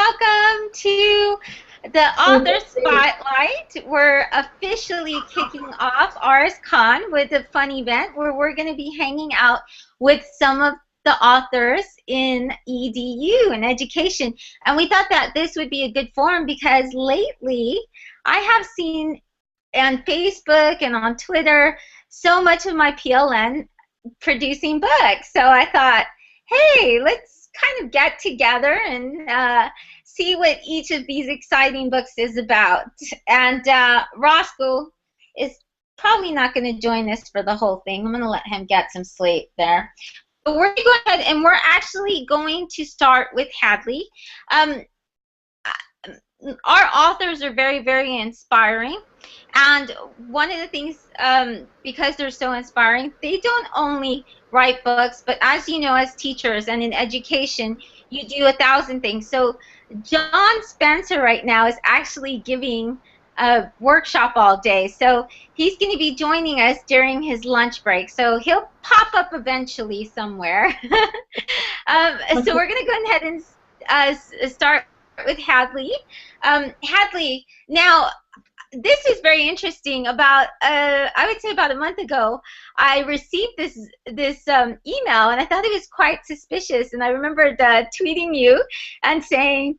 welcome to the Author Spotlight. We're officially kicking off RSCon with a fun event where we're going to be hanging out with some of the authors in EDU and education. And we thought that this would be a good forum because lately I have seen on Facebook and on Twitter so much of my PLN producing books. So I thought, hey, let's kind of get together and see what each of these exciting books is about. And Roscoe is probably not going to join us for the whole thing. I'm going to let him get some sleep there. But we're going to go ahead and we're actually going to start with Hadley. Our authors are very, very inspiring. And one of the things, because they're so inspiring, they don't only write books, but as you know, as teachers and in education, you do 1,000 things. So John Spencer right now is actually giving a workshop all day. So he's going to be joining us during his lunch break. So he'll pop up eventually somewhere. So we're going to go ahead and start with Hadley. Hadley, now, this is very interesting. About I would say about a month ago, I received this email, and I thought it was quite suspicious. And I remembered tweeting you and saying,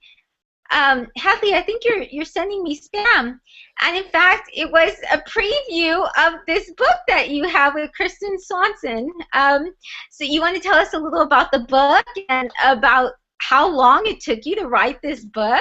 Hadley, I think you're sending me spam. And in fact, it was a preview of this book that you have with Kristen Swanson. So you want to tell us a little about the book and about how long it took you to write this book?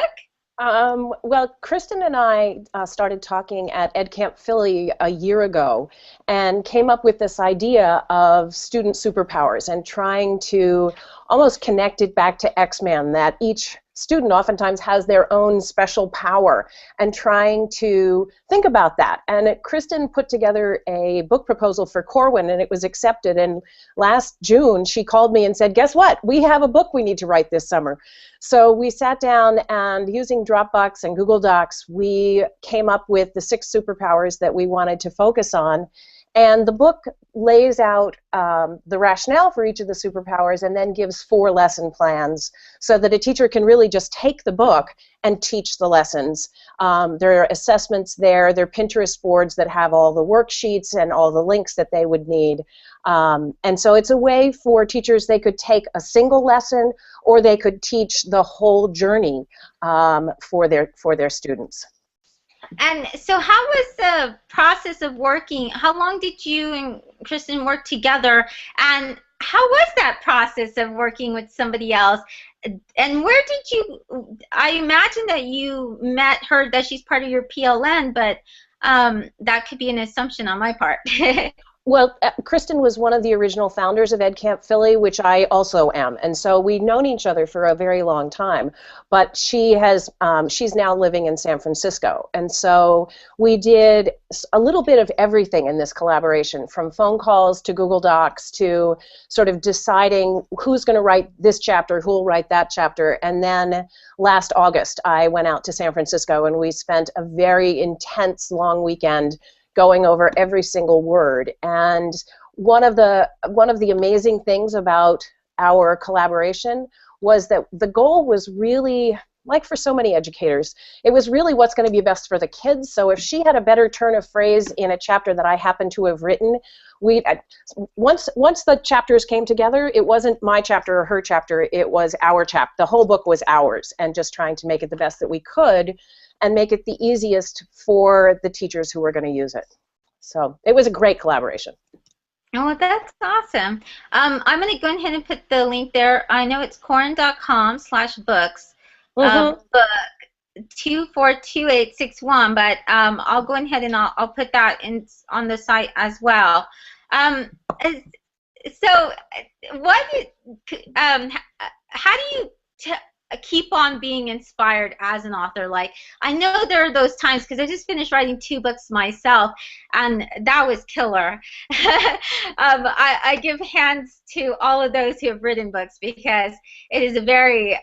Well, Kristen and I started talking at EdCamp Philly a year ago and came up with this idea of student superpowers and trying to almost connect it back to X-Men, that each student oftentimes has their own special power, and trying to think about that. And Kristen put together a book proposal for Corwin, and it was accepted. And last June, she called me and said, guess what? We have a book we need to write this summer. So we sat down, and using Dropbox and Google Docs, we came up with the 6 superpowers that we wanted to focus on. And the book lays out the rationale for each of the superpowers and then gives 4 lesson plans so that a teacher can really just take the book and teach the lessons. There are assessments there. There are Pinterest boards that have all the worksheets and all the links that they would need. And so it's a way for teachers, they could take a single lesson or they could teach the whole journey for their students. And so how was the process of working? How long did you and Kristen work together? And how was that process of working with somebody else? And where did you, I imagine that you met her, that she's part of your PLN, but that could be an assumption on my part. Well, Kristen was one of the original founders of EdCamp Philly, which I also am, and so we've known each other for a very long time. But she's now living in San Francisco, and so we did a little bit of everything in this collaboration, from phone calls to Google Docs to sort of deciding who's going to write this chapter, who will write that chapter. And then last August, I went out to San Francisco, and we spent a very intense long weekend going over every single word. And one of the amazing things about our collaboration was that the goal was really, like for so many educators, it was really what's going to be best for the kids. So if she had a better turn of phrase in a chapter that I happened to have written, once the chapters came together, it wasn't my chapter or her chapter, it was our chapter. The whole book was ours, and just trying to make it the best that we could and make it the easiest for the teachers who were going to use it. So it was a great collaboration. Oh, that's awesome. I'm going to go ahead and put the link there. I know it's Koren.com/books, book 242861, but I'll go ahead and I'll put that on the site as well. So how do you keep on being inspired as an author? Like, I know there are those times, because I just finished writing 2 books myself, and that was killer. I give hands to all of those who have written books, because it is a very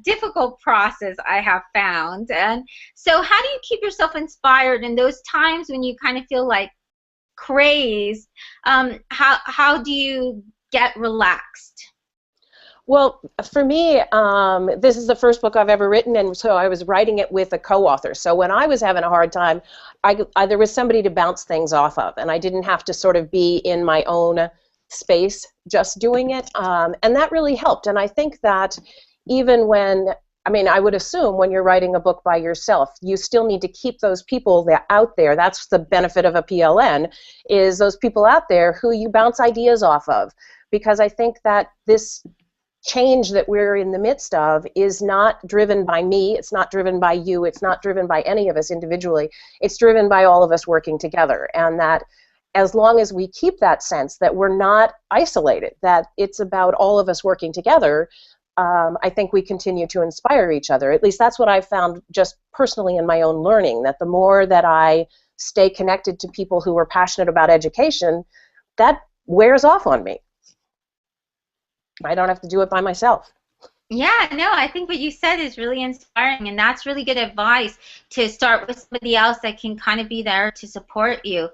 difficult process, I have found. And so how do you keep yourself inspired in those times when you kind of feel like crazed? How do you get relaxed? Well, for me, this is the first book I've ever written, and so I was writing it with a co-author. So when I was having a hard time, there was somebody to bounce things off of, and I didn't have to sort of be in my own space just doing it, and that really helped. And I think that even when, I mean, I would assume when you're writing a book by yourself, you still need to keep those people that out there. That's the benefit of a PLN, is those people out there who you bounce ideas off of, because I think that this change that we're in the midst of is not driven by me, it's not driven by you, it's not driven by any of us individually, it's driven by all of us working together. And that as long as we keep that sense that we're not isolated, that it's about all of us working together, I think we continue to inspire each other. At least that's what I've found just personally in my own learning, that the more that I stay connected to people who are passionate about education, that wears off on me. I don't have to do it by myself. Yeah, no, I think what you said is really inspiring, and that's really good advice, to start with somebody else that can kind of be there to support you.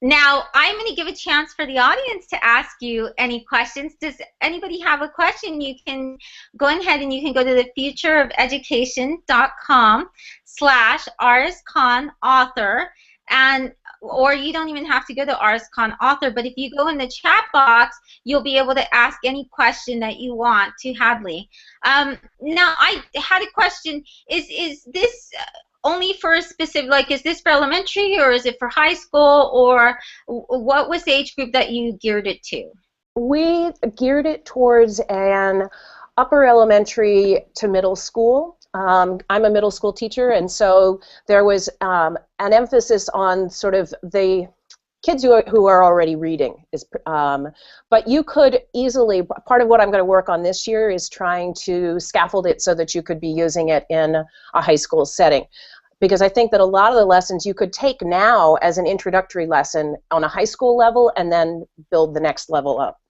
Now, I'm going to give a chance for the audience to ask you any questions. Does anybody have a question? You can go ahead and you can go to the futureofeducation.com/RSConAuthor, and or you don't even have to go to RSCon Author, but if you go in the chat box, you'll be able to ask any question that you want to Hadley. Now, I had a question. Is this only for a specific, like, is this for elementary, or is it for high school, or what was the age group that you geared it to? We geared it towards an upper elementary to middle school. I'm a middle school teacher, and so there was an emphasis on sort of the kids who are already reading. But you could easily, part of what I'm going to work on this year is trying to scaffold it so that you could be using it in a high school setting. Because I think that a lot of the lessons you could take now as an introductory lesson on a high school level and then build the next level up.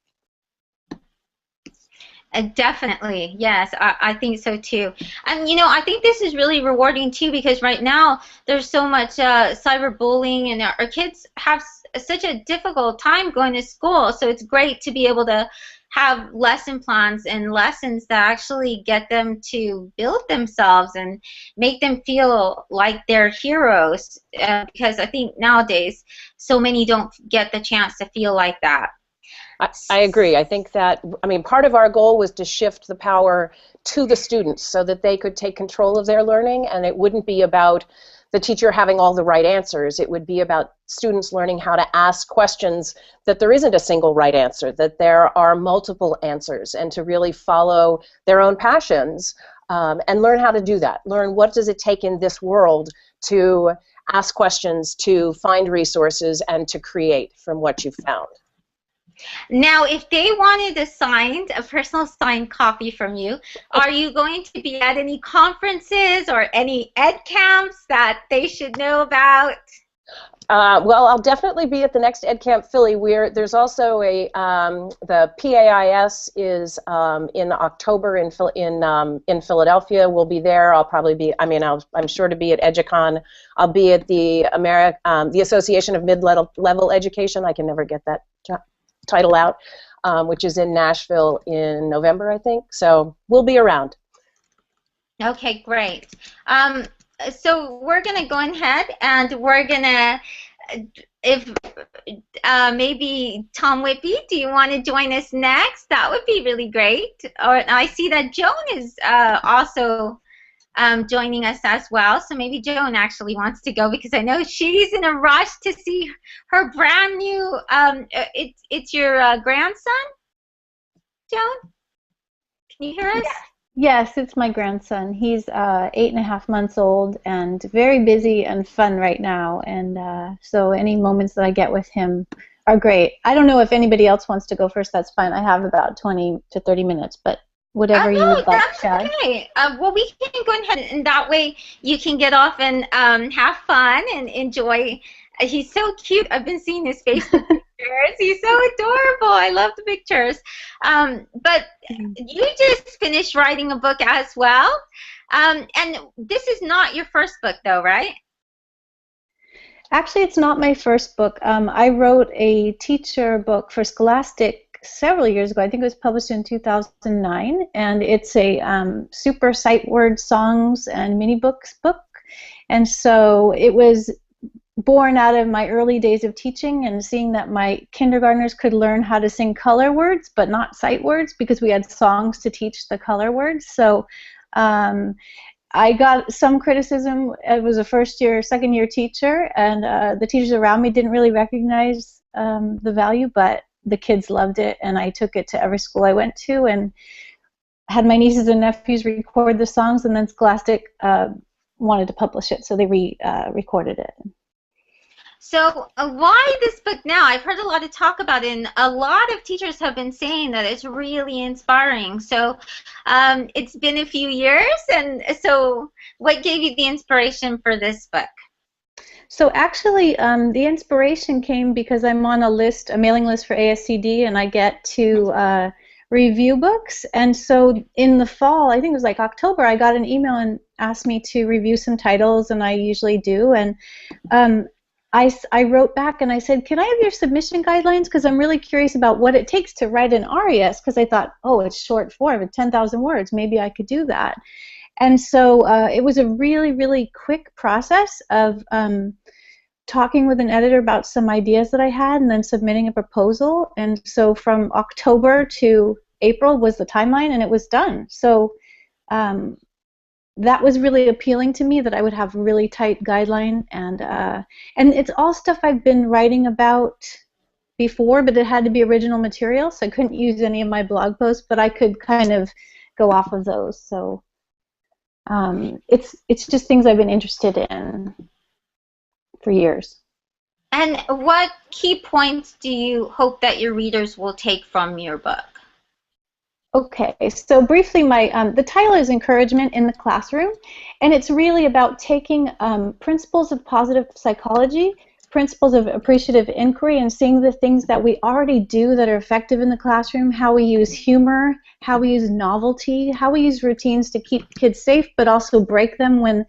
Definitely, yes, I think so too. And you know, I think this is really rewarding too, because right now there's so much cyberbullying, and our kids have such a difficult time going to school. So it's great to be able to have lesson plans and lessons that actually get them to build themselves and make them feel like they're heroes. Because I think nowadays so many don't get the chance to feel like that. I agree. I think that, I mean, part of our goal was to shift the power to the students so that they could take control of their learning, and it wouldn't be about the teacher having all the right answers. It would be about students learning how to ask questions, that there isn't a single right answer, that there are multiple answers, and to really follow their own passions and learn how to do that. Learn what does it take in this world to ask questions, to find resources, and to create from what you've found. Now, if they wanted a personal signed copy from you, are you going to be at any conferences or any ed camps that they should know about? Well, I'll definitely be at the next Ed Camp Philly. There's also the PAIS is in October in Philadelphia. We'll be there. I'll probably be. I mean, I'm sure to be at EDUCAUN. I'll be at the Association of Mid-Level Education. I can never get that title out, which is in Nashville in November, I think. So we'll be around. Okay, great. So we're going to go ahead and we're going to, if maybe Tom Whitby, do you want to join us next? That would be really great. Or I see that Joan is also joining us as well. So maybe Joan actually wants to go, because I know she's in a rush to see her brand new, it's your grandson, Joan? Can you hear us? Yes, it's my grandson. He's 8.5 months old and very busy and fun right now. And so any moments that I get with him are great. I don't know if anybody else wants to go first. That's fine. I have about 20 to 30 minutes, but whatever you would like to share. Okay. Well, we can go ahead, and that way you can get off and have fun and enjoy. He's so cute. I've been seeing his Facebook pictures. He's so adorable. I love the pictures. But you just finished writing a book as well. And this is not your first book, though, right? Actually, it's not my first book. I wrote a teacher book for Scholastic several years ago. I think it was published in 2009, and it's a super sight word songs and mini books book. And so it was born out of my early days of teaching and seeing that my kindergartners could learn how to sing color words but not sight words, because we had songs to teach the color words. So I got some criticism. I was a first year, second year teacher, and the teachers around me didn't really recognize the value, but the kids loved it, and I took it to every school I went to and had my nieces and nephews record the songs, and then Scholastic wanted to publish it, so they recorded it. So why this book now? I've heard a lot of talk about it, and a lot of teachers have been saying that it's really inspiring. So it's been a few years, and so what gave you the inspiration for this book? So actually, the inspiration came because I'm on a mailing list for ASCD, and I get to review books. And so in the fall, I think it was like October, I got an email and asked me to review some titles, and I usually do. And I wrote back and I said, can I have your submission guidelines? Because I'm really curious about what it takes to write an RES, because I thought, oh, it's short form, it's 10,000 words. Maybe I could do that. And so it was a really, really quick process of talking with an editor about some ideas that I had and then submitting a proposal. And so from October to April was the timeline, and it was done. So that was really appealing to me, that I would have really tight guideline, and it's all stuff I've been writing about before, but it had to be original material, so I couldn't use any of my blog posts, but I could kind of go off of those. So it's just things I've been interested in for years. And what key points do you hope that your readers will take from your book? Okay, so briefly, the title is Encouragement in the Classroom, and it's really about taking principles of positive psychology, principles of appreciative inquiry, and seeing the things that we already do that are effective in the classroom, how we use humor, how we use novelty, how we use routines to keep kids safe, but also break them when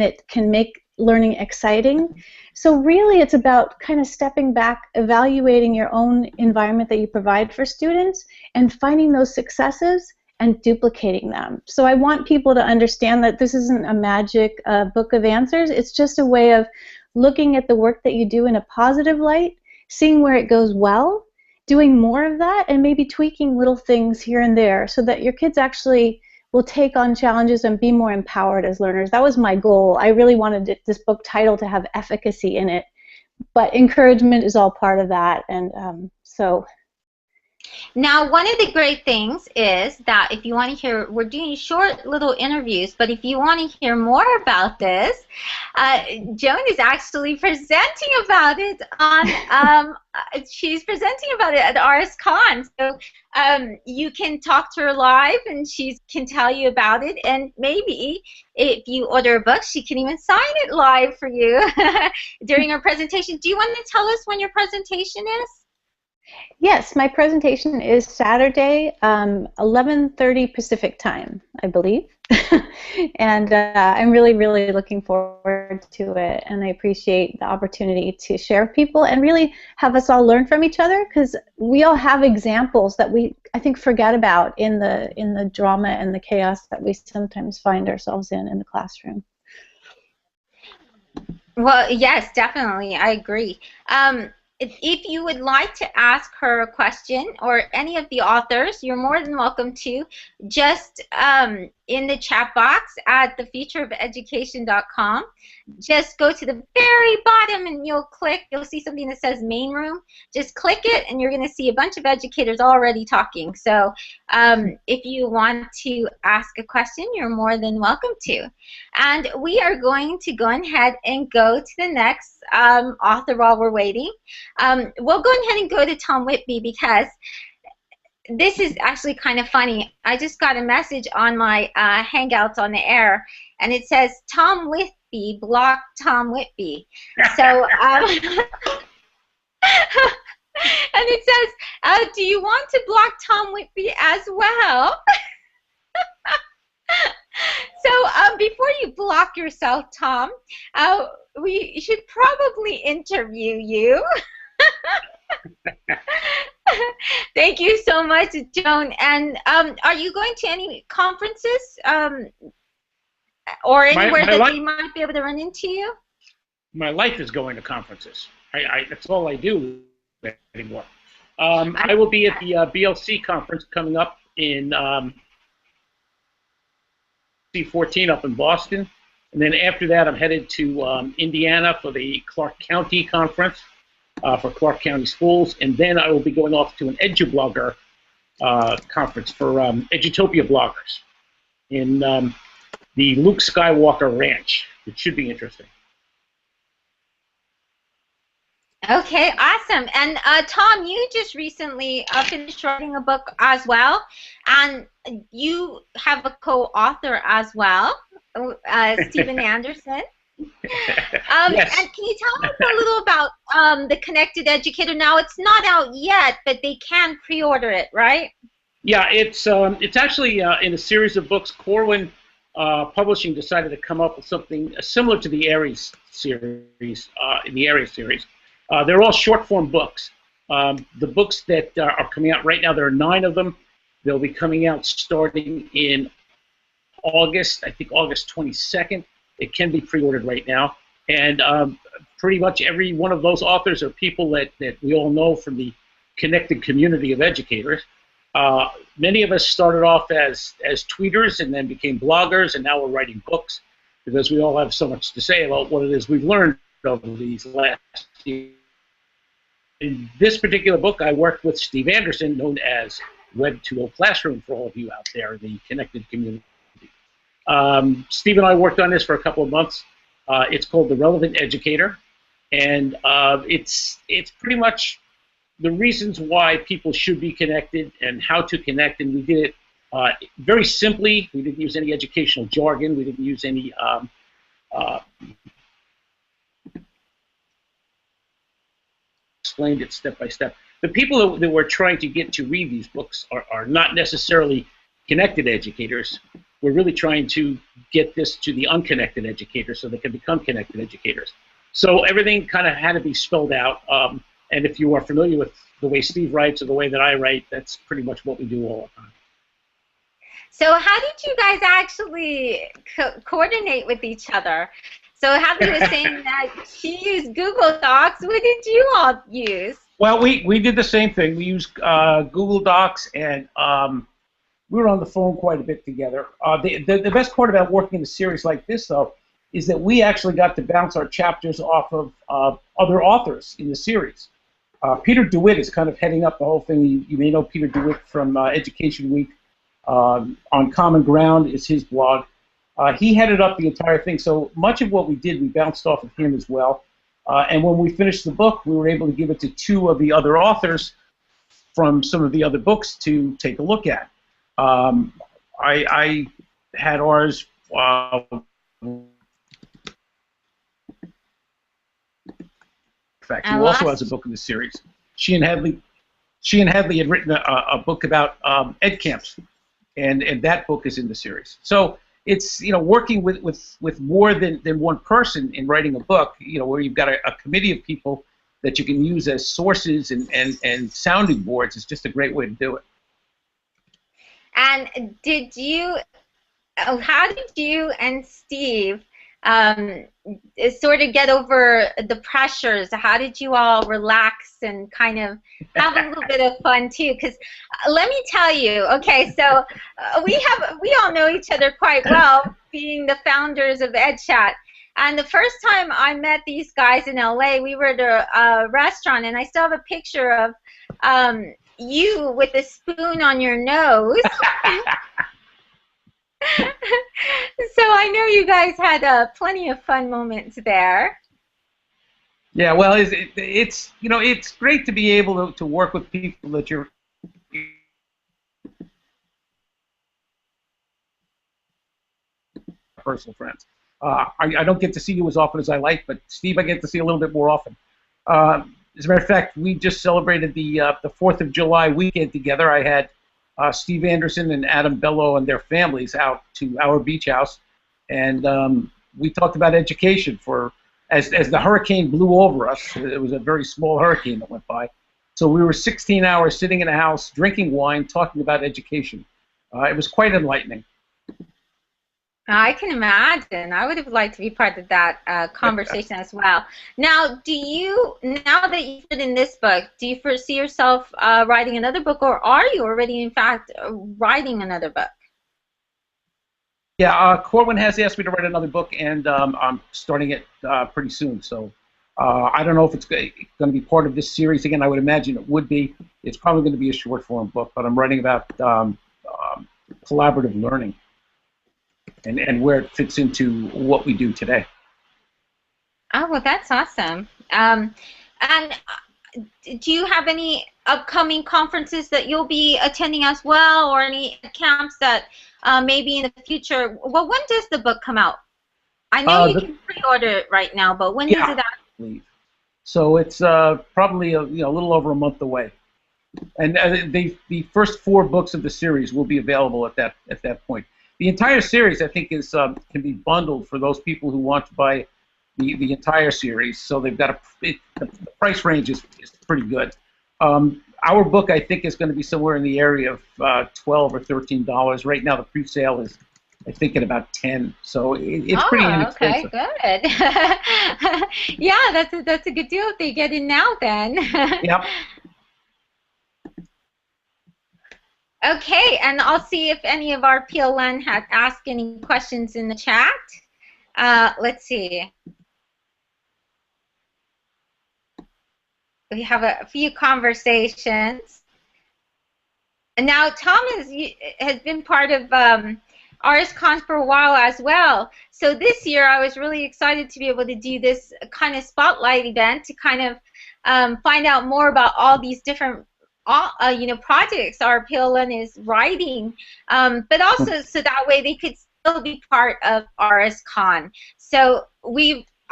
it can make learning exciting. So really it's about kind of stepping back, evaluating your own environment that you provide for students, and finding those successes and duplicating them. So I want people to understand that this isn't a magic book of answers. It's just a way of looking at the work that you do in a positive light, seeing where it goes well, doing more of that, and maybe tweaking little things here and there so that your kids actually will take on challenges and be more empowered as learners. That was my goal. I really wanted this book title to have efficacy in it, but encouragement is all part of that. And so. Now, one of the great things is that if you want to hear, we're doing short little interviews, but if you want to hear more about this, Joan is actually presenting about it on, she's presenting about it at RSCon. So you can talk to her live and she can tell you about it, and maybe if you order a book, she can even sign it live for you during her presentation. Do you want to tell us when your presentation is? Yes, my presentation is Saturday, 11:30 Pacific time, I believe. And I'm really, really looking forward to it, and I appreciate the opportunity to share with people and really have us all learn from each other, because we all have examples that we, I think, forget about in the drama and the chaos that we sometimes find ourselves in the classroom. Well, yes, definitely, I agree. If you would like to ask her a question, or any of the authors, you're more than welcome to. Just in the chat box at thefutureofeducation.com, just go to the very bottom and you'll see something that says main room. Just click it and you're going to see a bunch of educators already talking. So if you want to ask a question, you're more than welcome to. And we are going to go ahead and go to the next author while we're waiting. We'll go ahead and go to Tom Whitby, because this is actually kind of funny. I just got a message on my Hangouts on the air, and it says, Tom Whitby blocked Tom Whitby. So, and it says, do you want to block Tom Whitby as well? So before you block yourself, Tom, we should probably interview you. Thank you so much, Joan. And are you going to any conferences or My anywhere my that life they might be able to run into you? my life is going to conferences. That's all I do anymore. I, I will be at the BLC conference coming up in C14 up in Boston, and then after that, I'm headed to Indiana for the Clark County conference for Clark County schools, and then I will be going off to an EduBlogger conference for Edutopia bloggers in the Luke Skywalker Ranch. It should be interesting. Okay, awesome. And Tom, you just recently finished writing a book as well, and you have a co-author as well, Stephen Anderson. Yes. And can you tell us a little about the Connected Educator? Now, it's not out yet, but they can pre-order it, right? Yeah, it's actually in a series of books. Corwin Publishing decided to come up with something similar to the Aries series, in the Aries series. They're all short-form books. The books that are coming out right now, there are 9 of them. They'll be coming out starting in August, I think August 22nd. It can be pre-ordered right now. And pretty much every one of those authors are people that we all know from the connected community of educators. Many of us started off as tweeters and then became bloggers, and now we're writing books because we all have so much to say about what it is we've learned over these last years. In this particular book, I worked with Steve Anderson, known as Web 2.0 Classroom for all of you out there in the connected community. Steve and I worked on this for a couple of months. It's called The Relevant Educator, and it's pretty much the reasons why people should be connected and how to connect, and we did it very simply. We didn't use any educational jargon. We didn't use any explained it step by step. The people that we're trying to get to read these books are not necessarily connected educators. We're really trying to get this to the unconnected educators so they can become connected educators. So everything kind of had to be spelled out. And if you are familiar with the way Steve writes or the way that I write, that's pretty much what we do all the time. So how did you guys actually coordinate with each other? So Hadley was saying that she used Google Docs. What did you all use? Well, we did the same thing. We used Google Docs, and we were on the phone quite a bit together. The best part about working in a series like this, though, is that we actually got to bounce our chapters off of other authors in the series. Peter DeWitt is kind of heading up the whole thing. You may know Peter DeWitt from Education Week. On Common Ground is his blog. He headed up the entire thing, so much of what we did, we bounced off of him as well. And when we finished the book, we were able to give it to 2 of the other authors from some of the other books to take a look at. I had ours. In fact, who also has a book in the series. She and Hadley had written a book about ed camps, and that book is in the series. So it's, you know, working with more than one person in writing a book, you know, where you've got a committee of people that you can use as sources and sounding boards. Is just a great way to do it. And how did you and Steve sort of get over the pressures? How did you all relax and kind of have a little bit of fun too? Because let me tell you, okay, so we all know each other quite well, being the founders of EdChat. And the first time I met these guys in LA, we were at a restaurant, and I still have a picture of you with a spoon on your nose. So I know you guys had plenty of fun moments there. Yeah, well, it's you know, it's great to be able to work with people that you're personal friends. I don't get to see you as often as I like, but Steve, I get to see a little bit more often. As a matter of fact, we just celebrated the 4th of July weekend together. I had Steve Anderson and Adam Bello and their families out to our beach house, and we talked about education for as the hurricane blew over us. It was a very small hurricane that went by. So we were 16 hours sitting in a house, drinking wine, talking about education. It was quite enlightening. I can imagine. I would have liked to be part of that conversation as well. Now, now that you've written this book, do you foresee yourself writing another book, or are you already, in fact, writing another book? Yeah, Corwin has asked me to write another book, and I'm starting it pretty soon. So I don't know if it's going to be part of this series again. I would imagine it would be. It's probably going to be a short-form book, but I'm writing about collaborative learning. And where it fits into what we do today. Oh, well, that's awesome. And do you have any upcoming conferences that you'll be attending as well, or any camps that maybe in the future? Well, when does the book come out? I know you can pre-order it right now, but when does it actually? So it's probably a little over a month away. And the first 4 books of the series will be available at that point. The entire series, I think, is can be bundled for those people who want to buy the entire series. So they've got the price range is pretty good. Our book, I think, is going to be somewhere in the area of $12 or $13. Right now, the pre-sale is, I think, at about $10. So it's pretty inexpensive. Okay, good. Yeah, that's a good deal if they get in now, then. Yep. Okay, and I'll see if any of our PLN had asked any questions in the chat. Let's see. We have a few conversations. And now Tom has been part of RSCon for a while as well. So this year I was really excited to be able to do this kind of spotlight event to kind of find out more about all these different projects our PLN is writing, but also so that way they could still be part of RSCon. So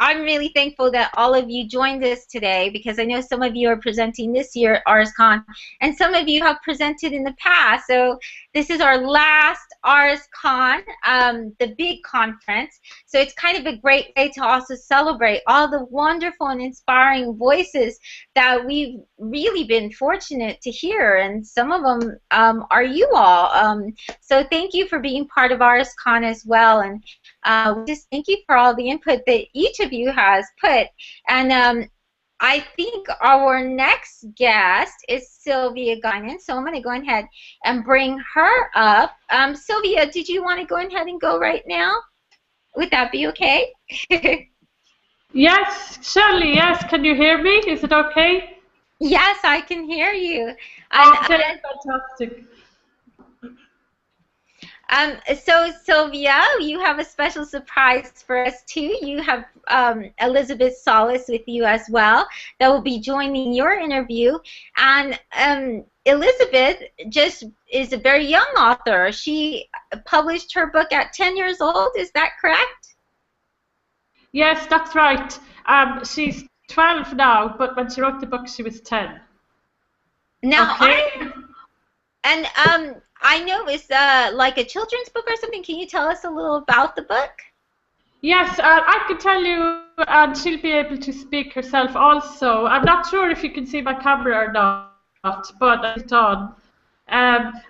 I'm really thankful that all of you joined us today, because I know some of you are presenting this year at RSCon, and some of you have presented in the past. So this is our last RSCon, the big conference. So it's kind of a great way to also celebrate all the wonderful and inspiring voices that we've really been fortunate to hear, and some of them are you all. So thank you for being part of RSCon as well, and just thank you for all the input that each of you has put. And I think our next guest is Sylvia Guinan, so I'm going to go ahead and bring her up. Sylvia, did you want to go ahead and go right now? Would that be okay? Yes, Shirley, yes. Can you hear me? Is it okay? Yes, I can hear you. Okay, fantastic. So Sylvia, you have a special surprise for us too. You have Elizabeth Solis with you as well that will be joining your interview. And Elizabeth just is a very young author. She published her book at 10 years old. Is that correct? Yes, that's right. She's 12 now, but when she wrote the book, she was 10. Now, okay. I know it's like a children's book or something. Can you tell us a little about the book? Yes, I can tell you, and she'll be able to speak herself also. I'm not sure if you can see my camera or not, but it's on.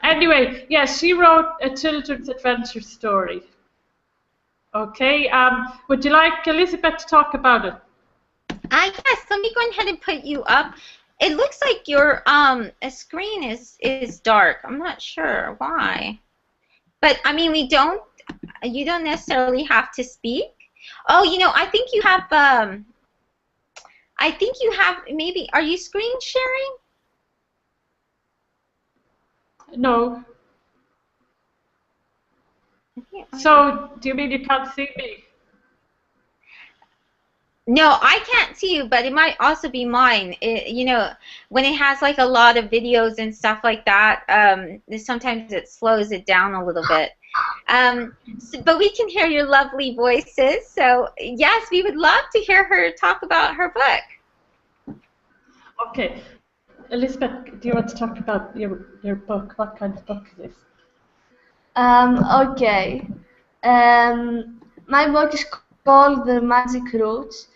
Anyway, yes, she wrote a children's adventure story. Okay, would you like Elizabeth to talk about it? Yes, let me go ahead and put you up. It looks like your screen is dark. I'm not sure why. But I mean, you don't necessarily have to speak. Oh, I think you have maybe, are you screen sharing? No. So, do you mean you can't see me? No, I can't see you, but it might also be mine. When it has like a lot of videos and stuff like that, sometimes it slows it down a little bit. But we can hear your lovely voices. So, yes, we would love to hear her talk about her book. Okay. Elizabeth, do you want to talk about your book? What kind of book is this? Okay. My book is called The Magic Roots.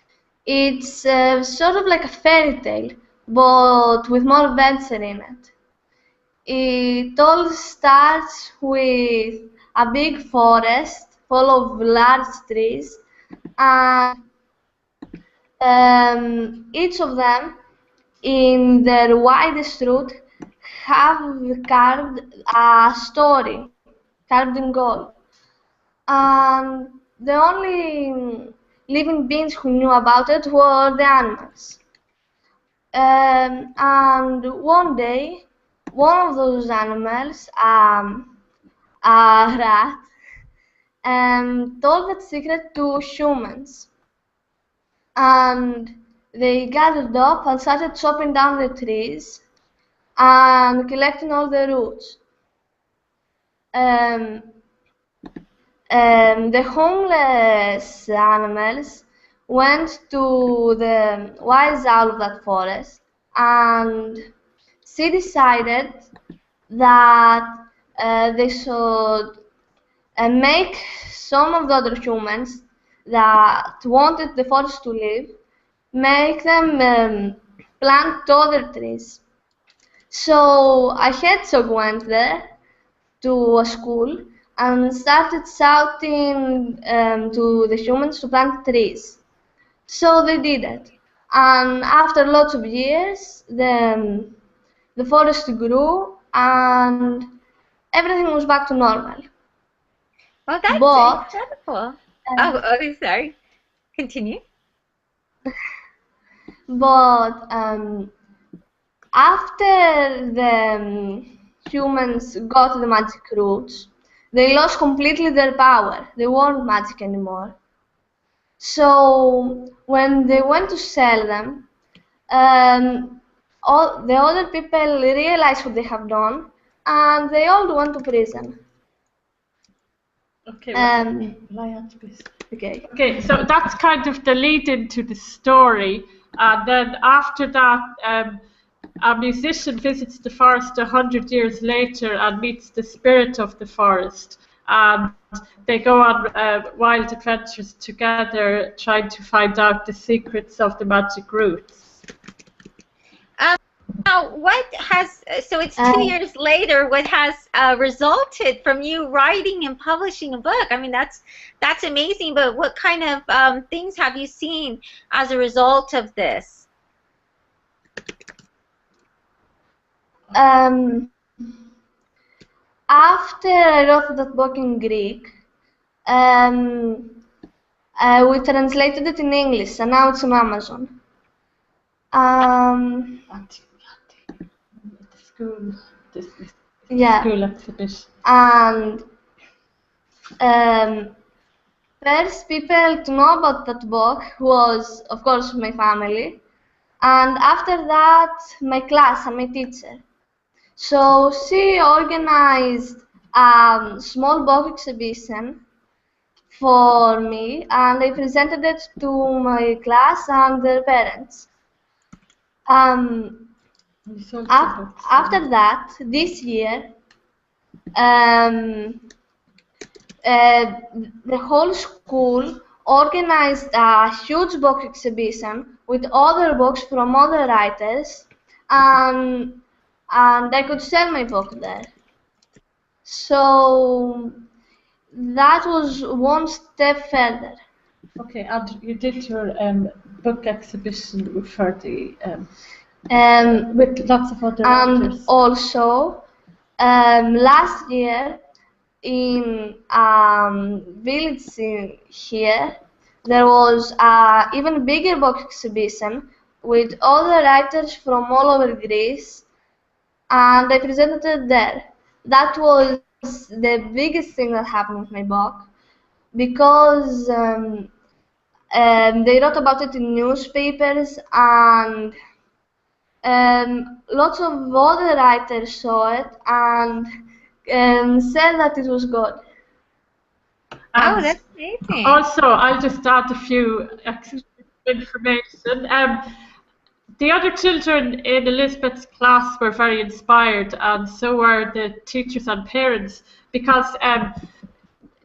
It's sort of like a fairy tale, but with more adventure in it. It all starts with a big forest full of large trees, and each of them, in their widest route, have carved a story, carved in gold. And the only living beings who knew about it were the animals. And one day, one of those animals, a rat, told that secret to humans. And they gathered up and started chopping down the trees and collecting all the roots. The homeless animals went to the wise owl of that forest, and she decided that they should make some of the other humans that wanted the forest to live, make them plant other trees. So a hedgehog went there to a school and started shouting to the humans to plant trees. So they did it. And after lots of years, the forest grew and everything was back to normal. Well, that's incredible. Sorry. Continue. But after the humans got the magic roots, they lost completely their power. They weren't magic anymore. So when they went to sell them, all the other people realized what they have done, and they all went to prison. Okay. Okay. Okay, so that's kind of the lead into the story. Then after that, a musician visits the forest 100 years later and meets the spirit of the forest. And they go on wild adventures together, trying to find out the secrets of the magic roots. Now, so it's 2 years later, what has resulted from you writing and publishing a book? I mean, that's amazing, but what kind of things have you seen as a result of this? After I wrote that book in Greek, we translated it in English, and now it's on Amazon. School exhibition. And first people to know about that book was, of course, my family, and after that, my class and my teacher. So she organized a small book exhibition for me, and I presented it to my class and their parents. After that, this year, the whole school organized a huge book exhibition with other books from other writers, and I could sell my book there. So that was one step further. Okay, and you did your book exhibition for the with lots of other writers. And also, last year in village here, there was an even bigger book exhibition with other writers from all over Greece, and I presented it there. That was the biggest thing that happened with my book, because they wrote about it in newspapers, and lots of other writers saw it and said that it was good. Oh, that's amazing. Also, I'll just add a few extra information. The other children in Elizabeth's class were very inspired, and so were the teachers and parents, because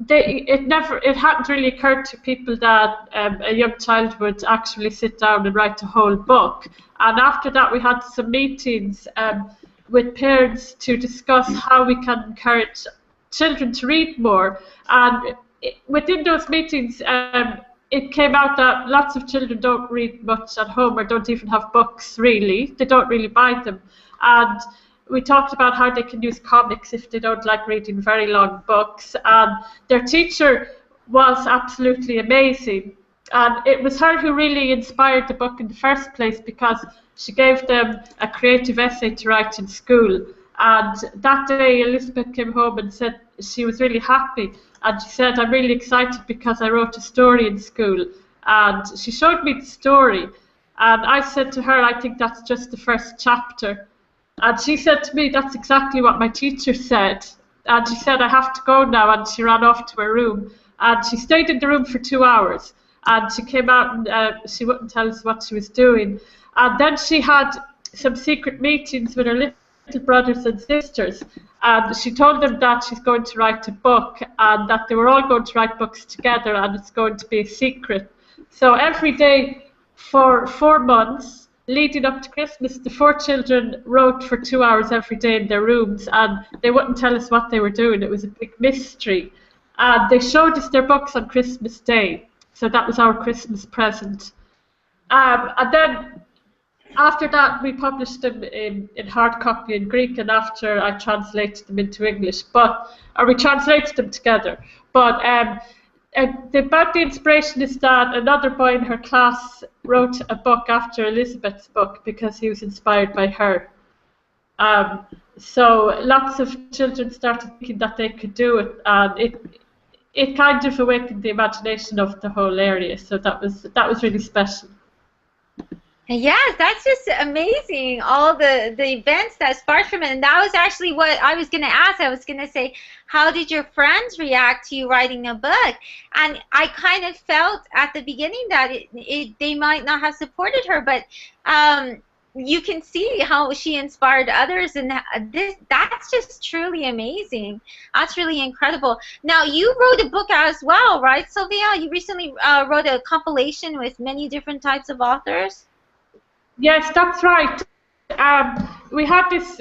it hadn't really occurred to people that a young child would actually sit down and write a whole book. And after that, we had some meetings with parents to discuss how we can encourage children to read more. And within those meetings, it came out that lots of children don't read much at home or don't even have books, really. They don't really buy them. And we talked about how they can use comics if they don't like reading very long books. And their teacher was absolutely amazing. And it was her who really inspired the book in the first place, because she gave them a creative essay to write in school. And that day, Elizabeth came home and said she was really happy. And she said, I'm really excited because I wrote a story in school. And she showed me the story. And I said to her, I think that's just the first chapter. And she said to me, that's exactly what my teacher said. And she said, I have to go now. And she ran off to her room. And she stayed in the room for 2 hours. And she came out and she wouldn't tell us what she was doing. And then she had some secret meetings with her little brothers and sisters. And she told them that she's going to write a book and that they were all going to write books together, and it's going to be a secret. So every day for 4 months, leading up to Christmas, the 4 children wrote for 2 hours every day in their rooms, and they wouldn't tell us what they were doing. It was a big mystery. And they showed us their books on Christmas Day. So that was our Christmas present. And then after that, we published them in hard copy in Greek, and after I translated them into English. We translated them together. But about the inspiration is that another boy in her class wrote a book after Elizabeth's book because he was inspired by her. So lots of children started thinking that they could do it, and it kind of awakened the imagination of the whole area. So that was really special. Yes, that's just amazing, all the events that sparked from it. And that was actually what I was going to ask. I was going to say, how did your friends react to you writing a book? And I kind of felt at the beginning that they might not have supported her, but you can see how she inspired others, and that's just truly amazing. That's really incredible. Now, you wrote a book as well, right, Sylvia? You recently wrote a compilation with many different types of authors. Yes, that's right. We had this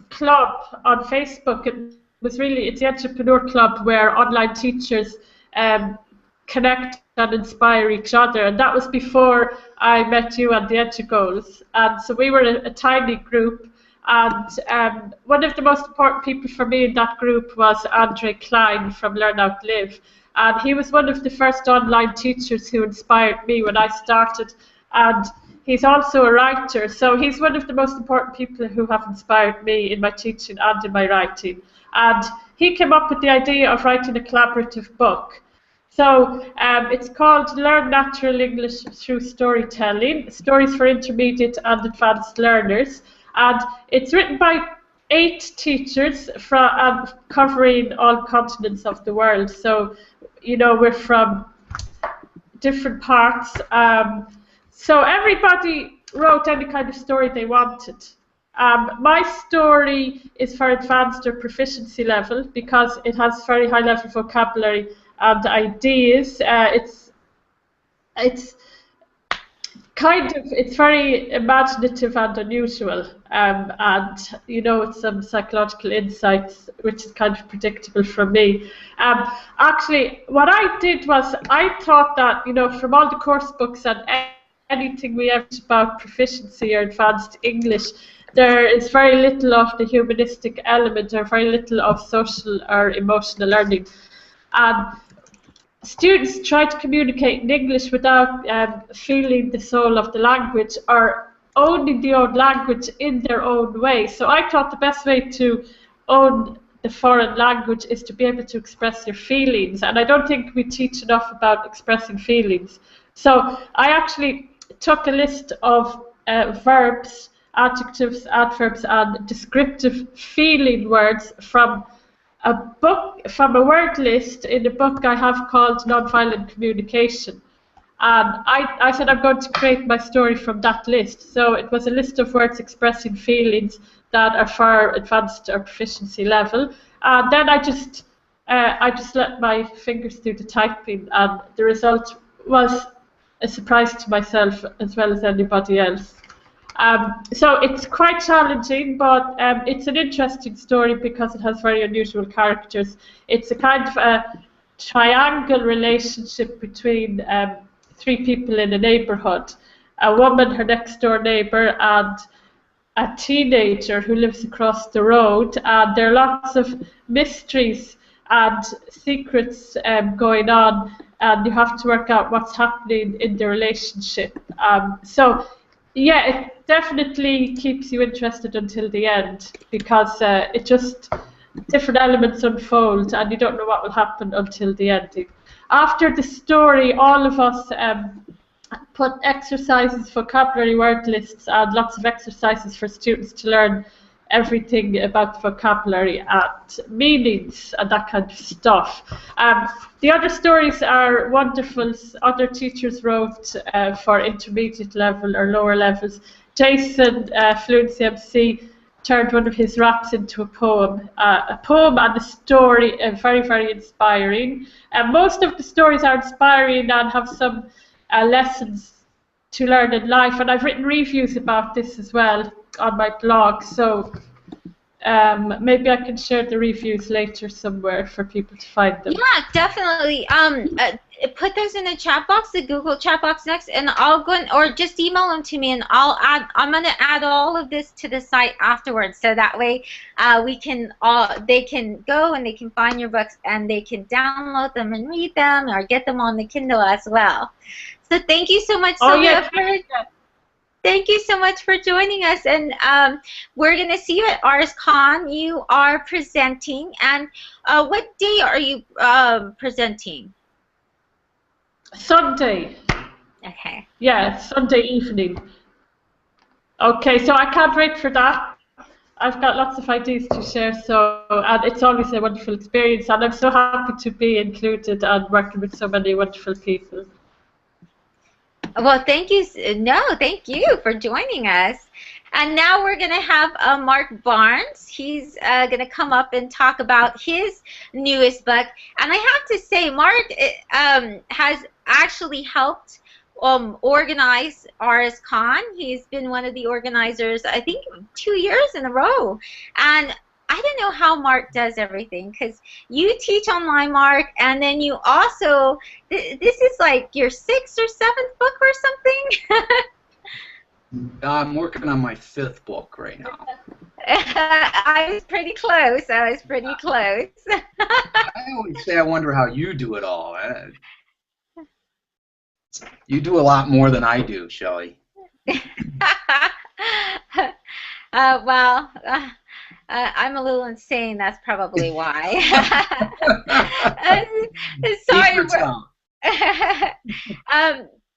club on Facebook. It's the Entrepreneur Club, where online teachers connect and inspire each other. And that was before I met you at the EduGoals. And so we were a tiny group. And one of the most important people for me in that group was Andre Klein from Learn Out Live. And he was one of the first online teachers who inspired me when I started. And he's also a writer, so he's one of the most important people who have inspired me in my teaching and in my writing. And he came up with the idea of writing a collaborative book. So it's called Learn Natural English Through Storytelling, Stories for Intermediate and Advanced Learners. And it's written by 8 teachers covering all continents of the world. So, we're from different parts. So everybody wrote any kind of story they wanted. My story is for advanced or proficiency level because it has very high level vocabulary and ideas. It's very imaginative and unusual, and it's some psychological insights, which is kind of predictable from me. Actually, what I did was I thought that from all the course books and anything we have about proficiency or advanced English, there is very little of the humanistic element or very little of social or emotional learning. And students try to communicate in English without feeling the soul of the language or owning the own language in their own way. So I thought the best way to own the foreign language is to be able to express your feelings. And I don't think we teach enough about expressing feelings. So I actually took a list of verbs, adjectives, adverbs, and descriptive feeling words from a word list in a book I have called Nonviolent Communication. And I said I'm going to create my story from that list. So it was a list of words expressing feelings that are for advanced or proficiency level. And then I just I just let my fingers do the typing, and the result was a surprise to myself as well as anybody else. So it's quite challenging, but it's an interesting story because it has very unusual characters. It's a kind of a triangle relationship between three people in a neighborhood: a woman, her next door neighbor, and a teenager who lives across the road. And there are lots of mysteries and secrets going on, and you have to work out what's happening in the relationship. So yeah, it definitely keeps you interested until the end, because it just, different elements unfold and you don't know what will happen until the ending. After the story, all of us put exercises, vocabulary word lists, and lots of exercises for students to learn everything about vocabulary and meanings and that kind of stuff. The other stories are wonderful. Other teachers wrote for intermediate level or lower levels. Jason, Fluency MC, turned one of his raps into a poem and a story, very, very inspiring. Most of the stories are inspiring and have some lessons to learn in life, and I've written reviews about this as well on my blog, so maybe I can share the reviews later somewhere for people to find them. Yeah, definitely. Put those in the chat box, the Google chat box next, and I'll go or just email them to me, and I'm gonna add all of this to the site afterwards, so that way they can go and they can find your books and they can download them and read them or get them on the Kindle as well. So thank you so much, Sylvia. Thank you so much for joining us, and we're going to see you at ArsCon. You are presenting, and what day are you presenting? Sunday. Okay. Yeah, Sunday evening. Okay, so I can't wait for that. I've got lots of ideas to share, and it's always a wonderful experience, and I'm so happy to be included and working with so many wonderful people. Well, thank you. No, thank you for joining us. And now we're going to have Mark Barnes. He's going to come up and talk about his newest book. And I have to say, Mark has actually helped organize ArsCon. He's been one of the organizers, I think, 2 years in a row. And I don't know how Mark does everything, because you teach online, Mark, and then you also, this is like your 6th or 7th book or something? I'm working on my 5th book right now. I was pretty close. I always say I wonder how you do it all. You do a lot more than I do, Shelley. Well, I'm a little insane. That's probably why. Sorry.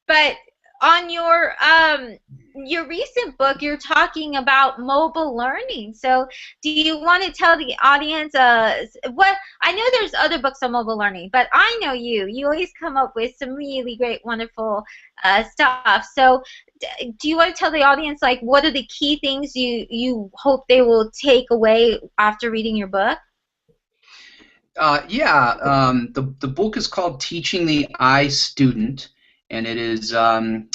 But on your recent book, you're talking about mobile learning. So, do you want to tell the audience what? I know there's other books on mobile learning, but I know you always come up with some really great, wonderful stuff. So, do you want to tell the audience, like, what are the key things you hope they will take away after reading your book? The book is called Teaching the iStudent, and it is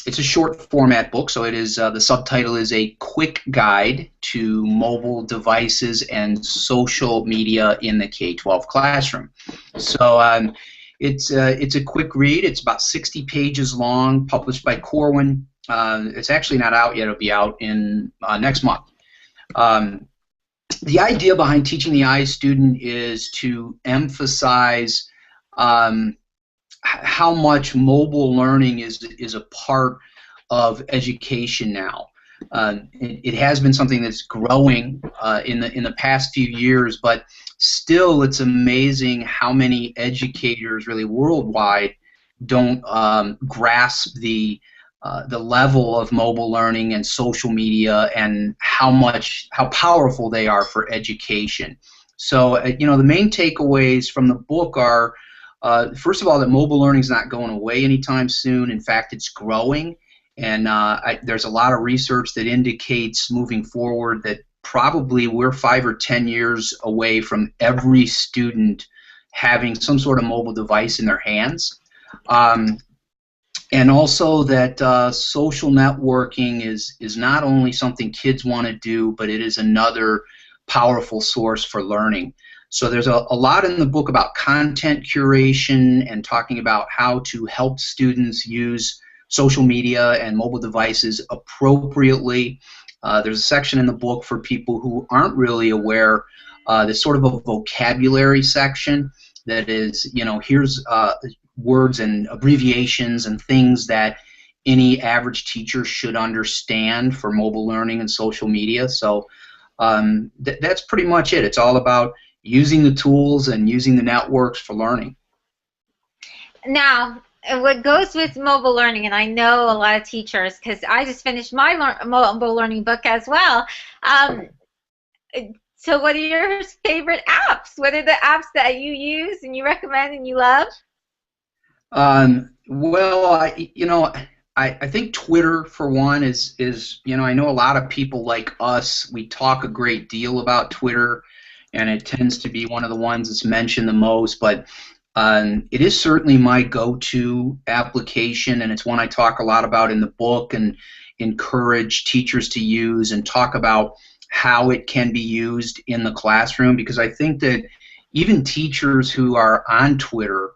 it's a short format book. So it is the subtitle is A Quick Guide to Mobile Devices and Social Media in the K-12 Classroom. So it's a quick read. It's about 60 pages long, published by Corwin. It's actually not out yet. It'll be out in next month. The idea behind Teaching the iStudent is to emphasize how much mobile learning is a part of education now. It has been something that's growing in the past few years, but still it's amazing how many educators really worldwide don't grasp the level of mobile learning and social media and how powerful they are for education. So the main takeaways from the book are, first of all, that mobile learning is not going away anytime soon. In fact, it's growing, and there's a lot of research that indicates moving forward that probably we're 5 or 10 years away from every student having some sort of mobile device in their hands. And also that social networking is not only something kids want to do, but it is another powerful source for learning. So there's a lot in the book about content curation and talking about how to help students use social media and mobile devices appropriately. There's a section in the book for people who aren't really aware. There's sort of a vocabulary section that is, here's words and abbreviations and things that any average teacher should understand for mobile learning and social media. So that's pretty much it. It's all about using the tools and using the networks for learning. Now, what goes with mobile learning, and I know a lot of teachers, because I just finished my mobile learning book as well. So what are your favorite apps? What are the apps that you use and you recommend and you love? Well, I think Twitter, for one, is I know a lot of people like us, we talk a great deal about Twitter, and it tends to be one of the ones that's mentioned the most, but it is certainly my go-to application, and it's one I talk a lot about in the book and encourage teachers to use and talk about how it can be used in the classroom, because I think that even teachers who are on Twitter,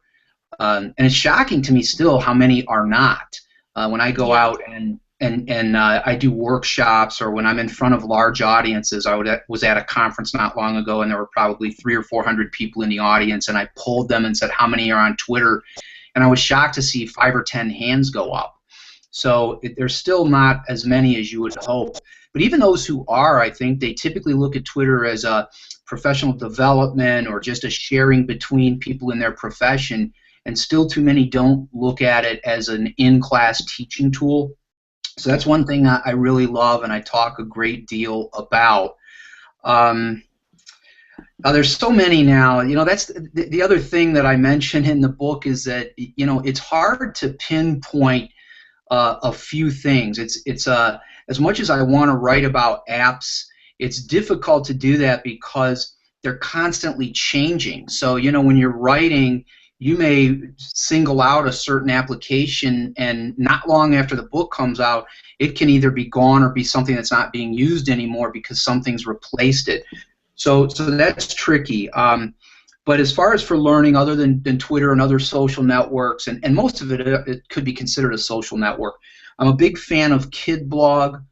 and it's shocking to me still how many are not. When I go out and I do workshops, or when I'm in front of large audiences. I was at a conference not long ago, and there were probably 300 or 400 people in the audience, and I polled them and said, how many are on Twitter? And I was shocked to see 5 or 10 hands go up. So there's still not as many as you would hope. But even those who are, I think they typically look at Twitter as a professional development or just a sharing between people in their profession, and still too many don't look at it as an in-class teaching tool. So that's one thing I really love and I talk a great deal about. Now there's so many now. That's the other thing that I mention in the book, is that it's hard to pinpoint a few things. It's as much as I want to write about apps, it's difficult to do that because they're constantly changing. So when you're writing, you may single out a certain application, and not long after the book comes out, it can either be gone or be something that's not being used anymore because something's replaced it. So that's tricky. But as far as for learning, other than Twitter and other social networks, and most of it could be considered a social network, I'm a big fan of KidBlog,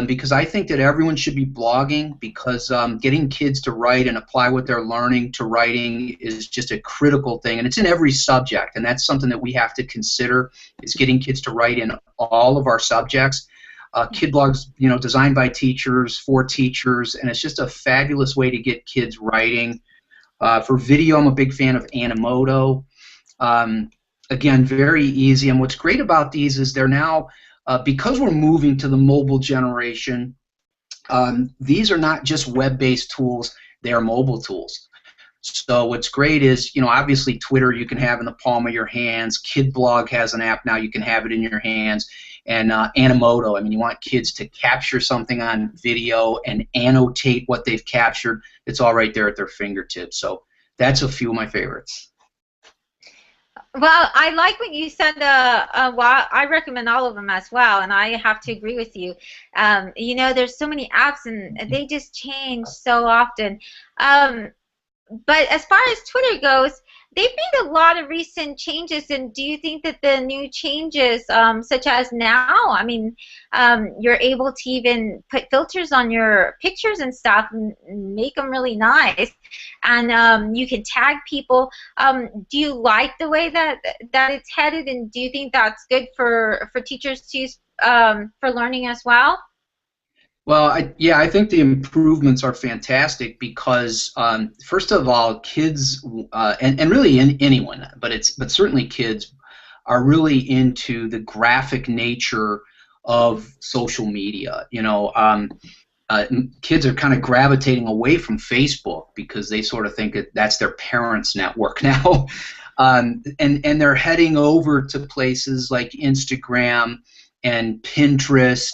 because I think that everyone should be blogging, because getting kids to write and apply what they're learning to writing is just a critical thing, and it's in every subject, and that's something that we have to consider, is getting kids to write in all of our subjects. KidBlog's designed by teachers for teachers, and it's just a fabulous way to get kids writing. For video, I'm a big fan of Animoto. Again, very easy, and what's great about these is they're now, because we're moving to the mobile generation, these are not just web-based tools, they are mobile tools. So what's great is, obviously Twitter you can have in the palm of your hands, KidBlog has an app now you can have it in your hands, and Animoto, you want kids to capture something on video and annotate what they've captured, it's all right there at their fingertips. So that's a few of my favorites. Well, I like what you said. Well, I recommend all of them as well, and I have to agree with you. There's so many apps, and they just change so often. But as far as Twitter goes, they've made a lot of recent changes, and do you think that the new changes, such as now, you're able to even put filters on your pictures and stuff and make them really nice, and you can tag people. Do you like the way that it's headed, and do you think that's good for teachers to use for learning as well? Well, I think the improvements are fantastic because, first of all, kids and really anyone, but certainly kids are really into the graphic nature of social media. Kids are kind of gravitating away from Facebook because they sort of think that that's their parents' network now, and they're heading over to places like Instagram and Pinterest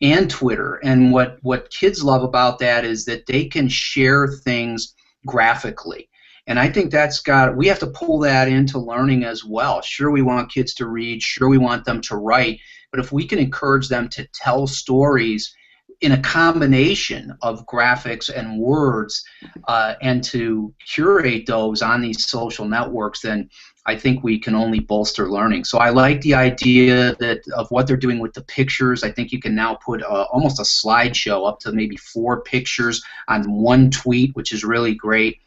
and Twitter. And what kids love about that is that they can share things graphically. And I think we have to pull that into learning as well. Sure, we want kids to read, sure, we want them to write, but if we can encourage them to tell stories in a combination of graphics and words, and to curate those on these social networks, then I think we can only bolster learning. So I like the idea of what they're doing with the pictures. I think you can now put almost a slideshow up to maybe 4 pictures on one tweet, which is really great.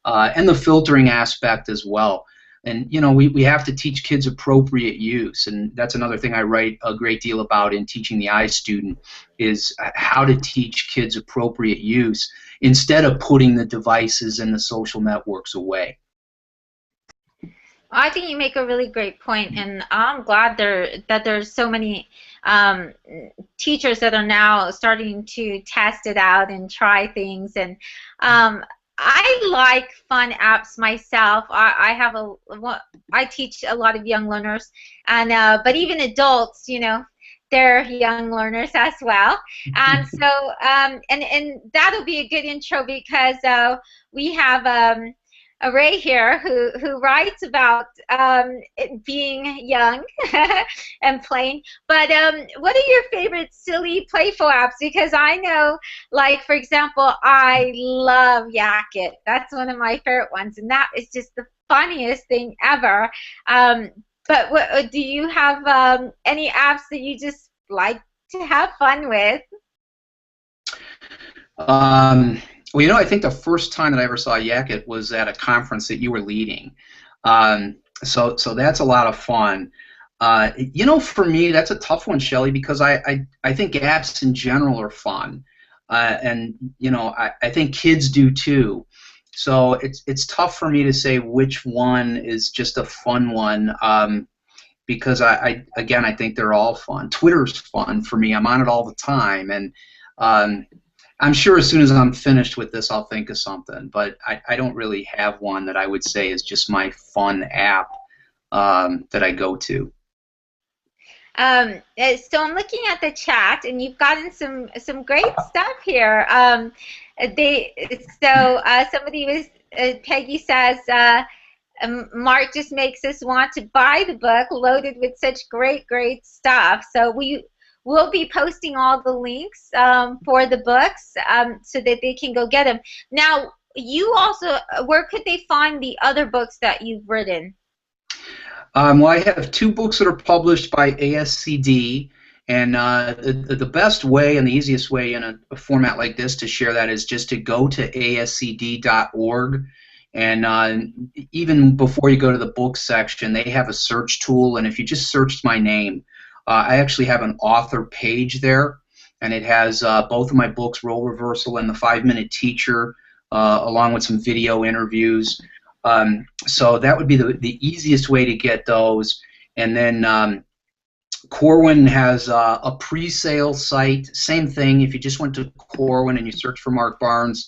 And the filtering aspect as well. And we have to teach kids appropriate use, and that's another thing I write a great deal about in Teaching the iStudent, is how to teach kids appropriate use instead of putting the devices and the social networks away. I think you make a really great point, and I'm glad that there's so many teachers that are now starting to test it out and try things. And I like fun apps myself. I teach a lot of young learners, and but even adults, they're young learners as well. And so and that'll be a good intro, because we have Ray here who writes about it being young and playing. But what are your favorite silly, playful apps? Because I know, like, for example, I love Yakit. That's one of my favorite ones, and that is just the funniest thing ever. But do you have any apps that you just like to have fun with? Well, I think the first time that I ever saw Yakit was at a conference that you were leading. So that's a lot of fun. For me, that's a tough one, Shelley, because I think apps in general are fun. And, I think kids do too. So it's tough for me to say which one is just a fun one, because I think they're all fun. Twitter's fun for me. I'm on it all the time. And I'm sure as soon as I'm finished with this, I'll think of something, but I don't really have one that I would say is just my fun app that I go to. So I'm looking at the chat, and you've gotten some great stuff here. Somebody was Peggy says, Mark just makes us want to buy the book, loaded with such great stuff. So we'll be posting all the links for the books so that they can go get them. Now, you also, where could they find the other books that you've written? Well, I have 2 books that are published by ASCD, and the best way and the easiest way in a format like this to share that is just to go to ascd.org. And even before you go to the book section, they have a search tool, and if you just searched my name, I actually have an author page there, and it has both of my books, Role Reversal and The 5-Minute Teacher, along with some video interviews. So that would be the easiest way to get those. And then Corwin has a pre-sale site. Same thing, if you just went to Corwin and you search for Mark Barnes,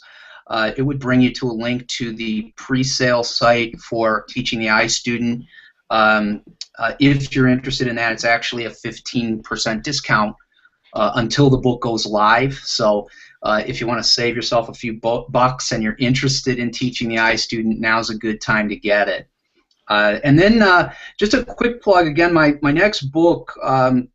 it would bring you to a link to the pre-sale site for Teaching the iStudent. If you're interested in that, it's actually a 15% discount until the book goes live. So if you want to save yourself a few bucks and you're interested in Teaching the iStudent, now's a good time to get it. And then just a quick plug, again, my next book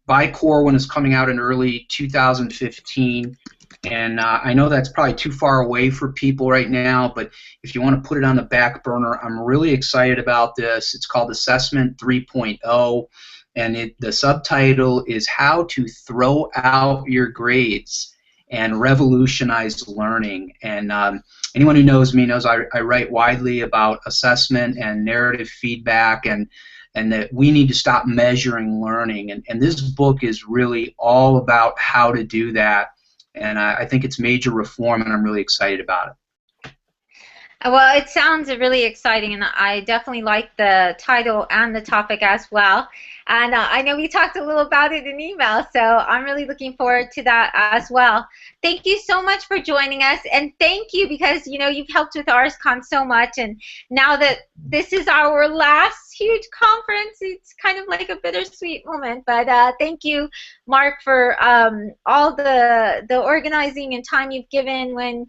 by Corwin is coming out in early 2015. And I know that's probably too far away for people right now, but if you want to put it on the back burner, I'm really excited about this. It's called Assessment 3.0, and the subtitle is How to Throw Out Your Grades and Revolutionize Learning. And anyone who knows me knows I write widely about assessment and narrative feedback, and that we need to stop measuring learning. And this book is really all about how to do that. And I think it's major reform, and I'm really excited about it. Well, it sounds really exciting, and I definitely like the title and the topic as well. And I know we talked a little about it in email, so I'm really looking forward to that as well. Thank you so much for joining us, and thank you because, you've helped with RSCon so much, and now that this is our last huge conference, it's kind of like a bittersweet moment. But thank you, Mark, for all the organizing and time you've given when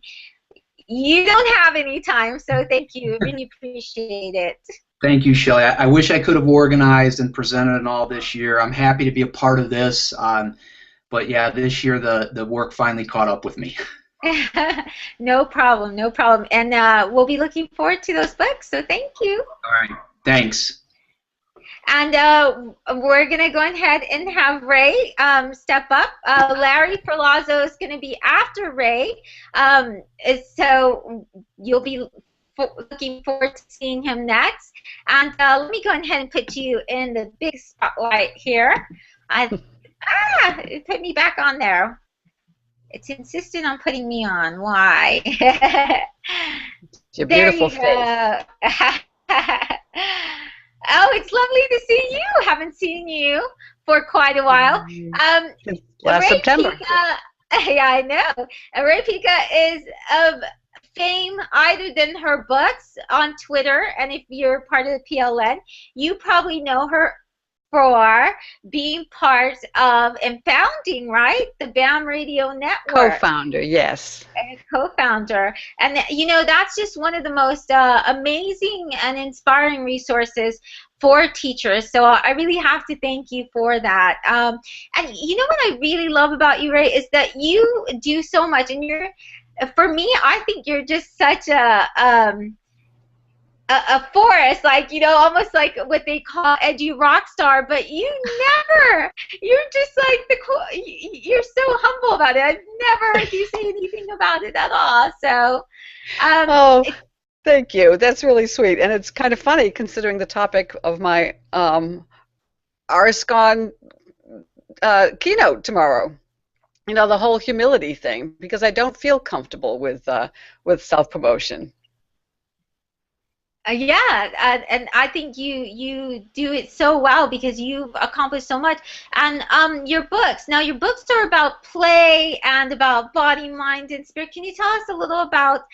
you don't have any time, so thank you. Really appreciate it. Thank you, Shelley. I wish I could have organized and presented and all this year. I'm happy to be a part of this, but yeah, this year the work finally caught up with me. No problem, no problem. And we'll be looking forward to those books, so thank you. All right, thanks. And we're going to go ahead and have Ray step up. Larry Perlazzo is going to be after Ray, so you'll be looking forward to seeing him next. And let me go ahead and put you in the big spotlight here. It put me back on there. It's insistent on putting me on. Why? It's your beautiful face. Oh, it's lovely to see you. Haven't seen you for quite a while. Last September. Pica, yeah, I know. Ray Pica is of fame other than her books on Twitter, and if you're part of the PLN, you probably know her for being part of and founding, right, the BAM Radio Network. Co-founder, yes. Co-founder. And, you know, that's just one of the most amazing and inspiring resources for teachers. So I really have to thank you for that. And you know what I really love about you, Ray, is that you do so much. And you're, for me, I think you're just such a force, like, you know, almost like what they call edgy rock star, but you're just like you're so humble about it. I've never heard you say anything about it at all. So, oh, thank you. That's really sweet, and it's kind of funny considering the topic of my RSCON keynote tomorrow. You know, the whole humility thing, because I don't feel comfortable with self-promotion. Yeah, and I think you do it so well because you've accomplished so much. And your books, now your books are about play and about body, mind, and spirit. Can you tell us a little about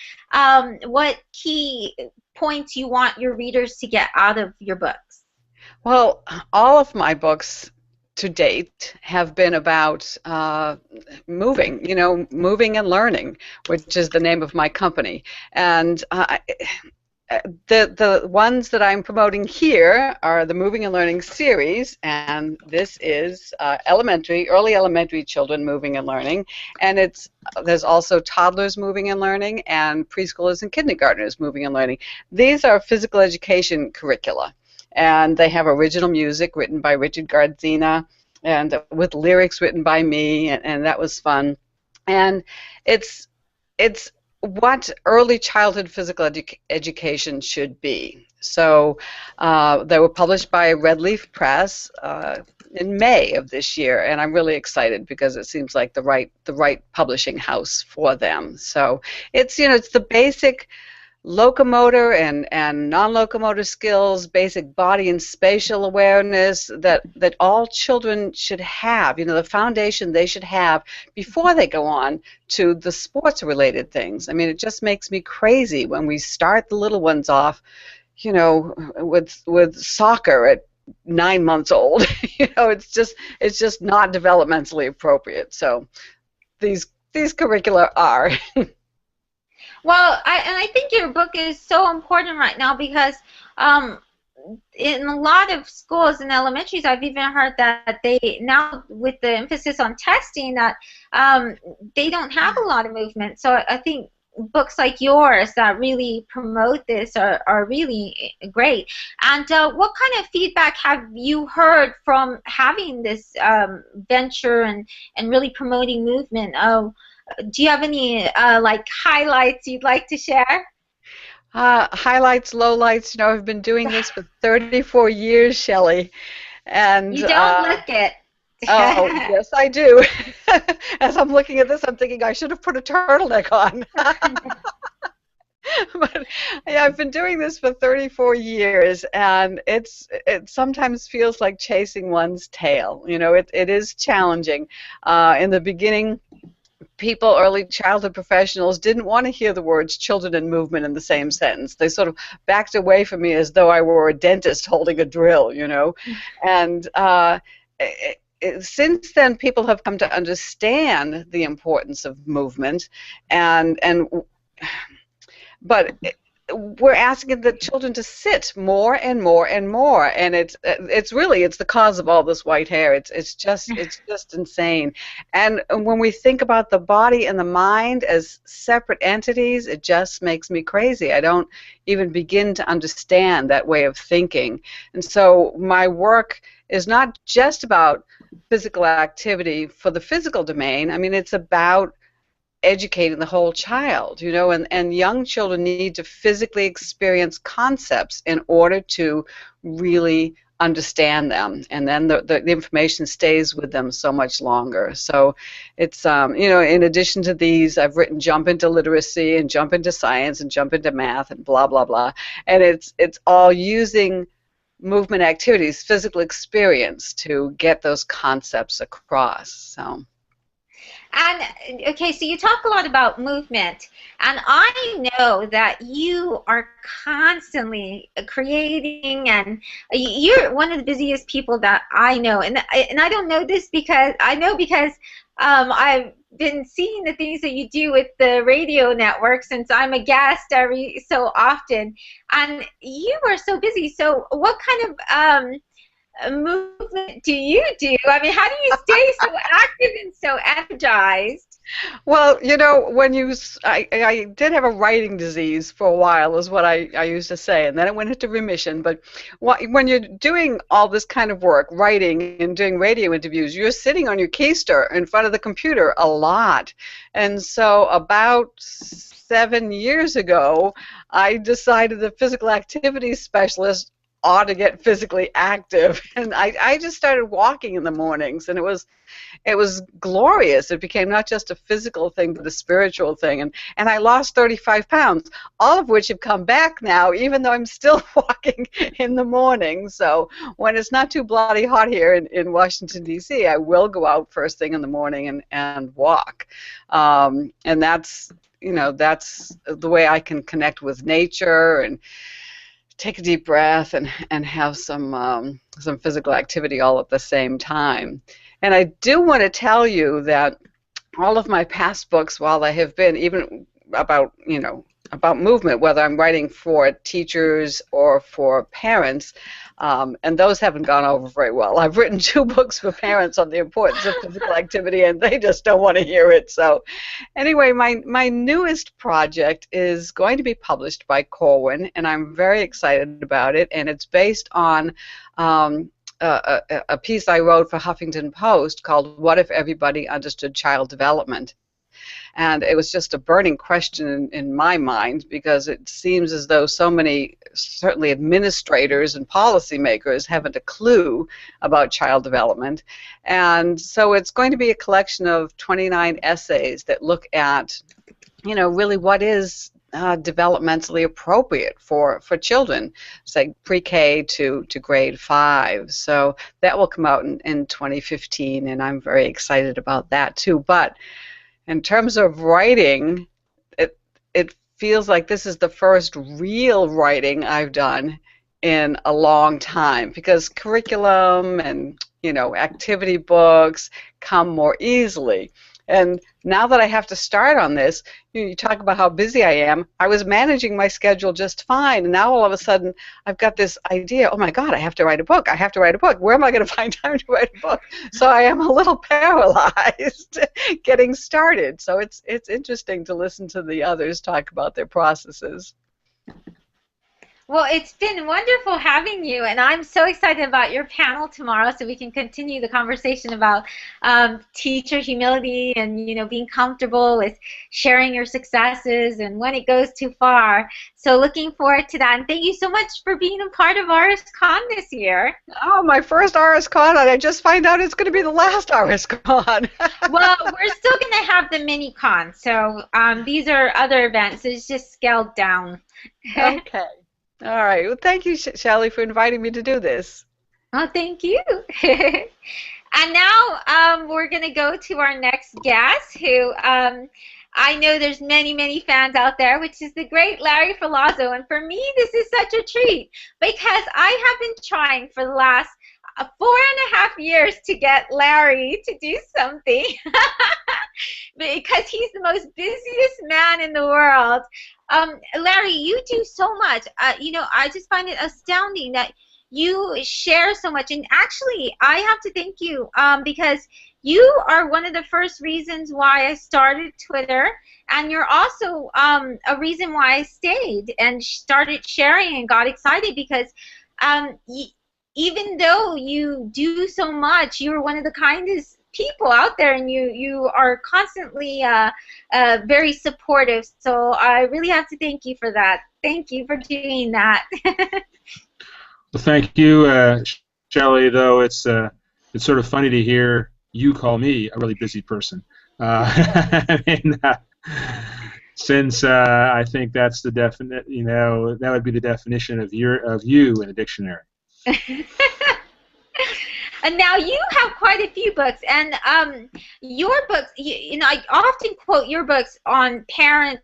what key points you want your readers to get out of your books? Well, all of my books to date have been about moving, you know, moving and learning, which is the name of my company. And the ones that I'm promoting here are the Moving and Learning series, and this is early elementary children moving and learning, and there's also toddlers moving and learning and preschoolers and kindergartners moving and learning. These are physical education curricula, and they have original music written by Richard Gardzina and with lyrics written by me, and that was fun. And it's what early childhood physical education should be. So they were published by Red Leaf Press in May of this year, and I'm really excited because it seems like the right publishing house for them. So it's, you know, it's the basic locomotor and non-locomotor skills, basic body and spatial awareness that all children should have, you know, the foundation they should have before they go on to the sports-related things. I mean, it just makes me crazy when we start the little ones off, you know, with soccer at 9 months old. You know, it's just not developmentally appropriate. So these curricula are. Well, I think your book is so important right now because in a lot of schools and elementaries, I've even heard that they now, with the emphasis on testing, that they don't have a lot of movement. So I think books like yours that really promote this are really great. And what kind of feedback have you heard from having this venture and really promoting movement? Do you have any like highlights you'd like to share? Highlights, lowlights. You know, I've been doing this for 34 years, Shelley, and you don't look it. Oh, yes, I do. As I'm looking at this, I'm thinking I should have put a turtleneck on. But yeah, I've been doing this for 34 years, and it sometimes feels like chasing one's tail. You know, it is challenging. In the beginning, early childhood professionals didn't want to hear the words children and movement in the same sentence. They sort of backed away from me as though I were a dentist holding a drill, you know. And since then, people have come to understand the importance of movement, and but we're asking the children to sit more and more and more, and it's the cause of all this white hair. It's just insane. And when we think about the body and the mind as separate entities, it just makes me crazy. I don't even begin to understand that way of thinking. And so my work is not just about physical activity for the physical domain. I mean, it's about educating the whole child, you know, and young children need to physically experience concepts in order to really understand them, and then the information stays with them so much longer. So it's, you know, in addition to these, I've written Jump into Literacy and Jump into Science and Jump into Math and blah, blah, blah, and it's all using movement activities, physical experience to get those concepts across. So. And okay, so you talk a lot about movement, and I know that you are constantly creating, and you're one of the busiest people that I know. And I don't know this because I've been seeing the things that you do with the radio network since I'm a guest every so often, and you are so busy. So what kind of movement do you do? I mean, how do you stay so active and so energized? Well, you know, I did have a writing disease for a while, is what I used to say, and then it went into remission. But when you're doing all this kind of work, writing and doing radio interviews, you're sitting on your keister in front of the computer a lot. And so about 7 years ago, I decided the physical activity specialist ought to get physically active, and I just started walking in the mornings, and it was glorious. It became not just a physical thing but a spiritual thing, and I lost 35 pounds, all of which have come back now, even though I'm still walking in the morning. So when it's not too bloody hot here in Washington, D.C., I will go out first thing in the morning and walk, and that's, you know, that's the way I can connect with nature and take a deep breath and have some physical activity all at the same time. And I do want to tell you that all of my past books, while they have been even about, you know, about movement, whether I'm writing for teachers or for parents, and those haven't gone over very well. I've written 2 books for parents on the importance of physical activity, and they just don't want to hear it. So anyway, my newest project is going to be published by Corwin, and I'm very excited about it, and it's based on a piece I wrote for Huffington Post called What If Everybody Understood Child Development? And it was just a burning question in my mind, because it seems as though so many, certainly administrators and policymakers, haven't a clue about child development. And so it's going to be a collection of 29 essays that look at, you know, really what is developmentally appropriate for children, say pre-K to grade 5. So that will come out in 2015, and I'm very excited about that too. But in terms of writing, it feels like this is the first real writing I've done in a long time, because curriculum and, you know, activity books come more easily. And now that I have to start on this, you talk about how busy I am. I was managing my schedule just fine, and now all of a sudden I've got this idea, oh my God, I have to write a book. I have to write a book. Where am I going to find time to write a book? So I am a little paralyzed getting started. So it's interesting to listen to the others talk about their processes. Well, it's been wonderful having you, and I'm so excited about your panel tomorrow, so we can continue the conversation about teacher humility and, you know, being comfortable with sharing your successes and when it goes too far. So looking forward to that, and thank you so much for being a part of RSCon this year. Oh, my first RSCon, and I just find out it's going to be the last RSCon. Well, we're still going to have the mini con, so these are other events. It's just scaled down. Okay. All right. Well, thank you, Shelley, for inviting me to do this. Oh, thank you. And now we're going to go to our next guest, who I know there's many, many fans out there, which is the great Larry Filazzo. And for me, this is such a treat, because I have been trying for the last 4.5 years to get Larry to do something. because he's the most busiest man in the world. Larry, you do so much. I just find it astounding that you share so much. And actually, I have to thank you because you are one of the first reasons why I started Twitter, and you're also a reason why I stayed and started sharing and got excited because even though you do so much, you're one of the kindest people out there, and you are constantly very supportive. So I really have to thank you for that. Thank you for doing that. Well, thank you, Shelley. Though it's sort of funny to hear you call me a really busy person. Since I think that's the definite, that would be the definition of you in the dictionary. And now you have quite a few books, and your books, I often quote your books on parent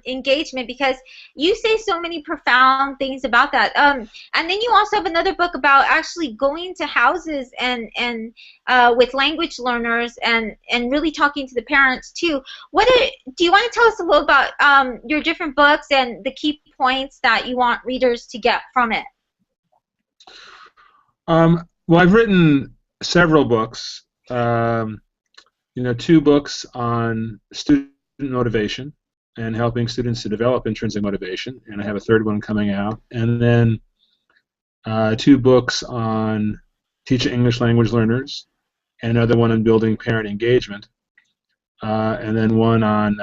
engagement because you say so many profound things about that. And then you also have another book about actually going to houses and with language learners and really talking to the parents too. Do you want to tell us a little about your different books and the key points that you want readers to get from it? Well, I've written several books. 2 books on student motivation and helping students to develop intrinsic motivation, and I have a 3rd one coming out. And then 2 books on teaching English language learners, and another one on building parent engagement, and then one on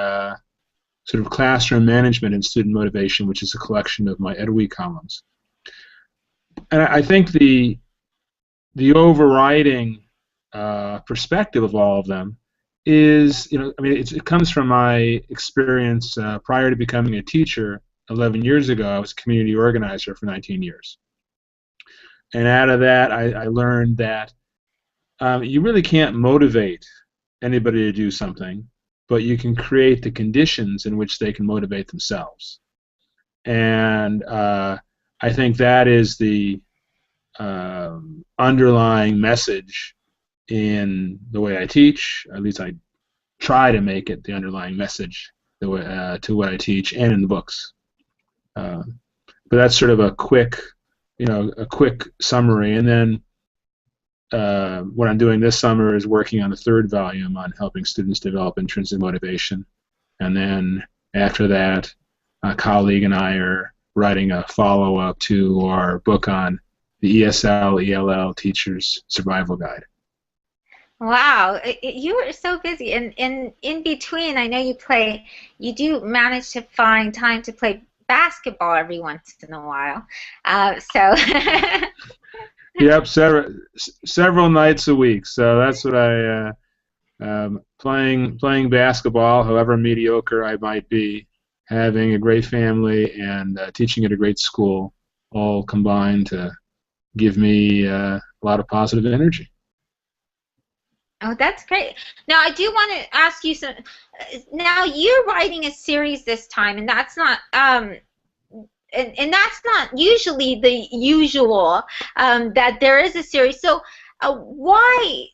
sort of classroom management and student motivation, which is a collection of my EdWeek columns. And I think the overriding perspective of all of them is, it comes from my experience prior to becoming a teacher 11 years ago. I was a community organizer for 19 years. And out of that, I learned that you really can't motivate anybody to do something, but you can create the conditions in which they can motivate themselves. And I think that is the underlying message in the way I teach. At least I try to make it the underlying message to what I teach and in the books. But that's sort of a quick summary. And then what I'm doing this summer is working on the 3rd volume on helping students develop intrinsic motivation. And then after that, a colleague and I are writing a follow-up to our book on the ESL/ELL Teacher's Survival Guide. Wow, you are so busy, and in between, I know you do manage to find time to play basketball every once in a while. Yep, several nights a week. So that's what I playing basketball, however mediocre I might be, having a great family, and teaching at a great school, all combined to give me a lot of positive energy. Oh, that's great. Now, I do want to ask you some. Now, you're writing a series this time, and that's not, and that's not usually the usual that there is a series. So, why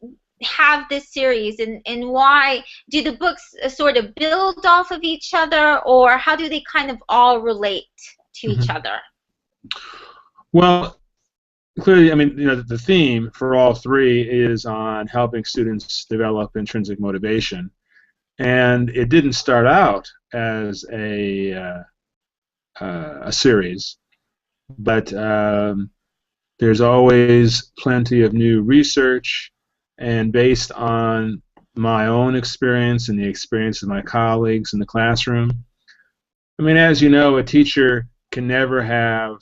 have this series, and why do the books sort of build off of each other, or how do they kind of all relate to each other? Well, clearly, the theme for all 3 is on helping students develop intrinsic motivation, and it didn't start out as a series, but there's always plenty of new research, and based on my own experience and the experience of my colleagues in the classroom, as you know, a teacher can never have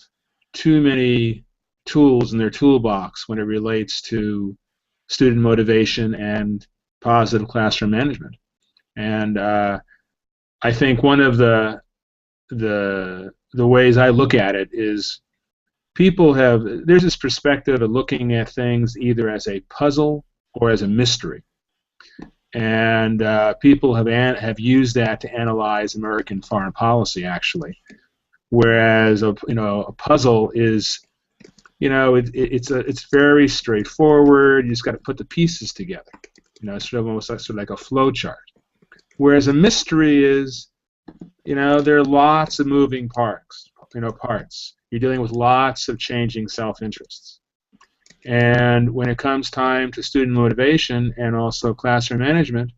too many tools in their toolbox when it relates to student motivation and positive classroom management. And I think one of the ways I look at it is there's this perspective of looking at things either as a puzzle or as a mystery. And people have used that to analyze American foreign policy, actually. Whereas a puzzle is, it's very straightforward. You just got to put the pieces together. It's sort of almost like a flow chart. Whereas a mystery is, there are lots of moving parts. You're dealing with lots of changing self-interests. And when it comes time to student motivation and also classroom management,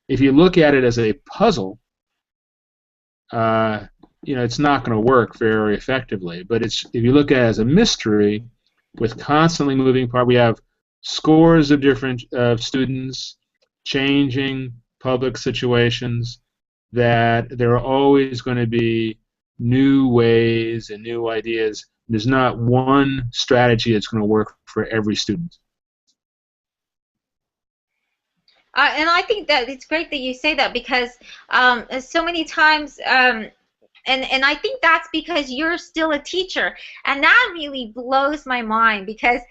if you look at it as a puzzle, it's not going to work very effectively. But if you look at it as a mystery with constantly moving parts, we have scores of different students, changing public situations, that there are always going to be new ways and new ideas. There's not one strategy that's going to work for every student. And I think that it's great that you say that, because so many times, and I think that's because you're still a teacher, and that really blows my mind, because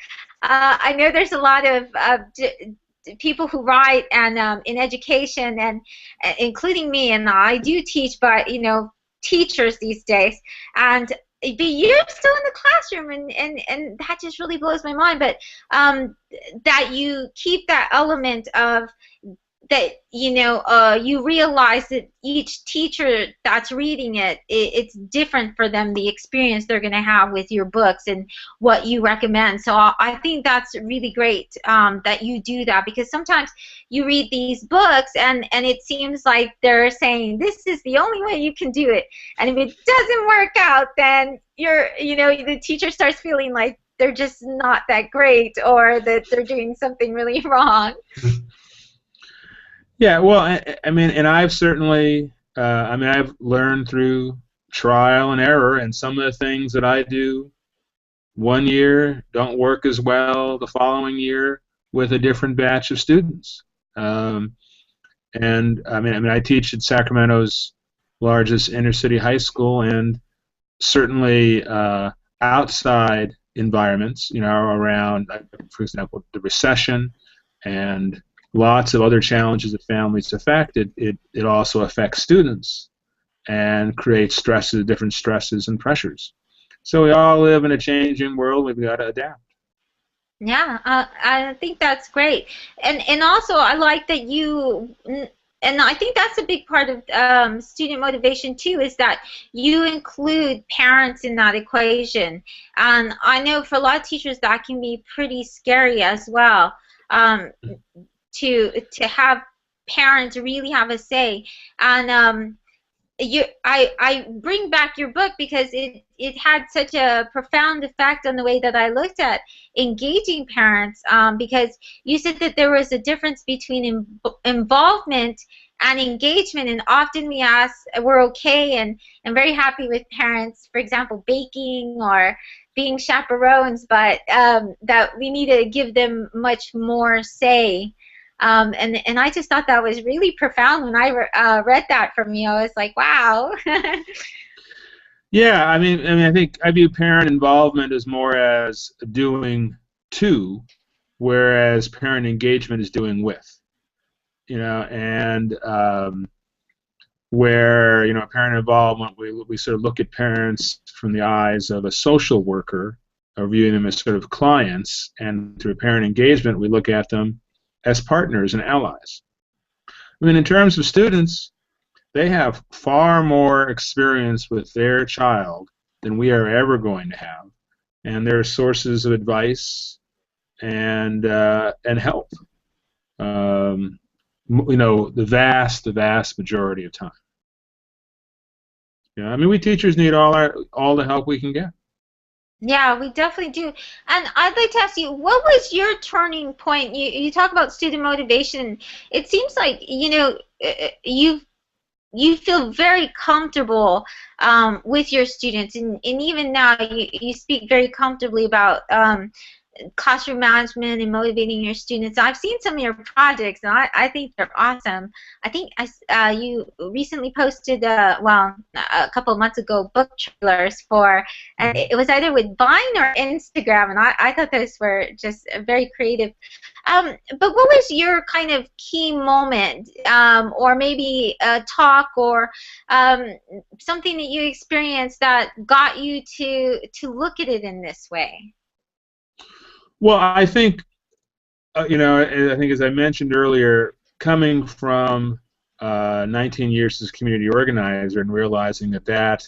I know there's a lot of people who write and in education, and including me, and I do teach, but teachers these days, and but you're still in the classroom, and that just really blows my mind. But that you keep that element of that, you realize that each teacher that's reading it's different for them, the experience they're going to have with your books and what you recommend. So I think that's really great that you do that, because sometimes you read these books and it seems like they're saying this is the only way you can do it, and if it doesn't work out, then the teacher starts feeling like they're just not that great, or that they're doing something really wrong. Yeah, well, I mean, and I've certainly, I've learned through trial and error, and some of the things that I do one year don't work as well the following year with a different batch of students. And I teach at Sacramento's largest inner-city high school, and certainly outside environments, around, for example, the recession and lots of other challenges that families affect, it also affects students and creates different stresses and pressures. So we all live in a changing world. We've got to adapt. Yeah, I think that's great. And also I like that you, and I think that's a big part of student motivation too, is that you include parents in that equation. And I know for a lot of teachers that can be pretty scary as well. To have parents really have a say, and I bring back your book because it had such a profound effect on the way that I looked at engaging parents, because you said that there was a difference between involvement and engagement, and often we're okay and very happy with parents, for example, baking or being chaperones, but that we need to give them much more say. And I just thought that was really profound when I read that from you. I was like, wow. Yeah, I mean, I think I view parent involvement as more as doing to, whereas parent engagement is doing with. And where parent involvement, we sort of look at parents from the eyes of a social worker, or viewing them as sort of clients, and through parent engagement, we look at them as partners and allies. I mean, in terms of students, they have far more experience with their child than we are ever going to have, and they're sources of advice and help. The vast majority of time. I mean, we teachers need all the help we can get. Yeah, we definitely do. And I'd like to ask you, what was your turning point? You talk about student motivation. It seems like, you feel very comfortable with your students, and even now you speak very comfortably about classroom management and motivating your students. I've seen some of your projects, and I think they're awesome. I think you recently posted, a couple of months ago, book trailers for, and it was either with Vine or Instagram, and I thought those were just very creative. But what was your kind of key moment, or maybe a talk or something that you experienced that got you to look at it in this way? Well, I think, I think as I mentioned earlier, coming from 19 years as a community organizer and realizing that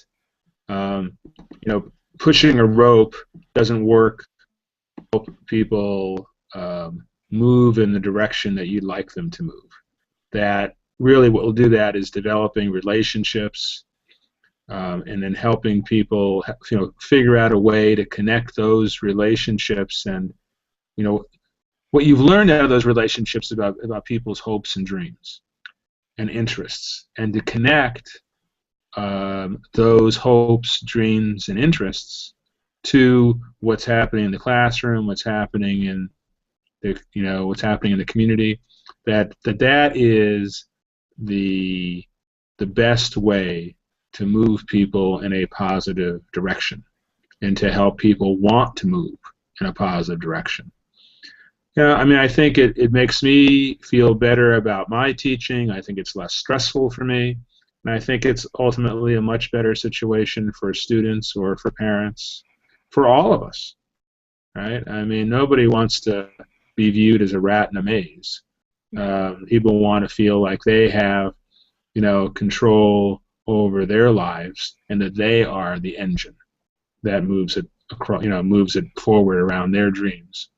pushing a rope doesn't work. Help people move in the direction that you'd like them to move. That really what will do that is developing relationships and then helping people figure out a way to connect those relationships and what you've learned out of those relationships about people's hopes and dreams and interests, and to connect those hopes, dreams, and interests to what's happening in the classroom, what's happening in what's happening in the community. That is the best way to move people in a positive direction and to help people want to move in a positive direction. I think it makes me feel better about my teaching. I think it's less stressful for me. And I think it's ultimately a much better situation for students or for parents, for all of us, right? I mean, nobody wants to be viewed as a rat in a maze. People want to feel like they have, control over their lives and that they are the engine that moves it across, moves it forward around their dreams.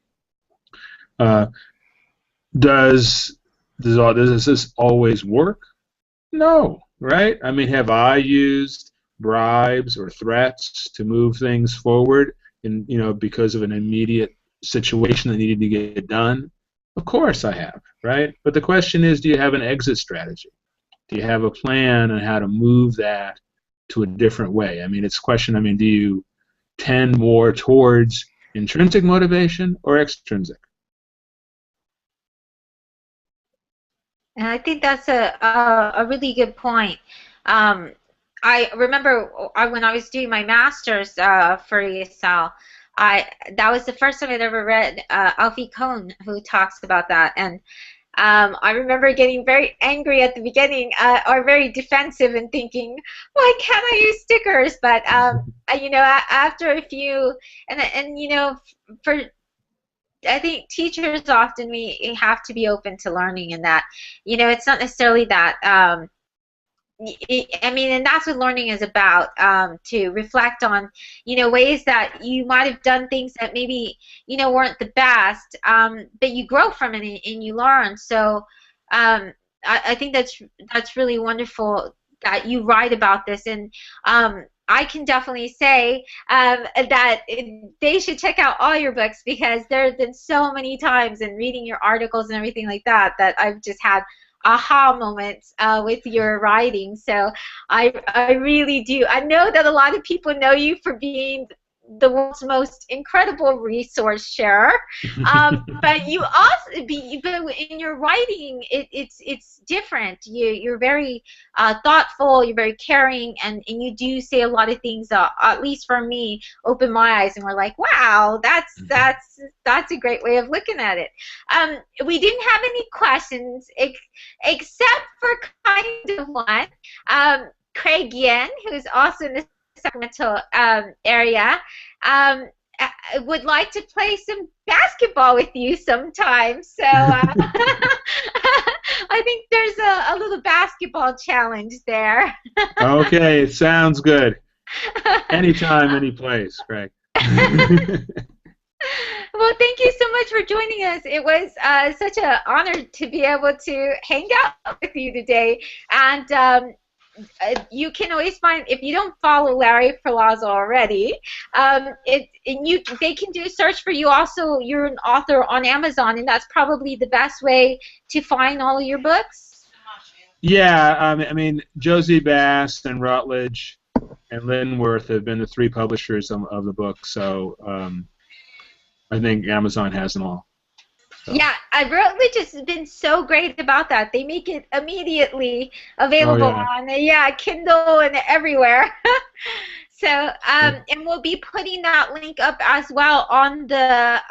Does this always work? No, right? I mean, have I used bribes or threats to move things forward because of an immediate situation that needed to get done? Of course I have, right? But the question is, do you have an exit strategy? Do you have a plan on how to move that to a different way? I mean, it's a question, do you tend more towards intrinsic motivation or extrinsic? And I think that's a really good point. I remember when I was doing my master's for ESL, that was the first time I'd ever read Alfie Kohn, who talks about that. And I remember getting very angry at the beginning, or very defensive, and thinking, why can't I use stickers? But after a few, for I think teachers often we have to be open to learning, and that it's not necessarily that. And that's what learning is about, to reflect on, ways that you might have done things that maybe, weren't the best, but you grow from it and you learn. So I think that's really wonderful that you write about this. And I can definitely say that they should check out all your books, because there have been so many times in reading your articles and everything like that I've just had aha moments with your writing. So I really do. I know that a lot of people know you for being the world's most incredible resource sharer, but you also, in your writing, it's different. You're very thoughtful. You're very caring, and you do say a lot of things. At least for me, open my eyes, and we're like, wow, that's a great way of looking at it. We didn't have any questions except for kind of one. Craig Yen, who's also in the Sacramento area, would like to play some basketball with you sometime. So I think there's a little basketball challenge there. Okay, it sounds good. Anytime, any place, Craig. Well, thank you so much for joining us. It was such an honor to be able to hang out with you today. And you can always find, if you don't follow Larry Perlazzo already, they can do a search for you. Also, you're an author on Amazon, and that's probably the best way to find all of your books. Yeah, Josie Bass and Routledge and Linworth have been the three publishers of the book, so I think Amazon has them all. So. Yeah, Routledge has been so great about that. They make it immediately available on Kindle and everywhere. So, and we'll be putting that link up as well on the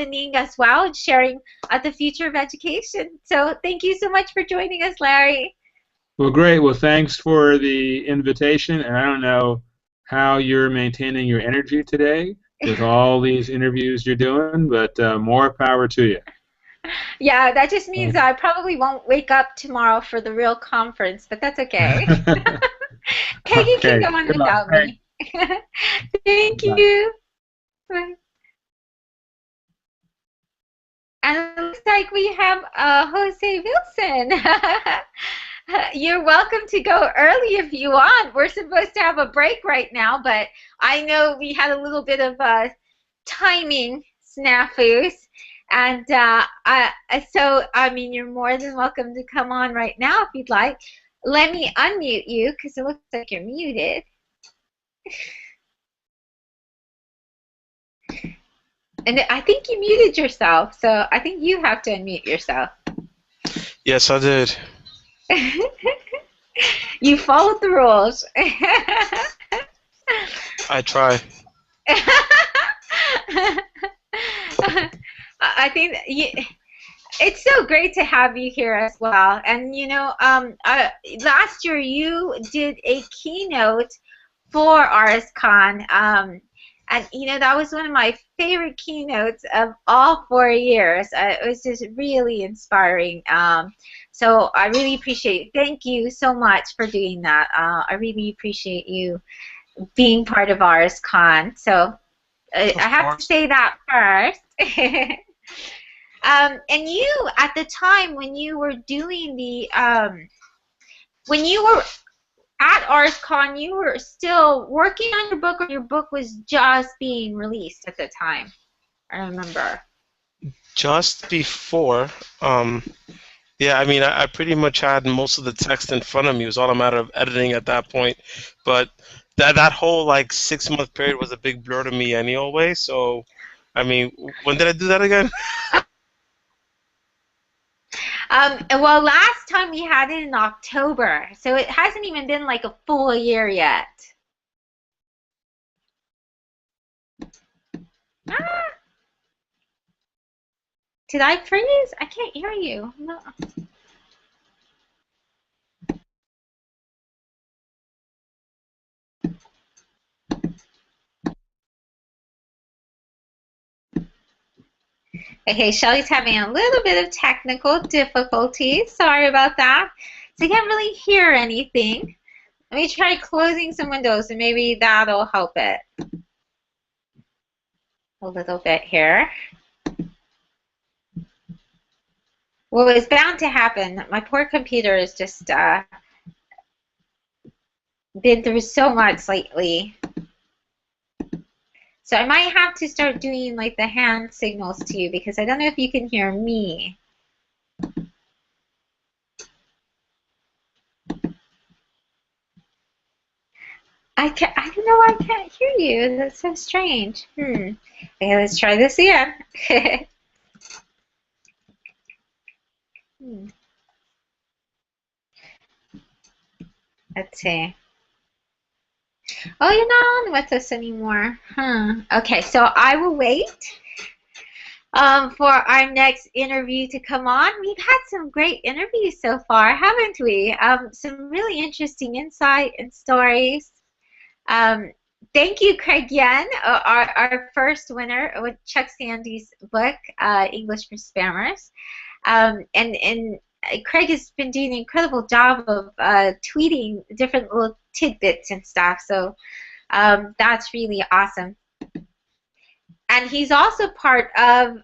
Ning as well, and sharing at the Future of Education. So thank you so much for joining us, Larry. Well, great. Well, thanks for the invitation, and I don't know how you're maintaining your energy today with all these interviews you're doing, but more power to you. Yeah, that just means I probably won't wake up tomorrow for the real conference, but that's okay. Peggy can go on without me. Thank you. Bye. And it looks like we have Jose Wilson. You're welcome to go early if you want. We're supposed to have a break right now, but I know we had a little bit of timing snafus. And so, I mean, you're more than welcome to come on right now if you'd like. Let me unmute you because it looks like you're muted. And I think you muted yourself, so I think you have to unmute yourself. Yes, I did. You followed the rules. I try. I think it's so great to have you here as well. And you know, last year you did a keynote for RSCon, and you know that was one of my favorite keynotes of all 4 years. It was just really inspiring. So I really appreciate it. Thank you so much for doing that. I really appreciate you being part of RSCon. So I have to say that first. And you, at the time when you were doing the, when you were at RSCon, you were still working on your book, or your book was just being released at the time? I remember. Just before, yeah, I mean, I pretty much had most of the text in front of me. It was all a matter of editing at that point. But that whole, like, 6-month period was a big blur to me anyway. So, I mean, when did I do that again? Well, last time we had it in October, so it hasn't even been like a full year yet. Ah. Did I freeze? I can't hear you. No. Okay, Shelly's having a little bit of technical difficulties. Sorry about that. So I can't really hear anything. Let me try closing some windows and maybe that'll help it. A little bit here. Well, it's bound to happen. My poor computer has just been through so much lately. So I might have to start doing like the hand signals to you because I don't know if you can hear me. I don't know why I can't hear you. That's so strange. Okay, let's try this again. Let's see. Oh, you're not on with us anymore. Okay, so I will wait for our next interview to come on. We've had some great interviews so far, haven't we? Some really interesting insight and stories. Thank you, Craig Yen, our first winner with Chuck Sandy's book, English for Spammers. And Craig has been doing an incredible job of tweeting different little tidbits and stuff, so that's really awesome. And he's also part of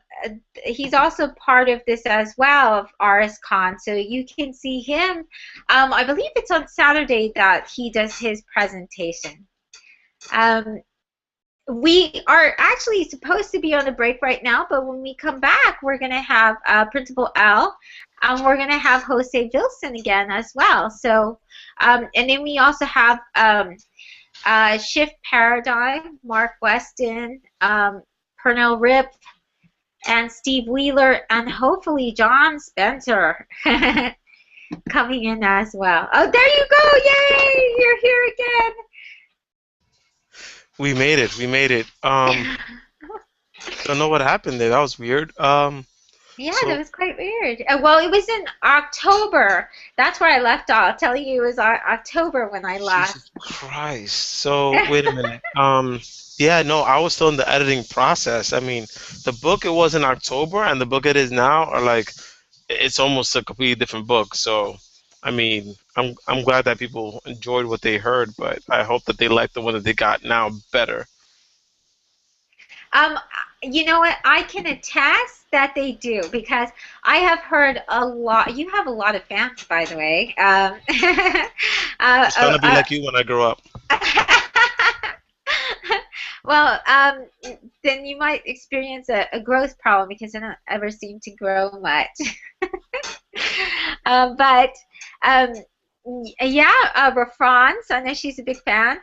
this as well, of RSCon, so you can see him. I believe it's on Saturday that he does his presentation. We are actually supposed to be on a break right now, but when we come back, we're going to have Principal L, and we're going to have Jose Wilson again as well. So, and then we also have Shift Paradigm, Mark Weston, Pernell Rip, and Steve Wheeler, and hopefully John Spencer coming in as well. Oh, there you go! Yay! You're here again. We made it. We made it. Don't know what happened there. That was weird. Yeah, that was quite weird. Well, it was in October. That's where I left off. I'll tell you, it was October when I left. Jesus Christ. So, wait a minute. Yeah, no, I was still in the editing process. I mean, the book it was in October, and the book it is now are like it's almost a completely different book. So, I mean, I'm glad that people enjoyed what they heard, but I hope that they like the one that they got now better. Um, you know what? I can attest that they do because I have heard a lot. You have a lot of fans, by the way. Just trying to be like you when I grow up. Well, then you might experience a growth problem because I don't ever seem to grow much. But yeah, Rafran, so I know she's a big fan.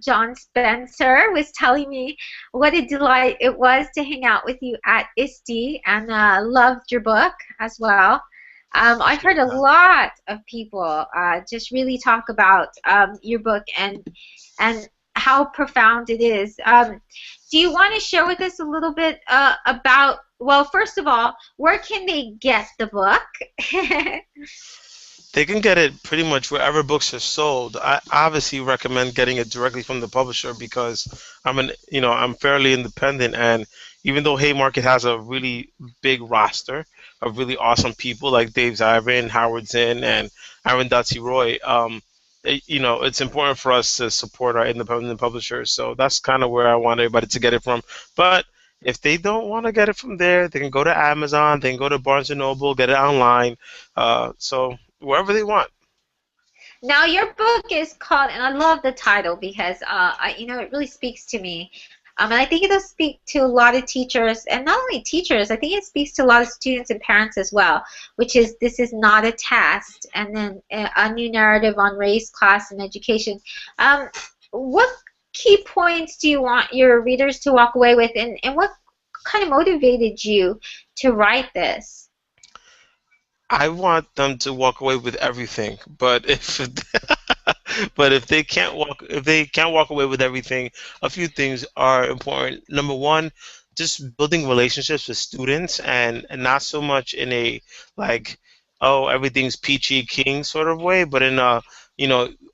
John Spencer was telling me what a delight it was to hang out with you at ISTE, and loved your book as well. I've heard a lot of people just really talk about your book and how profound it is. Do you want to share with us a little bit about, well, first of all, where can they get the book? They can get it pretty much wherever books are sold. I obviously recommend getting it directly from the publisher because I'm fairly independent, and even though Haymarket has a really big roster of really awesome people like Dave Zirin, Howard Zinn, and Aaron Dotsie Roy, it's important for us to support our independent publishers. So that's kind of where I want everybody to get it from. But if they don't want to get it from there, they can go to Amazon, they can go to Barnes & Noble, get it online. So wherever they want. Now your book is called, and I love the title because it really speaks to me. And I think it'll speak to a lot of teachers, and not only teachers, I think it speaks to a lot of students and parents as well, which is This Is Not a Test, and then a new narrative on race, class, and education. What key points do you want your readers to walk away with, and what kind of motivated you to write this? I want them to walk away with everything, but if they can't walk away with everything, a few things are important. Number one, just building relationships with students, and not so much in a like, oh, everything's peachy keen sort of way, but in a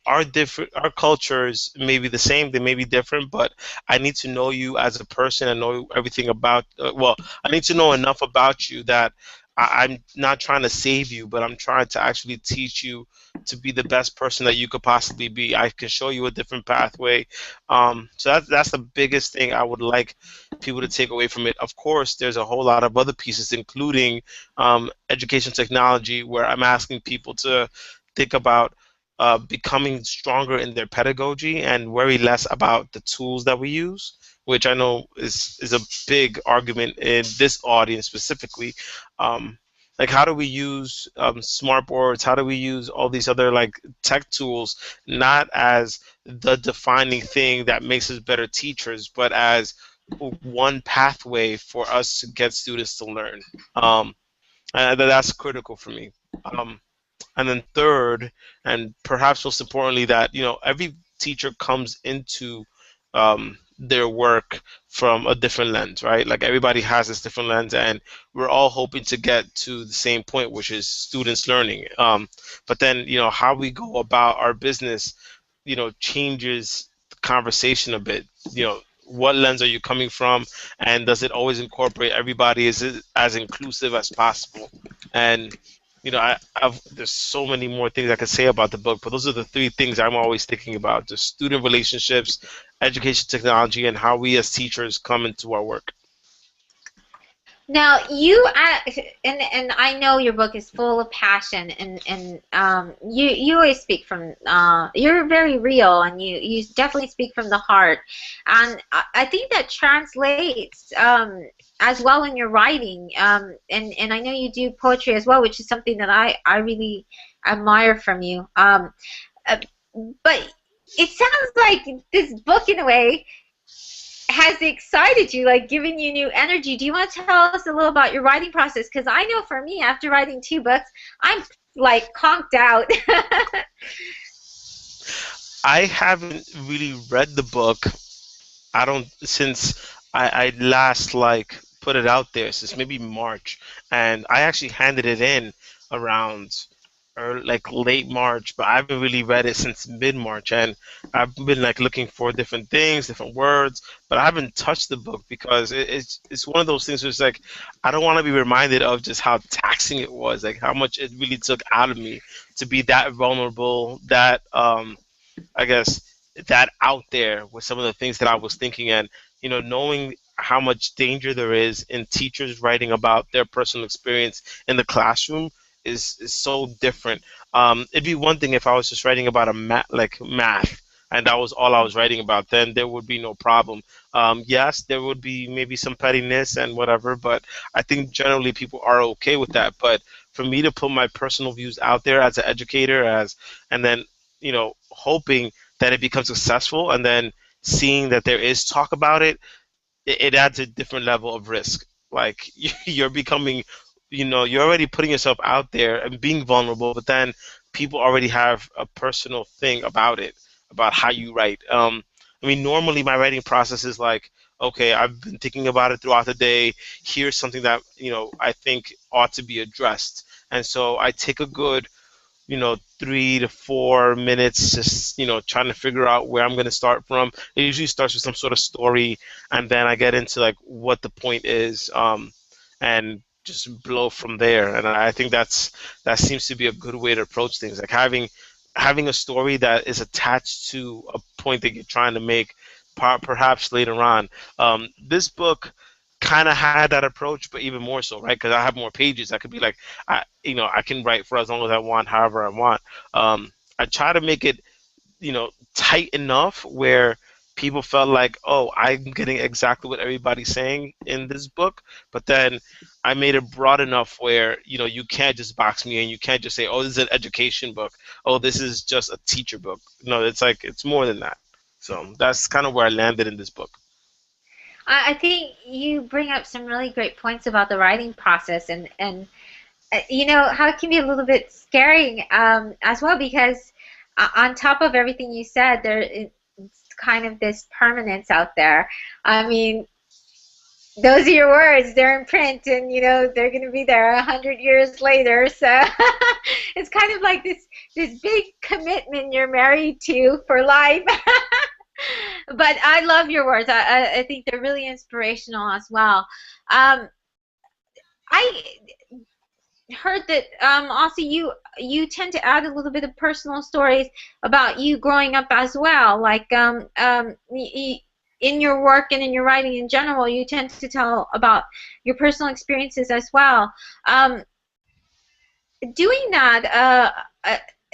our cultures may be the same, they may be different, but I need to know you as a person and know everything about. I need to know enough about you that I'm not trying to save you, but I'm trying to actually teach you to be the best person that you could possibly be. I can show you a different pathway. So that's the biggest thing I would like people to take away from it. Of course, there's a whole lot of other pieces, including education technology, where I'm asking people to think about becoming stronger in their pedagogy and worry less about the tools that we use, which I know is a big argument in this audience specifically. Like, how do we use smart boards? How do we use all these other like tech tools, not as the defining thing that makes us better teachers, but as one pathway for us to get students to learn. And that's critical for me. And then third, and perhaps most importantly, that every teacher comes into their work from a different lens, right? Like, everybody has this different lens, and we're all hoping to get to the same point, which is students learning. But then, how we go about our business, changes the conversation a bit. What lens are you coming from, and does it always incorporate everybody? Is it as inclusive as possible? And there's so many more things I could say about the book, but those are the three things I'm always thinking about: the student relationships, education technology, and how we as teachers come into our work. Now, you and I know your book is full of passion, and you always speak from you're very real, and you definitely speak from the heart, and I think that translates as well in your writing, and I know you do poetry as well, which is something that I really admire from you. But it sounds like this book, in a way, has excited you, like given you new energy. Do you want to tell us a little about your writing process? Because I know for me, after writing 2 books, I'm like conked out. I haven't really read the book. Since I last put it out there, since maybe March, and I actually handed it in around like late March, but I haven't really read it since mid-March, and I've been like looking for different things, different words, but I haven't touched the book because it's one of those things where it's like I don't want to be reminded of just how taxing it was, like how much it really took out of me to be that vulnerable, that I guess that out there with some of the things that I was thinking, and knowing how much danger there is in teachers writing about their personal experience in the classroom is so different. It'd be one thing if I was just writing about math, and that was all I was writing about. Then there would be no problem. Yes, there would be maybe some pettiness and whatever, but I think generally people are okay with that. But for me to put my personal views out there as an educator, and then hoping that it becomes successful, and then seeing that there is talk about it, it adds a different level of risk. Like you're becoming, you're already putting yourself out there and being vulnerable, but then people already have a personal thing about it, about how you write. I mean, normally my writing process is like, okay, I've been thinking about it throughout the day. Here's something that I think ought to be addressed, and so I take a good 3 to 4 minutes, just trying to figure out where I'm going to start from. It usually starts with some sort of story, and then I get into like what the point is, and just blow from there. And I think that seems to be a good way to approach things, like having a story that is attached to a point that you're trying to make, perhaps later on. This book kind of had that approach, but even more so, right? Because I have more pages. I could be like, I can write for as long as I want, however I want. I try to make it, tight enough where people felt like, oh, I'm getting exactly what everybody's saying in this book. But then I made it broad enough where, you can't just box me in. You can't just say, oh, this is an education book. Oh, this is just a teacher book. No, it's more than that. So that's kind of where I landed in this book. I think you bring up some really great points about the writing process, and how it can be a little bit scary as well, because on top of everything you said, it's kind of this permanence out there. I mean, those are your words. They're in print, and they're going to be there 100 years later. So it's kind of like this big commitment you're married to for life. But I love your words. I think they're really inspirational as well. I heard that also you tend to add a little bit of personal stories about you growing up as well. Like in your work and in your writing in general, you tend to tell about your personal experiences as well. Doing that,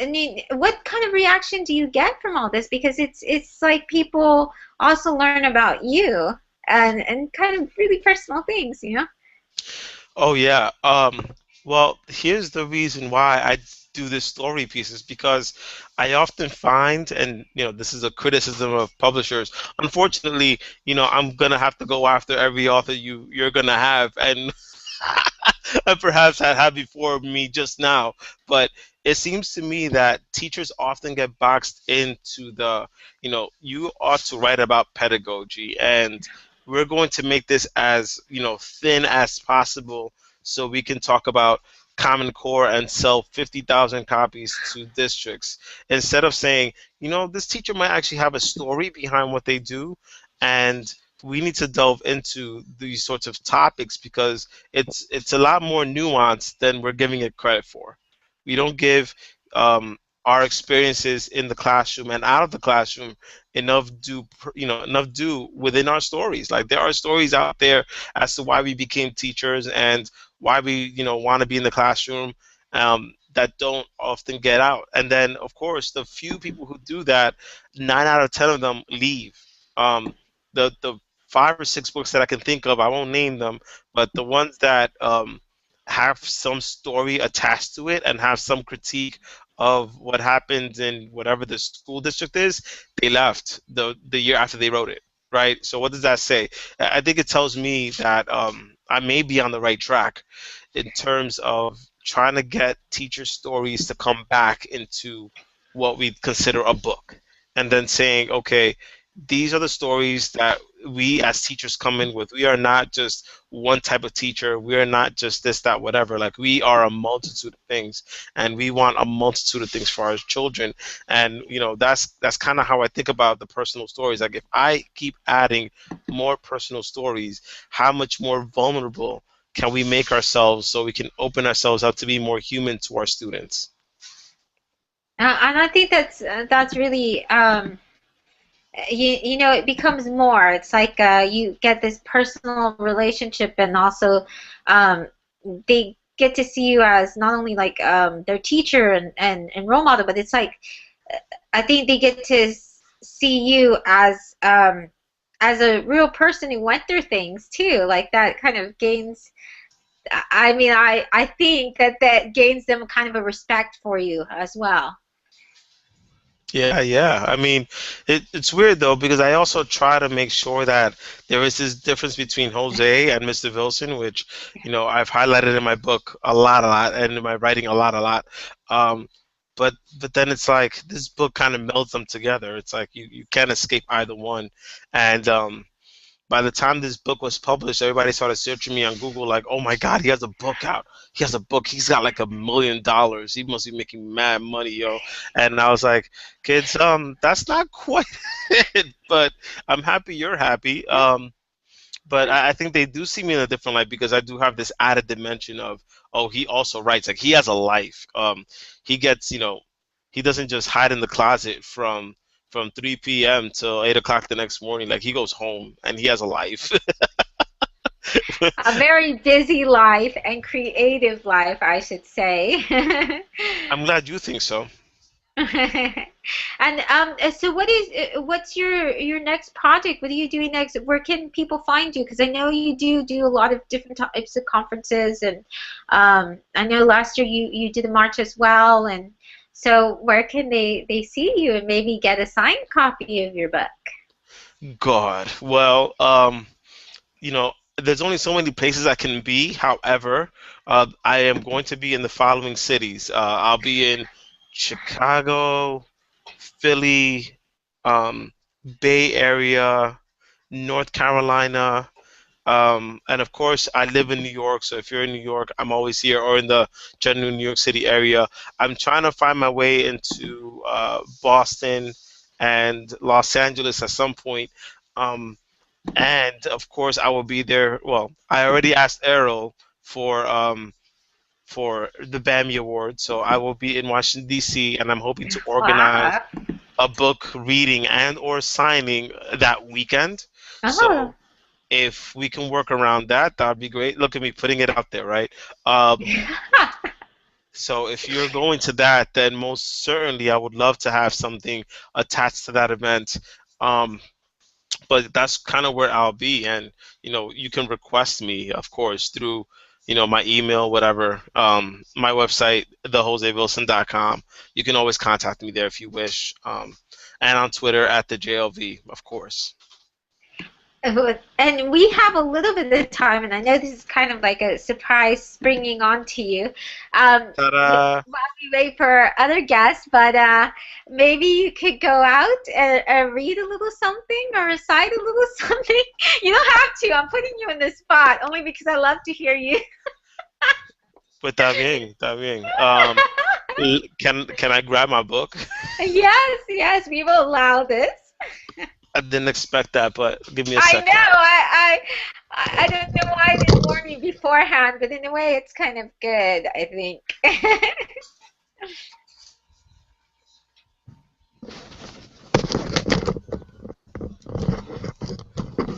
I mean, what kind of reaction do you get from all this? Because it's like people also learn about you and kind of really personal things, Oh yeah. Well, here's the reason why I do this story pieces, because I often find, and this is a criticism of publishers. Unfortunately, I'm gonna have to go after every author you're gonna have, and and perhaps had before me just now, but it seems to me that teachers often get boxed into the, you ought to write about pedagogy, and we're going to make this as, thin as possible so we can talk about Common Core and sell 50,000 copies to districts, instead of saying, this teacher might actually have a story behind what they do, and we need to delve into these sorts of topics because it's a lot more nuanced than we're giving it credit for. We don't give our experiences in the classroom and out of the classroom enough due within our stories. Like, there are stories out there as to why we became teachers and why we want to be in the classroom that don't often get out. And then, of course, the few people who do that, 9 out of 10 of them leave. The 5 or 6 books that I can think of, I won't name them, but the ones that have some story attached to it and have some critique of what happened in whatever the school district is, they left the year after they wrote it, right? So what does that say? I think it tells me that I may be on the right track in terms of trying to get teacher stories to come back into what we consider a book, and then saying, okay, these are the stories that we as teachers come in with. We are not just one type of teacher. We are not just this, that, whatever. Like, we are a multitude of things, and we want a multitude of things for our children. And that's kind of how I think about the personal stories. Like, if I keep adding more personal stories, how much more vulnerable can we make ourselves so we can open ourselves up to be more human to our students? And I think that's really it becomes more. It's like you get this personal relationship, and also they get to see you as not only like their teacher and role model, but it's like I think they get to see you as a real person who went through things too. Like, that kind of gains. I mean, I think that gains them kind of a respect for you as well. Yeah. I mean, it's weird though, because I also try to make sure that there is this difference between Jose and Mr. Wilson, which I've highlighted in my book a lot, and in my writing a lot. But then it's like this book kind of melds them together. It's like you can't escape either one, and by the time this book was published, everybody started searching me on Google like, oh my God, he has a book out. He has a book. He's got like $1 million. He must be making mad money, yo. And I was like, kids, that's not quite it, but I'm happy you're happy. But I think they do see me in a different light, because I do have this added dimension of, oh, he also writes. Like, he has a life. He gets, he doesn't just hide in the closet from 3 p.m. till 8 o'clock the next morning. Like, he goes home and he has a life. A very busy life and creative life, I should say. I'm glad you think so. And so what's your next project? What are you doing next? Where can people find you? Because I know you do a lot of different types of conferences, and I know last year you did a march as well, and so where can they see you and maybe get a signed copy of your book? God, well, there's only so many places I can be. However, I am going to be in the following cities. I'll be in Chicago, Philly, Bay Area, North Carolina, and of course, I live in New York, so if you're in New York, I'm always here, or in the general New York City area. I'm trying to find my way into Boston and Los Angeles at some point. And of course, I will be there. Well, I already asked Errol for the BAMI Award, so I will be in Washington, D.C., and I'm hoping to organize a book reading and or signing that weekend. So if we can work around that, that would be great. Look at me putting it out there, right? So if you're going to that, then most certainly I would love to have something attached to that event. But that's kind of where I'll be, and you can request me, of course, through my email, whatever, my website, thejosewilson.com. You can always contact me there if you wish, and on Twitter at the JLV, of course. And we have a little bit of time, and I know this is kind of like a surprise springing onto you while we wait for other guests, but maybe you could go out and read a little something or recite a little something. You don't have to. I'm putting you in the spot only because I love to hear you. But está bien. Can I grab my book? Yes, we will allow this. I didn't expect that, but give me a second. I know. I don't know why I didn't warn you beforehand, but in a way, it's kind of good, I think.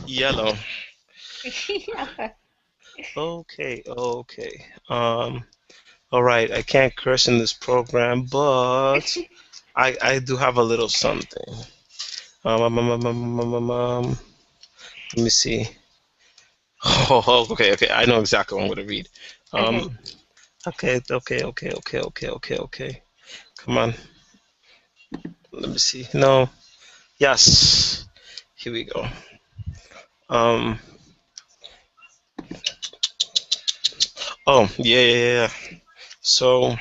Yellow. Yeah. Okay. All right. I can't curse in this program, but I do have a little something. Let me see. Oh, okay. I know exactly what I'm gonna read. Okay. Come on. Let me see. No. Yes. Here we go. Oh, yeah. So,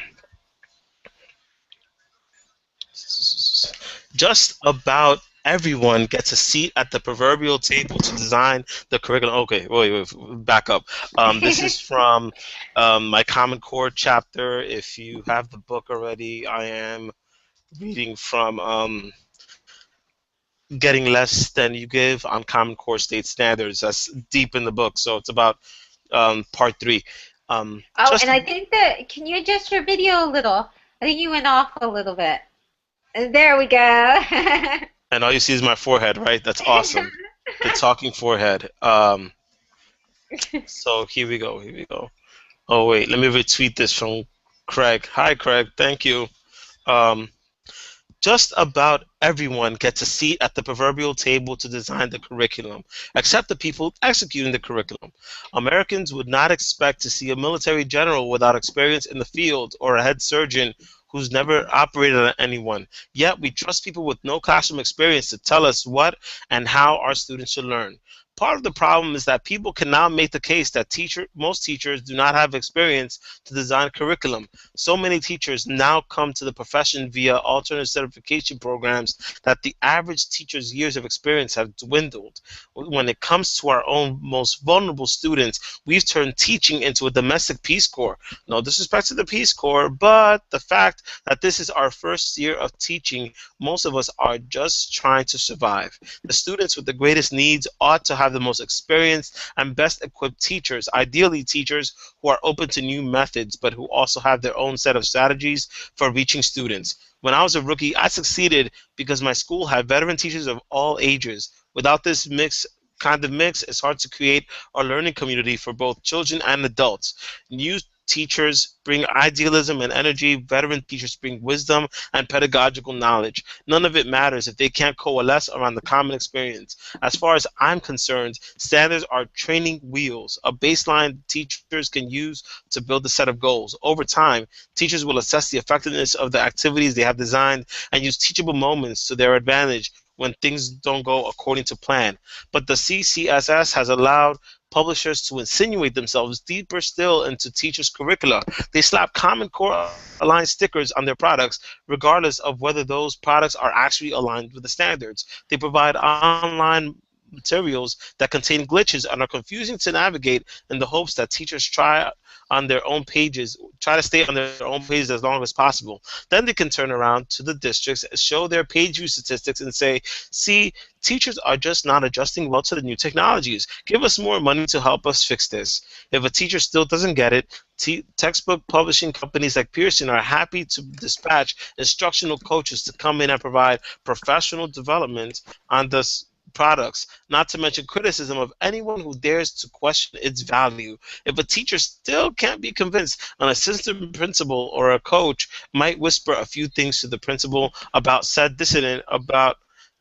just about everyone gets a seat at the proverbial table to design the curriculum. Okay, wait, back up. This is from my Common Core chapter. If you have the book already, I am reading from Getting Less Than You Give on Common Core State Standards. That's deep in the book, so it's about part 3. And I think that, can you adjust your video a little? I think you went off a little bit. There we go. And all you see is my forehead, right? That's awesome. The talking forehead. So here we go. Oh, wait. Let me retweet this from Craig. Hi, Craig. Thank you. Just about everyone gets a seat at the proverbial table to design the curriculum, except the people executing the curriculum. Americans would not expect to see a military general without experience in the field or a head surgeon who's never operated on anyone. Yet we trust people with no classroom experience to tell us what and how our students should learn. Part of the problem is that people can now make the case that most teachers do not have experience to design curriculum. So many teachers now come to the profession via alternate certification programs that the average teacher's years of experience have dwindled. When it comes to our own most vulnerable students, we've turned teaching into a domestic Peace Corps. No disrespect to the Peace Corps, but the fact that this is our first year of teaching, most of us are just trying to survive. The students with the greatest needs ought to have the most experienced and best equipped teachers, ideally teachers who are open to new methods but who also have their own set of strategies for reaching students. When I was a rookie, I succeeded because my school had veteran teachers of all ages. Without this kind of mix, it's hard to create a learning community for both children and adults. New teachers bring idealism and energy. Veteran teachers bring wisdom and pedagogical knowledge. None of it matters if they can't coalesce around the common experience. As far as I'm concerned, standards are training wheels, a baseline teachers can use to build a set of goals. Over time, teachers will assess the effectiveness of the activities they have designed and use teachable moments to their advantage when things don't go according to plan. But the CCSS has allowed publishers to insinuate themselves deeper still into teachers' curricula. They slap Common Core aligned stickers on their products, regardless of whether those products are actually aligned with the standards. They provide online materials that contain glitches and are confusing to navigate in the hopes that teachers try to stay on their own pages as long as possible. Then they can turn around to the districts, show their page view statistics, and say, see, teachers are just not adjusting well to the new technologies. Give us more money to help us fix this. If a teacher still doesn't get it, textbook publishing companies like Pearson are happy to dispatch instructional coaches to come in and provide professional development on this products, not to mention criticism of anyone who dares to question its value. If a teacher still can't be convinced, an assistant principal or a coach might whisper a few things to the principal about said dissident about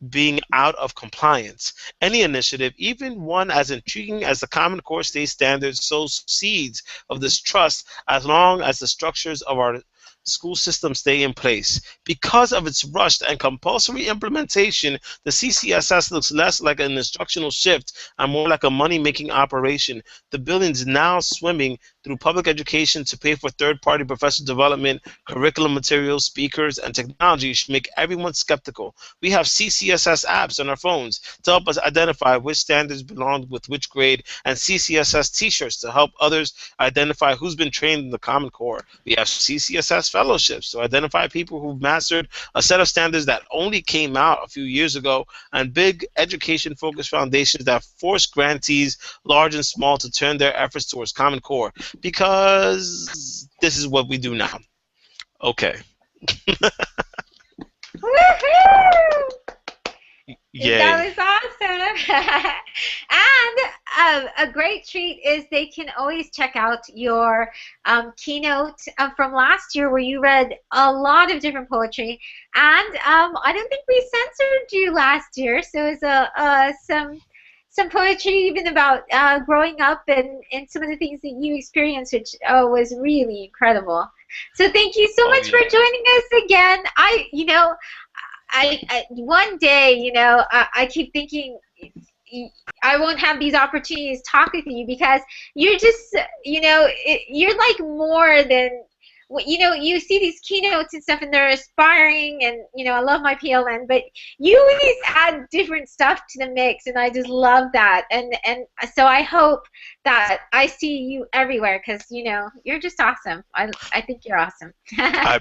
being out of compliance. Any initiative, even one as intriguing as the Common Core State Standards, sows seeds of distrust as long as the structures of our school system stay in place. Because of its rushed and compulsory implementation, the CCSS looks less like an instructional shift and more like a money-making operation. The billions now swimming through public education to pay for third-party professional development, curriculum materials, speakers, and technology should make everyone skeptical. We have CCSS apps on our phones to help us identify which standards belong with which grade, and CCSS t-shirts to help others identify who's been trained in the Common Core. We have CCSS fellowships to identify people who've mastered a set of standards that only came out a few years ago, and big education-focused foundations that force grantees, large and small, to turn their efforts towards Common Core, because this is what we do now. Okay. Woohoo! Yay. That was awesome. And a great treat is they can always check out your keynote from last year where you read a lot of different poetry. And I don't think we censored you last year, so it's some poetry even about growing up and some of the things that you experienced, which was really incredible. So thank you so much for joining us again. I one day, I keep thinking I won't have these opportunities to talk with you because you're just, you're like more than you see these keynotes and stuff, and they're inspiring, and I love my PLN, but you always add different stuff to the mix, and I just love that, and so I hope that I see you everywhere, because you're just awesome. I think you're awesome. I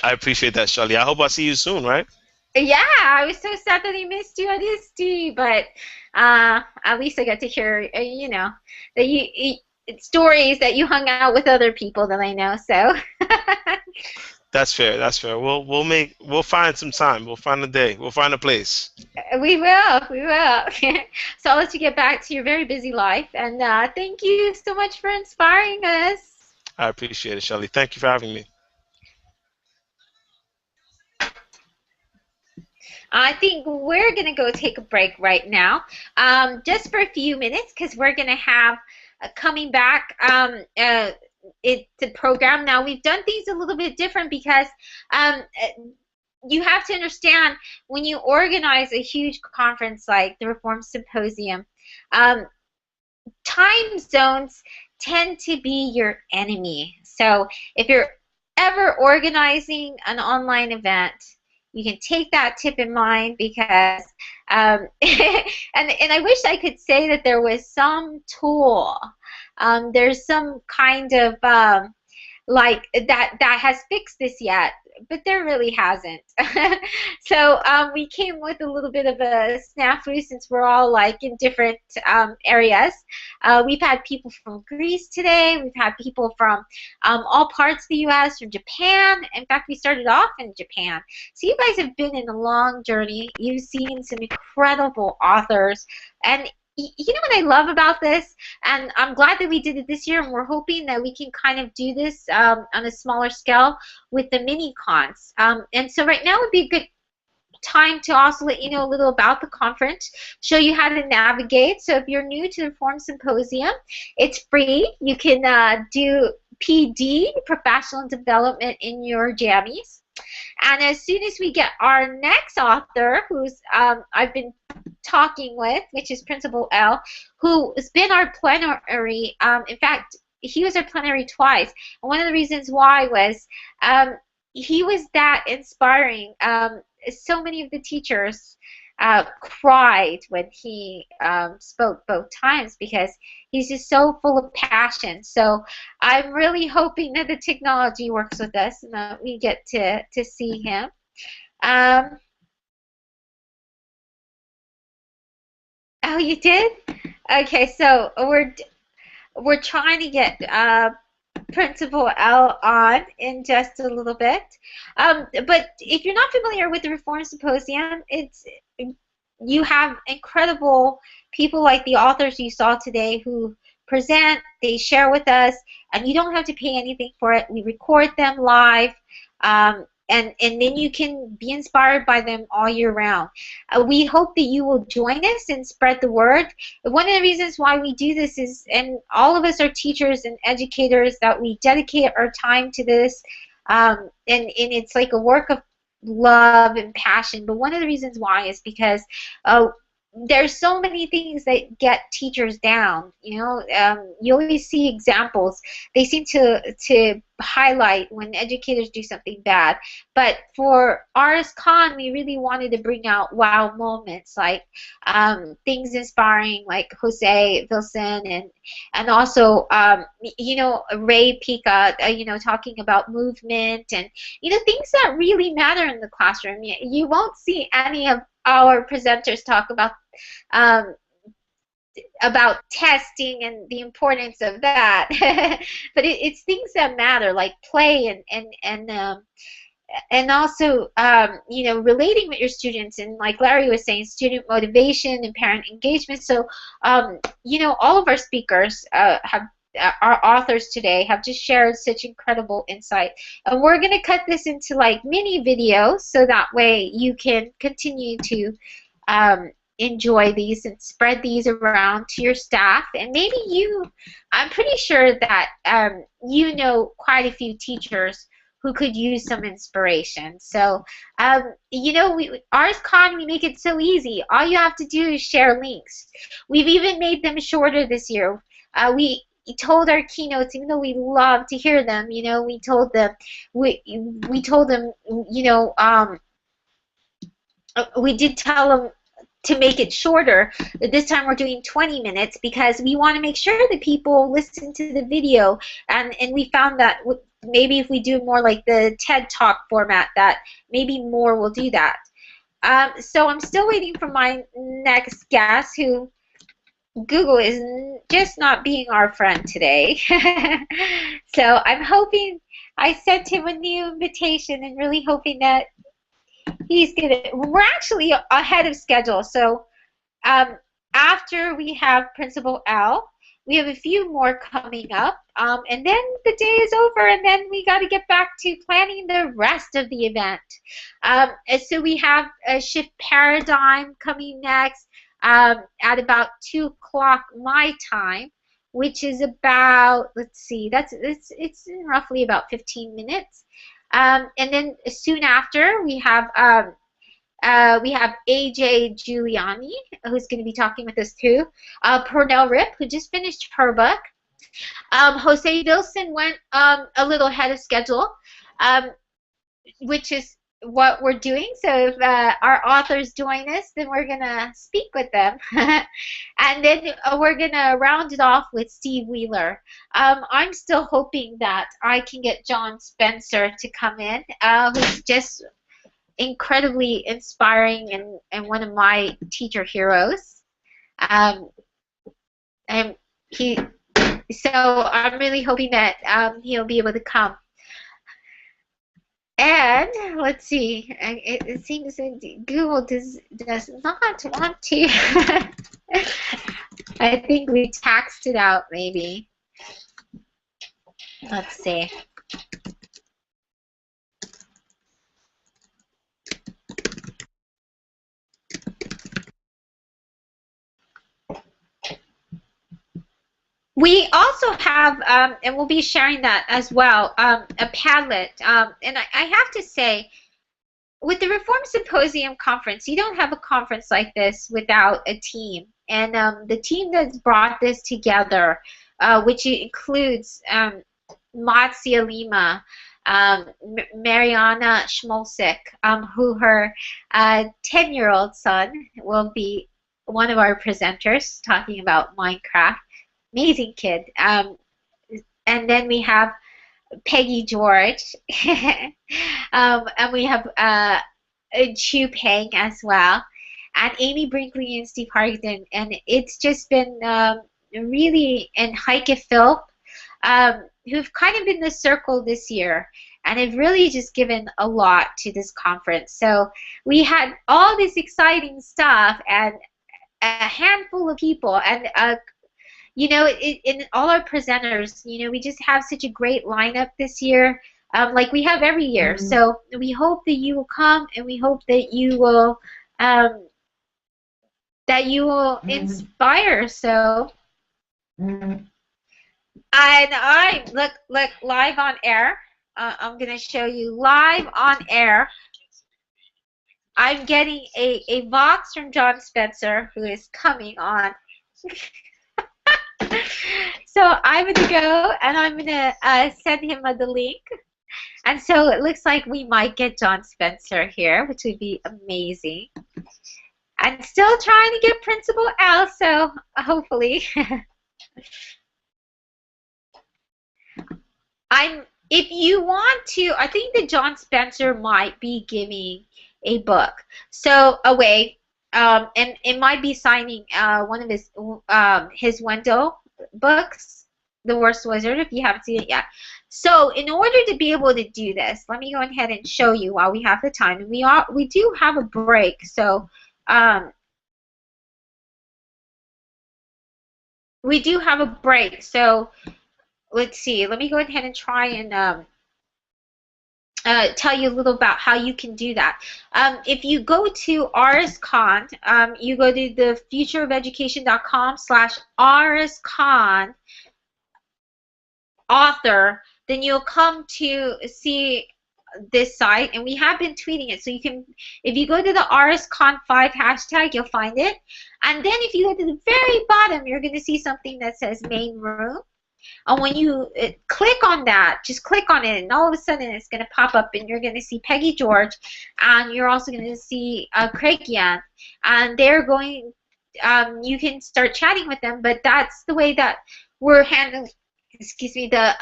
appreciate that, Charlie. I hope I see you soon, right? Yeah, I was so sad that I missed you at ISTE, but at least I got to hear, that stories that you hung out with other people that I know. So. That's fair. That's fair. We'll find some time. We'll find a day. We'll find a place. We will. We will. So I'll let you get back to your very busy life, and thank you so much for inspiring us. I appreciate it, Shelly. Thank you for having me. I think we're going to go take a break right now, just for a few minutes, because we're going to have coming back it's the program. Now, we've done things a little bit different because you have to understand, when you organize a huge conference like the Reform Symposium, time zones tend to be your enemy. So if you're ever organizing an online event, you can take that tip in mind, because and I wish I could say that there was some tool, there's some kind of like that has fixed this yet, but there really hasn't. So we came with a little bit of a snafu, since we're all like in different areas. We've had people from Greece today. We've had people from all parts of the U.S., from Japan. In fact, we started off in Japan. So you guys have been in a long journey. You've seen some incredible authors, and you know what I love about this, and I'm glad that we did it this year, and we're hoping that we can kind of do this on a smaller scale with the mini cons. And so right now would be a good time to also let you know a little about the conference, show you how to navigate. So if you're new to the Reform Symposium, it's free. You can do PD, Professional Development, in your jammies. And as soon as we get our next author, who's I've been talking with, which is Principal L, who has been our plenary. In fact, he was our plenary twice. And one of the reasons why was he was that inspiring. So many of the teachers cried when he spoke both times, because he's just so full of passion. So I'm really hoping that the technology works with us and that we get to see him. Oh, you did? Okay, so we're trying to get Principal L on in just a little bit. But if you're not familiar with the Reform Symposium, you have incredible people like the authors you saw today who present, they share with us, and you don't have to pay anything for it. We record them live. And then you can be inspired by them all year round. We hope that you will join us and spread the word. One of the reasons why we do this is, and all of us are teachers and educators, that we dedicate our time to this, and it's like a work of love and passion. But one of the reasons why is because there's so many things that get teachers down. You always see examples. They seem to highlight when educators do something bad. But for RSCon, we really wanted to bring out wow moments, like things inspiring, like Jose Vilson, and also Ray Pica, talking about movement and things that really matter in the classroom. You won't see any of our presenters talk about testing and the importance of that, but it's things that matter, like play and also relating with your students, and like Larry was saying, student motivation and parent engagement. So all of our speakers our authors today have just shared such incredible insight, and we're going to cut this into like mini videos, so that way you can continue to enjoy these and spread these around to your staff. And maybe I'm pretty sure that quite a few teachers who could use some inspiration. So RSCon, we make it so easy. All you have to do is share links. We've even made them shorter this year. told our keynotes, even though we love to hear them, you know, we told them, you know, we did tell them to make it shorter. This time we're doing 20 minutes because we want to make sure that people listen to the video, and we found that maybe if we do more like the TED Talk format, that maybe more will do that. So I'm still waiting for my next guest, who Google is just not being our friend today. So I'm hoping, I sent him a new invitation and really hoping that he's gonna. We're actually ahead of schedule. So after we have Principal Al, we have a few more coming up, and then the day is over, and then we got to get back to planning the rest of the event. And so we have a Shift Paradigm coming next at about 2 o'clock my time, which is about, let's see, it's roughly about 15 minutes. And then soon after we have AJ Giuliani, who's going to be talking with us too. Pernell Rip, who just finished her book. Jose Wilson went a little ahead of schedule, which is what we're doing. So if our authors join us, then we're going to speak with them. And then we're going to round it off with Steve Wheeler. I'm still hoping that I can get John Spencer to come in, who's just incredibly inspiring and one of my teacher heroes. And so I'm really hoping that he'll be able to come. And let's see, it seems that Google does not want to. I think we taxed it out, maybe. Let's see. We also have, and we'll be sharing that as well, a Padlet. And I have to say, with the Reform Symposium Conference, you don't have a conference like this without a team. And the team that's brought this together, which includes Marzia Lima, Mariana Schmolsik, who her 10-year-old son will be one of our presenters talking about Minecraft. Amazing kid. And then we have Peggy George. And we have Chu Peng as well. And Amy Brinkley and Steve Harrington. And it's just been really, and Heike Philp, who've kind of been the circle this year. And have really just given a lot to this conference. So we had all this exciting stuff and a handful of people. And you know, in all our presenters, you know, we just have such a great lineup this year, like we have every year. Mm-hmm. So we hope that you will come, and we hope that you will mm-hmm. inspire. So, mm-hmm. And I look live on air. I'm gonna show you live on air. I'm getting a Vox from John Spencer, who is coming on. So I'm going to go, and I'm going to send him the link. And so it looks like we might get John Spencer here, which would be amazing. I'm still trying to get Principal Al, so hopefully. If you want to, I think that John Spencer might be giving a book. So away. And it might be signing one of his Wendell books, The Worst Wizard, if you haven't seen it yet. So in order to be able to do this, let me go ahead and show you while we have the time. And we do have a break, so we do have a break. So let's see. Let me go ahead and try and tell you a little about how you can do that. If you go to RSCon, you go to the futureofeducation.com/RSCon author, then you'll come to see this site, and we have been tweeting it. So you can, if you go to the RSCon5 hashtag, you'll find it. And then if you go to the very bottom, you're going to see something that says main room. And when you click on that, just click on it, and all of a sudden it's going to pop up, and you're going to see Peggy George, and you're also going to see Craig Yan, and they're going. You can start chatting with them, but that's the way that we're handling. Excuse me, the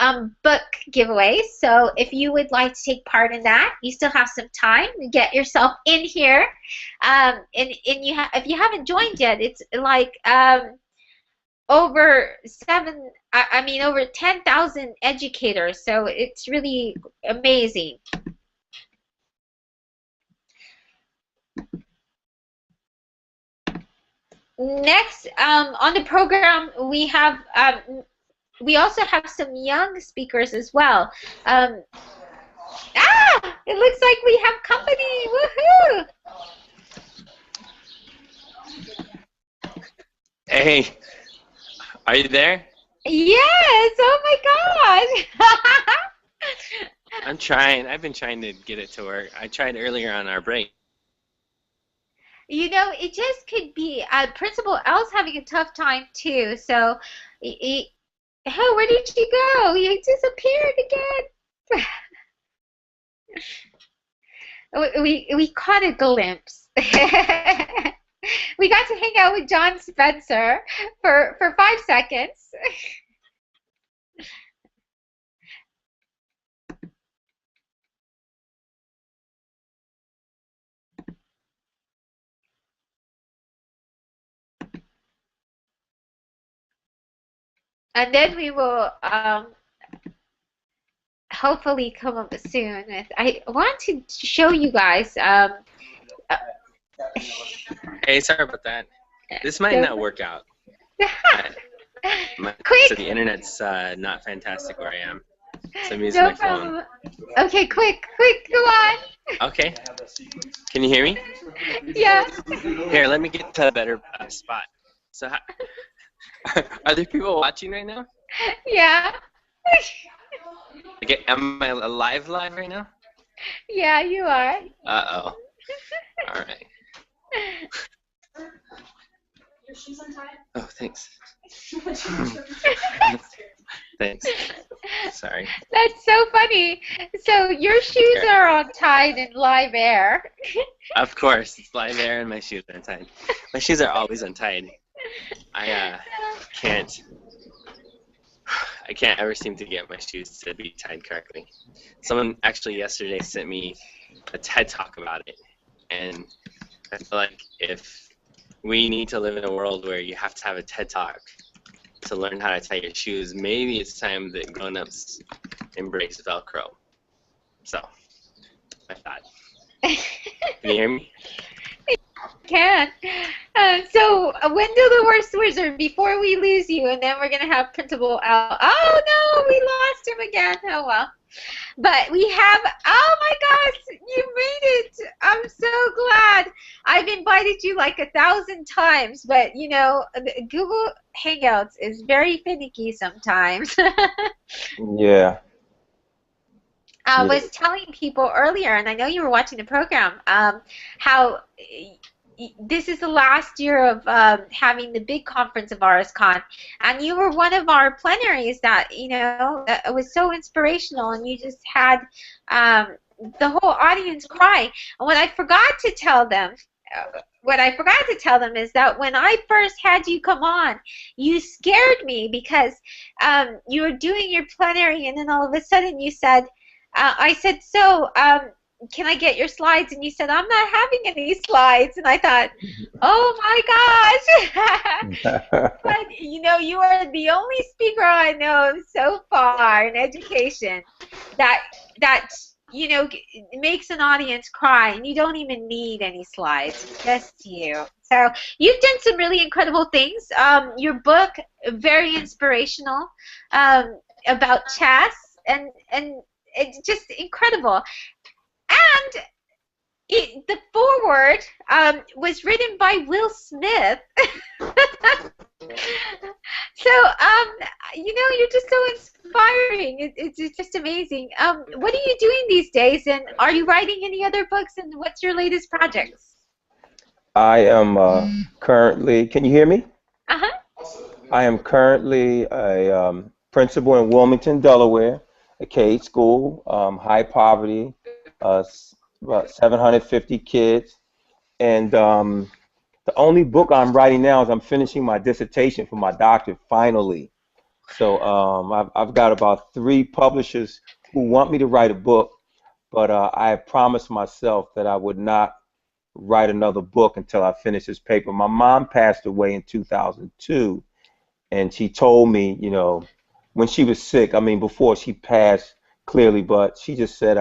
book giveaway. So if you would like to take part in that, you still have some time to get yourself in here. And if you haven't joined yet, it's like over 10,000 educators. So it's really amazing. Next on the program, we have. We also have some young speakers as well. It looks like we have company. Woohoo! Hey, are you there? Yes. Oh my God. I'm trying. I've been trying to get it to work. I tried earlier on our break. You know, it just could be. Principal L's having a tough time too. So. Oh, where did you go? You disappeared again. We caught a glimpse. We got to hang out with John Spencer for 5 seconds. And then we will hopefully come up soon. I want to show you guys. Hey, sorry about that. This might not work out. Quick! So the internet's not fantastic where I am. So I'm using my phone. Okay, quick, go on. Okay. Can you hear me? Yeah. Here, let me get to a better spot. So. Are there people watching right now? Yeah. Okay, am I live right now? Yeah, you are. Uh-oh. All right. Your shoes untied? Oh, thanks. Thanks. Sorry. That's so funny. So your shoes are untied in live air. Of course, it's live air and my shoes are untied. My shoes are always untied. I can't ever seem to get my shoes to be tied correctly. Someone actually yesterday sent me a TED Talk about it, and I feel like if we need to live in a world where you have to have a TED Talk to learn how to tie your shoes, maybe it's time that grown-ups embrace Velcro. So, I thought. Can you hear me? Can. So, Wendell the Worst Wizard, before we lose you, and then we're going to have Principal Al. Oh, no, we lost him again. Oh, well. But we have, oh my gosh, you made it. I'm so glad. I've invited you like 1,000 times, but, you know, Google Hangouts is very finicky sometimes. Yeah. I was telling people earlier, and I know you were watching the program, how this is the last year of having the big conference of RSCon, and you were one of our plenaries that, you know, was so inspirational, and you just had the whole audience cry. And what I forgot to tell them, is that when I first had you come on, you scared me because you were doing your plenary, and then all of a sudden you said, I said, so, can I get your slides? And you said, I'm not having any slides. And I thought, oh my gosh. But, you know, you are the only speaker I know so far in education that you know, makes an audience cry, and you don't even need any slides, just you. So you've done some really incredible things. Your book, very inspirational, about chess, and it's just incredible. And the foreword was written by Will Smith. So, you know, you're just so inspiring. It's just amazing. What are you doing these days, and are you writing any other books, and what's your latest projects? I am currently, can you hear me? Uh-huh. I am currently a principal in Wilmington, Delaware, a K school, high poverty, about 750 kids. And the only book I'm writing now is I'm finishing my dissertation for my doctorate finally. So I've got about 3 publishers who want me to write a book, but I have promised myself that I would not write another book until I finish this paper. My mom passed away in 2002, and she told me, you know, when she was sick, I mean, before she passed clearly, but she just said,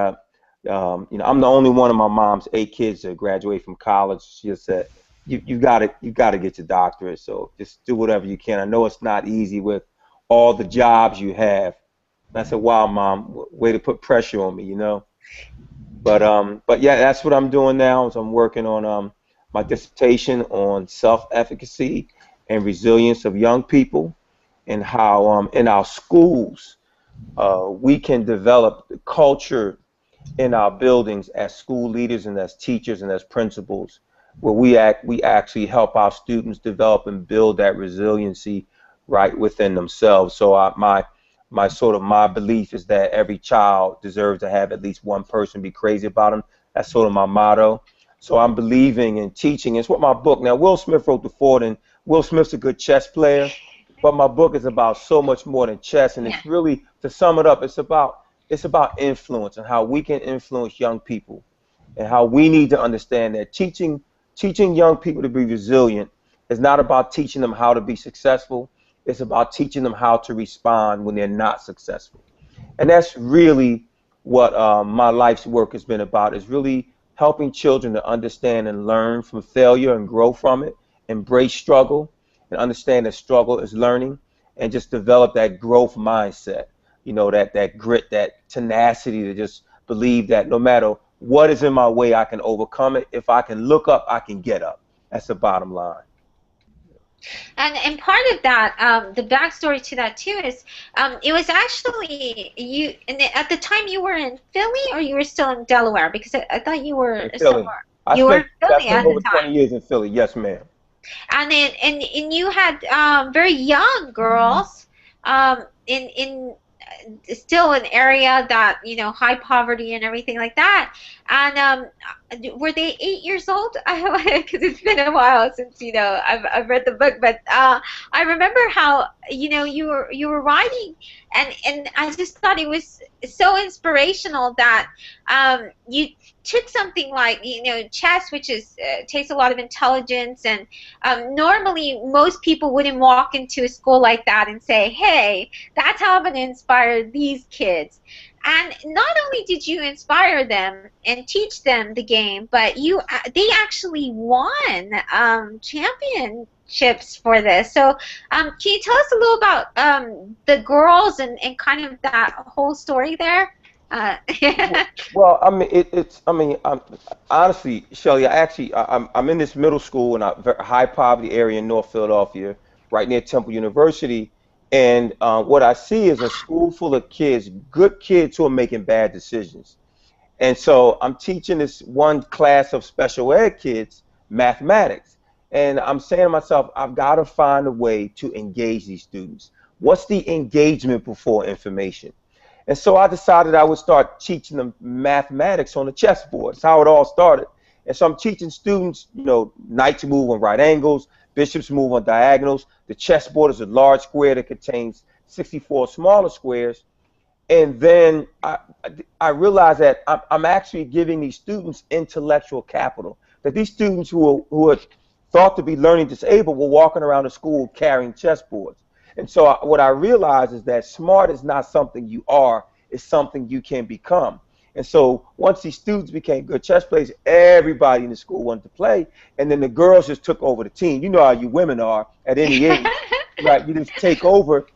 you know, I'm the only one of my mom's 8 kids that graduate from college. She just said, you got to get your doctorate, so just do whatever you can. I know it's not easy with all the jobs you have. And I said, wow, Mom, way to put pressure on me, you know. But yeah, that's what I'm doing now. Is I'm working on my dissertation on self-efficacy and resilience of young people, and how in our schools we can develop the culture in our buildings as school leaders and as teachers and as principals, where we actually help our students develop and build that resiliency right within themselves. So my belief is that every child deserves to have at least one person be crazy about them. That's sort of my motto. So I'm believing in teaching. It's what my book. Now, Will Smith wrote The Fort, and Will Smith's a good chess player, but my book is about so much more than chess. And it's really, to sum it up, it's about influence and how we can influence young people, and how we need to understand that teaching young people to be resilient is not about teaching them how to be successful. It's about teaching them how to respond when they're not successful. And that's really what my life's work has been about, is really helping children to understand and learn from failure and grow from it, embrace struggle, and understand that struggle is learning, and just develop that growth mindset, you know, that grit, that tenacity to just believe that no matter what is in my way, I can overcome it. If I can look up, I can get up. That's the bottom line. And part of that, the backstory to that too is, it was actually you. At the time, you were in Philly, or you were still in Delaware? Because I thought you were in Philly. somewhere. You were in Philly at over the time. 20 years in Philly. Yes, ma'am. And then, and you had very young girls, in still an area that, you know, high poverty and everything like that. And were they 8 years old? Because it's been a while since, you know, I've read the book, but I remember how, you know, you were writing, and I just thought it was so inspirational that you took something like, you know, chess, which is takes a lot of intelligence, and normally most people wouldn't walk into a school like that and say, hey, that's how I'm going to inspire these kids. And not only did you inspire them and teach them the game, but they actually won championships for this. So can you tell us a little about the girls and kind of that whole story there? Well, I mean, honestly, Shelly, I'm in this middle school in a very high poverty area in North Philadelphia, right near Temple University. And what I see is a school full of kids, good kids who are making bad decisions. And so I'm teaching this one class of special ed kids mathematics. And I'm saying to myself, I've got to find a way to engage these students. What's the engagement before information? And so I decided I would start teaching them mathematics on the chessboard. That's how it all started. And so I'm teaching students, you know, knights move on right angles, bishops move on diagonals. The chessboard is a large square that contains 64 smaller squares. And then I realized that I'm actually giving these students intellectual capital. That there students who are thought to be learning disabled were walking around the school carrying chessboards. And so what I realized is that smart is not something you are, it's something you can become. And so once these students became good chess players, everybody in the school wanted to play, and then the girls just took over the team. You know how you women are at any age, right? You just take over.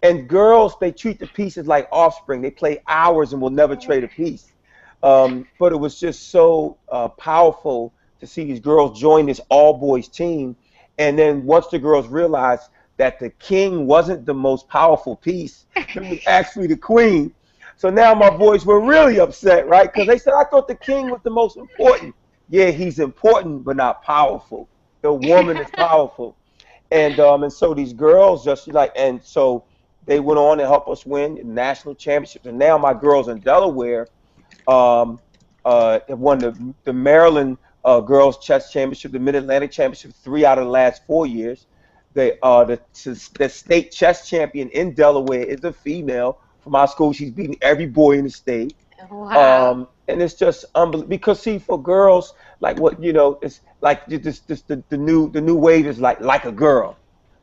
And girls, they treat the pieces like offspring. They play hours and will never trade a piece. But it was just so powerful to see these girls join this all-boys team. And then once the girls realized that the king wasn't the most powerful piece, it was actually the queen. So now my boys were really upset, right? Because they said, I thought the king was the most important. Yeah, he's important, but not powerful. The woman is powerful. And so these girls just like, and so They went on to help us win national championships. And now my girls in Delaware have won the Maryland Girls Chess Championship, the Mid-Atlantic Championship 3 out of the last 4 years. The state chess champion in Delaware is a female from our school. She's beaten every boy in the state. Wow. And it's just unbelievable because see, for girls, like what it's like the new wave is like a girl,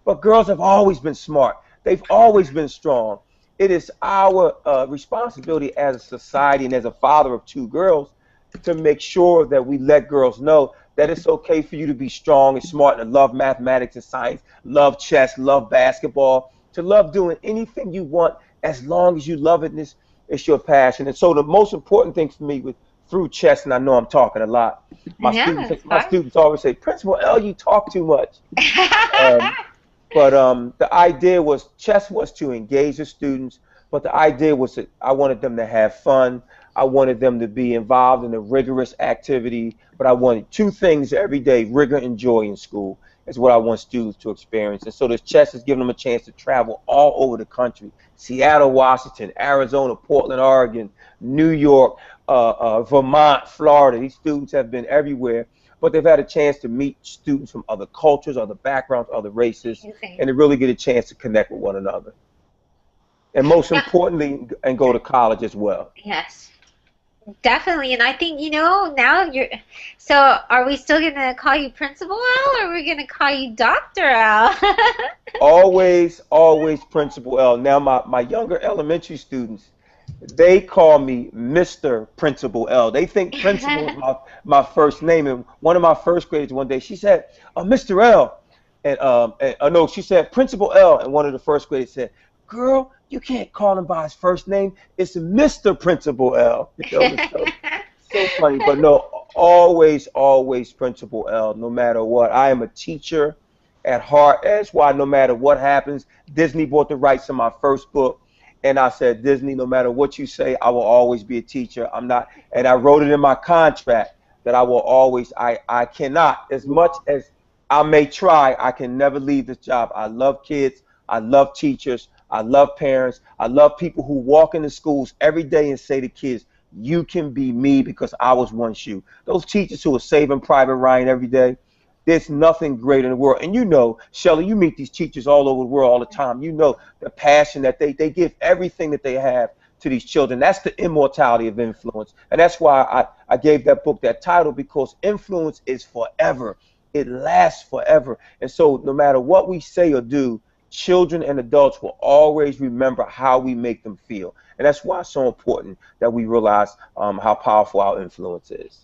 but girls have always been smart. They've always been strong. It is our responsibility as a society and as a father of 2 girls to make sure that we let girls know that it's okay for you to be strong and smart and love mathematics and science, love chess, love basketball, to love doing anything you want as long as you love it and it's your passion. And so the most important thing for me through chess, and I know I'm talking a lot, my students always say, Principal L, you talk too much. But the idea was chess was to engage the students, but the idea was that I wanted them to have fun. I wanted them to be involved in a rigorous activity, but I wanted 2 things every day, rigor and joy in school is what I want students to experience. And so this chess has given them a chance to travel all over the country, Seattle, Washington, Arizona, Portland, Oregon, New York, Vermont, Florida. These students have been everywhere, but they've had a chance to meet students from other cultures, other backgrounds, other races, and to really get a chance to connect with one another. And most importantly, and go to college as well. Yes. Definitely, and I think, now so are we still going to call you Principal L, or are we going to call you Dr. L? Always Principal L. Now my younger elementary students, they call me Mr. Principal L. They think Principal is my first name, and one of my first graders one day, she said, Mr. L, and no, she said Principal L, and one of the first graders said, girl, you can't call him by his first name. It's Mr. Principal L. So funny, but no, always Principal L, no matter what. I am a teacher at heart. That's why no matter what happens, Disney bought the rights to my first book, and I said, Disney, no matter what you say, I will always be a teacher. I'm not, and I wrote it in my contract that I will always, I cannot, as much as I may try, I can never leave this job. I love kids. I love teachers. I love parents. I love people who walk into schools every day and say to kids, you can be me because I was once you. Those teachers who are saving Private Ryan every day, there's nothing greater in the world. And you know, Shelley, you meet these teachers all over the world all the time. You know the passion that they give everything that they have to these children. That's the immortality of influence. And that's why I gave that book that title, because influence is forever. It lasts forever. And so no matter what we say or do, children and adults will always remember how we make them feel. And that's why it's so important that we realize how powerful our influence is.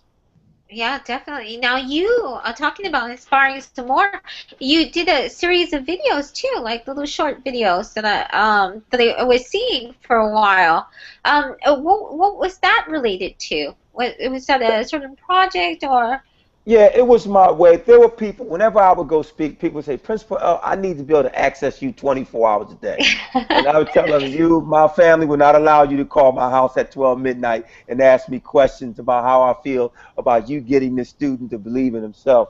Yeah, definitely. Now you are talking about inspiring some more. You did a series of videos too, like little short videos that I was seeing for a while. What was that related to? Was that a certain project or? Yeah, it was my way. There were people, whenever I would go speak, people would say, Principal L, I need to be able to access you 24 hours a day. And I would tell them, my family would not allow you to call my house at 12 midnight and ask me questions about how I feel about you getting this student to believe in himself.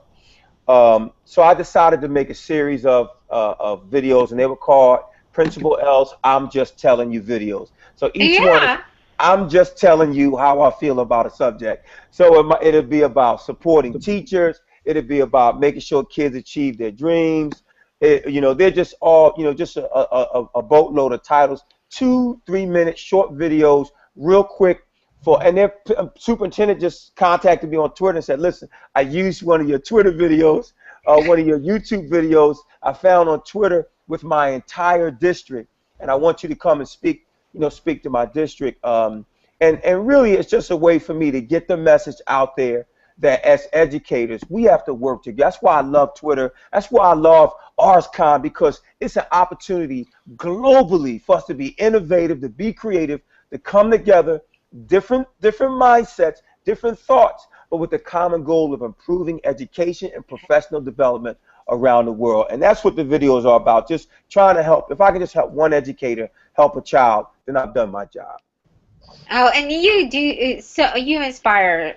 So I decided to make a series of videos, and they were called Principal L's I'm Just Telling You videos. So each one is, I'm just telling you how I feel about a subject. So it'll be about supporting teachers. It'll be about making sure kids achieve their dreams. They're just all, just a boatload of titles. 2-3 minute short videos, real quick. And their superintendent just contacted me on Twitter and said, listen, I used one of your Twitter videos, one of your YouTube videos I found on Twitter with my entire district, and I want you to come and speak to my district. And really it's just a way for me to get the message out there that as educators, we have to work together. That's why I love Twitter. That's why I love ArsCon, because it's an opportunity globally for us to be innovative, to be creative, to come together, different mindsets, different thoughts, but with the common goal of improving education and professional development around the world. And that's what the videos are about, just trying to help. If I can just help one educator help a child, then I've done my job. Oh, and you do so you inspire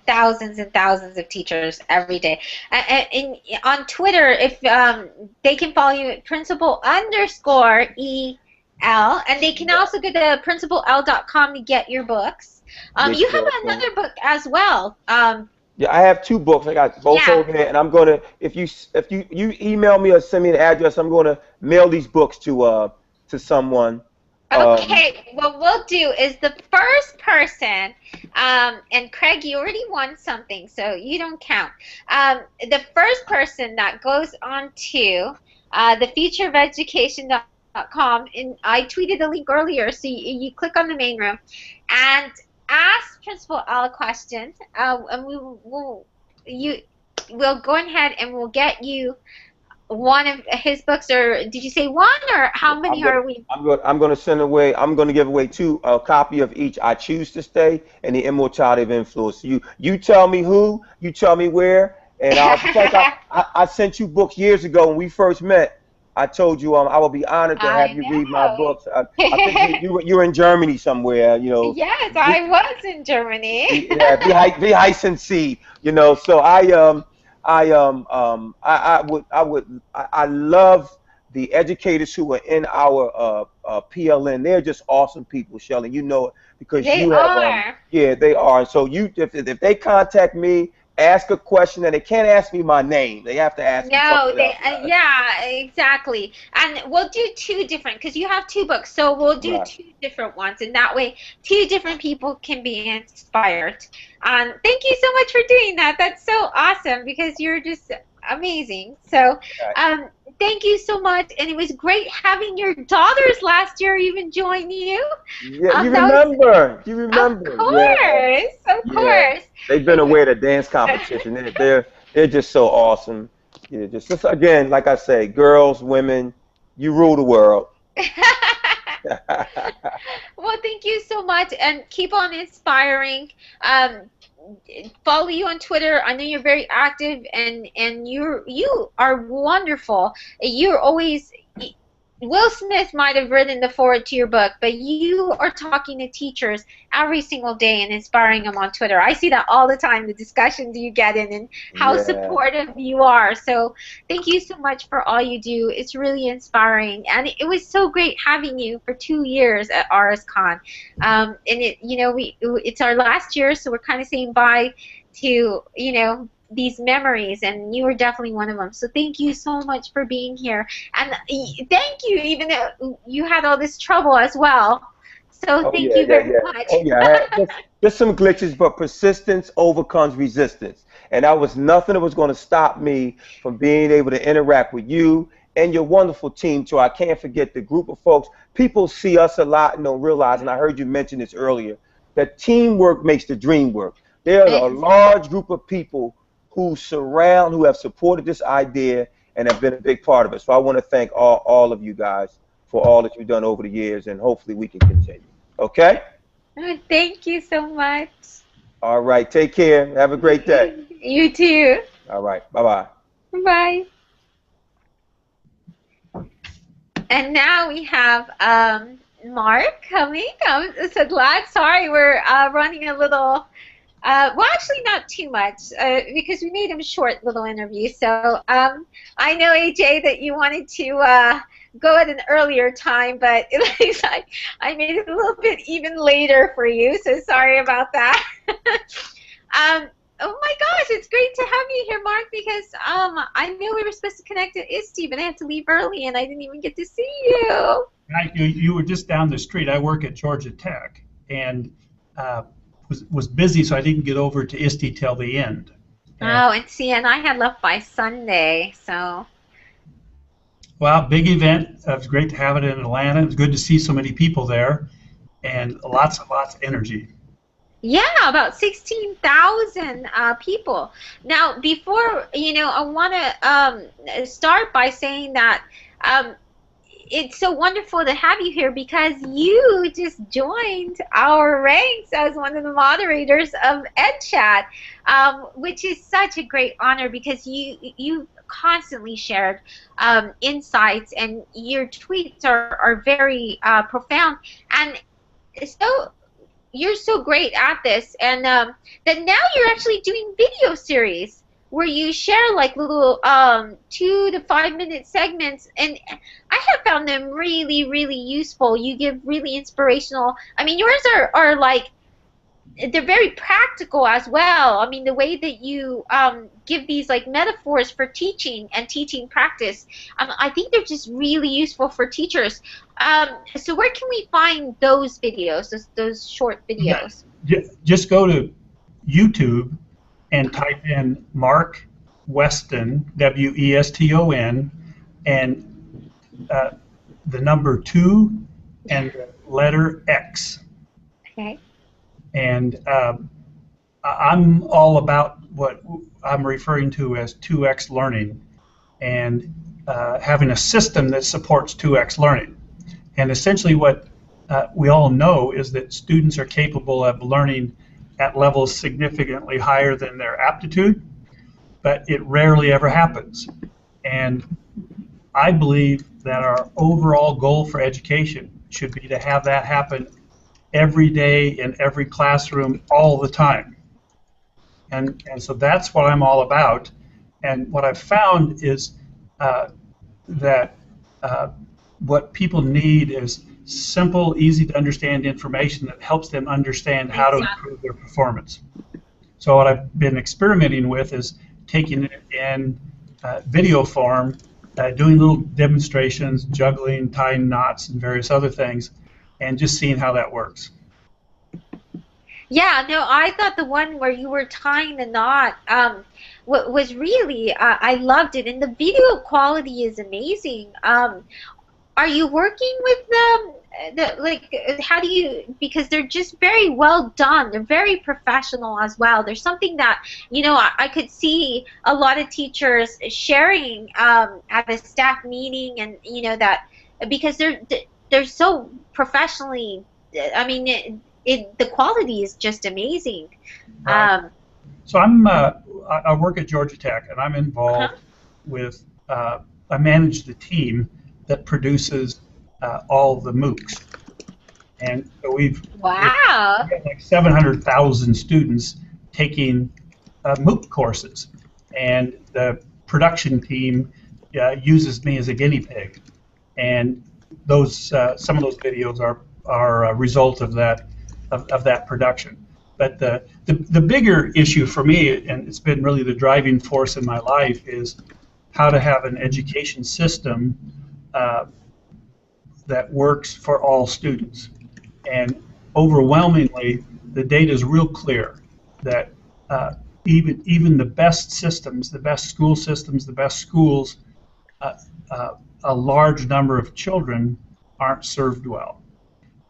thousands and thousands of teachers every day. And on Twitter, if they can follow you at principal_EL, and they can also go to principal.com to get your books. You have another book as well. Yeah, I have 2 books. I got both over here, and I'm gonna if you email me or send me an address, I'm gonna mail these books to someone. Okay, what we'll do is the first person, and Craig, you already won something, so you don't count. The first person that goes on to thefutureofeducation.com, and I tweeted a link earlier, so you click on the main room, and ask Principal Al a question, and we'll go ahead and we'll get you one of his books. Or did you say one, or how many are we? I'm going to send away. I'm going to give away 2, a copy of each. I Choose to Stay and The Immortality of Influence. You tell me who, you tell me where, and I sent you books years ago when we first met. I told you I will be honored to have you read my books. I think you were in Germany somewhere, Yes, I was in Germany. Yeah, wie heißen Sie? So I love the educators who are in our PLN. They're just awesome people, Shelley. You know it because they you have. Yeah, they are. So if they contact me, ask a question, and they can't ask me my name. They have to ask me something else. Yeah, exactly. And we'll do 2 different, because you have 2 books, so we'll do 2 different ones, and that way 2 different people can be inspired. Thank you so much for doing that. That's so awesome, because you're just amazing. So thank you so much, and it was great having your daughters last year even join you. Yeah, you remember. You remember. Of course, of course. They've been away at a dance competition. They're just so awesome. Yeah, just again, like I say, girls, women, you rule the world. Well, thank you so much, and keep on inspiring. Follow you on Twitter. I know you're very active, and you are wonderful. You're always. Will Smith might have written the foreword to your book, but you are talking to teachers every single day and inspiring them on Twitter. I see that all the time, the discussions you get in and how supportive you are. So thank you so much for all you do. It's really inspiring. And it was so great having you for 2 years at RSCon. And it's our last year, so we're kind of saying bye to, these memories, and you were definitely one of them. So thank you so much for being here, and thank you even though you had all this trouble as well. So thank you very much. Just some glitches, but persistence overcomes resistance, and that was nothing that was going to stop me from being able to interact with you and your wonderful team too. I can't forget the group of folks. People see us a lot and don't realize, and I heard you mention this earlier, that teamwork makes the dream work. There's a large group of people who have supported this idea and have been a big part of it. So I want to thank all of you guys for all that you've done over the years, and hopefully we can continue. Okay? Thank you so much. All right. Take care. Have a great day. You too. All right. Bye-bye. Bye. And now we have Mark coming. I'm so glad. Sorry, we're running a little... well, actually not too much, because we made him a short little interview. So I know, AJ, that you wanted to go at an earlier time, but it looks like I made it a little bit even later for you, so sorry about that. Oh my gosh, it's great to have you here, Mark, because I knew we were supposed to connect at ISTE, but I had to leave early, and I didn't even get to see you. You were just down the street. I work at Georgia Tech, and was busy, so I didn't get over to ISTE till the end. And I had left by Sunday, so. Well, big event. It was great to have it in Atlanta. It was good to see so many people there, and lots of energy. Yeah, about 16,000 people. Now, before, I want to start by saying that it's so wonderful to have you here, because you just joined our ranks as one of the moderators of EdChat, which is such a great honor, because you constantly shared insights, and your tweets are very profound. And so you're so great at this, and that now you're actually doing video series where you share like little 2 to 5 minute segments, and I have found them really, really useful. You give really inspirational. I mean, yours are like, they're very practical as well. I mean, the way that you give these like metaphors for teaching and teaching practice, I think they're just really useful for teachers. So where can we find those videos, those short videos? Just go to YouTube and type in Mark Weston, W-E-S-T-O-N, and the number 2 and the letter X. Okay. And I'm all about what I'm referring to as 2X learning, and having a system that supports 2X learning. And essentially what we all know is that students are capable of learning at levels significantly higher than their aptitude, but it rarely ever happens. And I believe that our overall goal for education should be to have that happen every day in every classroom all the time. And so that's what I'm all about. And what I've found is that what people need is simple, easy to understand information that helps them understand how to improve their performance. So what I've been experimenting with is taking it in video form, doing little demonstrations, juggling, tying knots, and various other things, and just seeing how that works. Yeah, no, I thought the one where you were tying the knot was really, I loved it, and the video quality is amazing. Are you working with them? How do you, because they're just very well done. They're very professional as well. There's something that, you know, I could see a lot of teachers sharing at a staff meeting, and, you know, that because they're so professionally, I mean, the quality is just amazing. Right. So I work at Georgia Tech, and I'm involved with, I manage the team that produces all the MOOCs. And so we've got like 700,000 students taking MOOC courses, and the production team uses me as a guinea pig. And those some of those videos are a result of that production. But the bigger issue for me, and it's been really the driving force in my life, is how to have an education system that works for all students. And overwhelmingly, the data is real clear that even the best systems, the best school systems, the best schools, a large number of children aren't served well.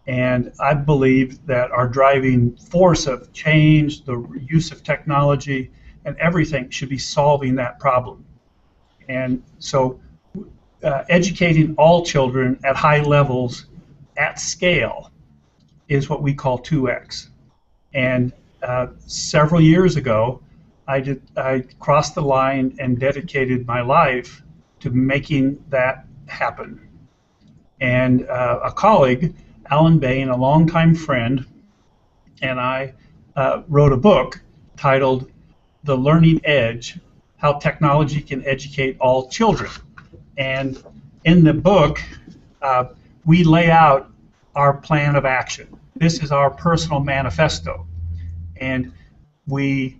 And I believe that our driving force of change, the use of technology, and everything should be solving that problem. And so educating all children at high levels at scale is what we call 2X. And several years ago, I crossed the line and dedicated my life to making that happen. And a colleague, Alan Bain, a longtime friend, and I wrote a book titled The Learning Edge: How Technology Can Educate All Children. And in the book, we lay out our plan of action. This is our personal manifesto. And we,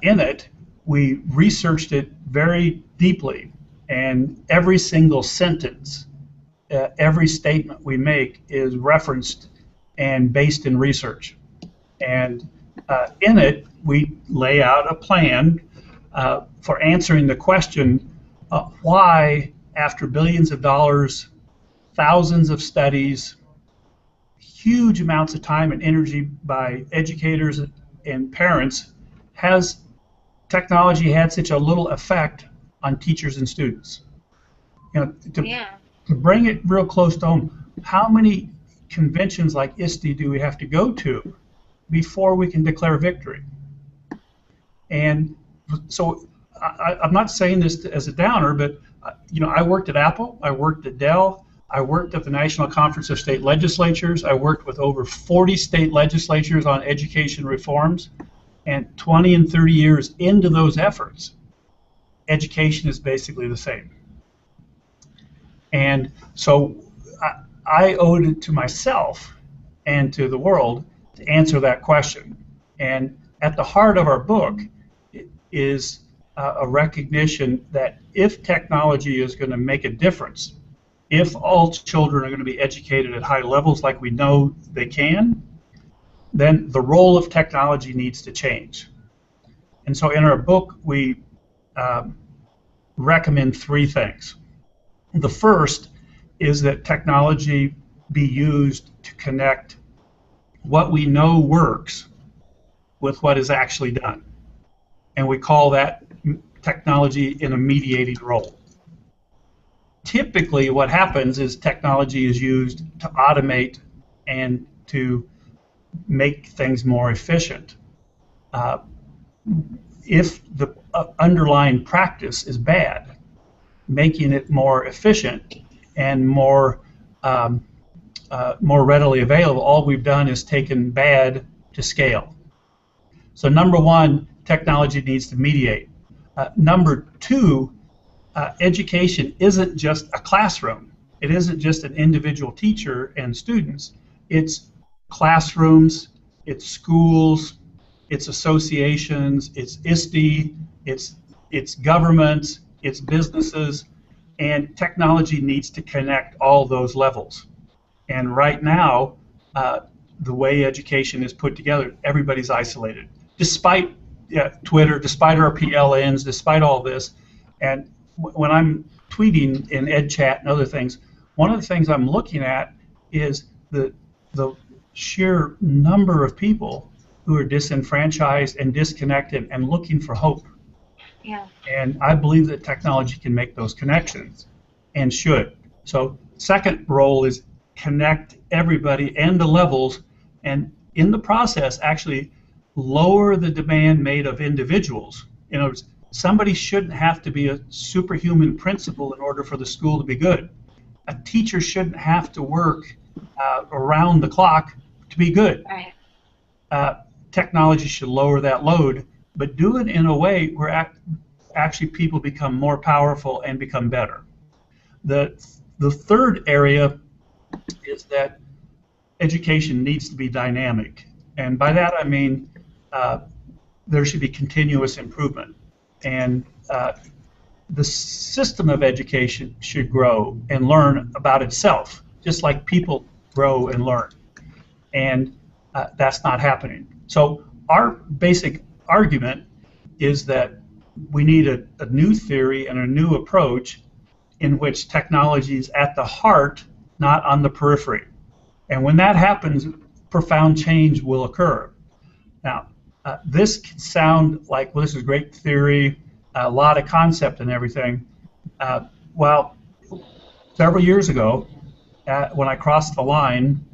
in it, we researched it very deeply. And every single sentence, every statement we make is referenced and based in research. And in it, we lay out a plan for answering the question, why, after billions of dollars, thousands of studies, huge amounts of time and energy by educators and parents, has technology had such a little effect on teachers and students? You know, to bring it real close to home, how many conventions like ISTE do we have to go to before we can declare victory? And so I'm not saying this as a downer, but you know, I worked at Apple, I worked at Dell, I worked at the National Conference of State Legislatures. I worked with over 40 state legislatures on education reforms. And 20 and 30 years into those efforts, education is basically the same. And so I owed it to myself and to the world to answer that question. And at the heart of our book is a recognition that if technology is going to make a difference, if all children are going to be educated at high levels like we know they can, then the role of technology needs to change. And so in our book, we recommend three things. The first is that technology be used to connect what we know works with what is actually done. And we call that technology in a mediating role. Typically what happens is technology is used to automate and to make things more efficient. If the underlying practice is bad, making it more efficient and more readily available, all we've done is taken bad to scale. So number one, technology needs to mediate. Number two, education isn't just a classroom. It isn't just an individual teacher and students. It's classrooms, it's schools, it's associations, it's ISTE, it's governments, it's businesses, and technology needs to connect all those levels. And right now, the way education is put together, everybody's isolated. Despite Twitter, despite our PLNs, despite all this, and when I'm tweeting in EdChat and other things, one of the things I'm looking at is the sheer number of people who are disenfranchised and disconnected and looking for hope. Yeah. And I believe that technology can make those connections and should. So second role is connect everybody and the levels, and in the process actually lower the demand made of individuals. In other words, somebody shouldn't have to be a superhuman principal in order for the school to be good. A teacher shouldn't have to work around the clock to be good. Right. Technology should lower that load, but do it in a way where actually people become more powerful and become better. The third area is that education needs to be dynamic. And by that I mean there should be continuous improvement. And the system of education should grow and learn about itself, just like people grow and learn. And that's not happening. So our basic argument is that we need a new theory and a new approach in which technology is at the heart, not on the periphery. And when that happens, profound change will occur. Now, this can sound like, well, this is great theory, a lot of concept and everything. Well, several years ago, when I crossed the line,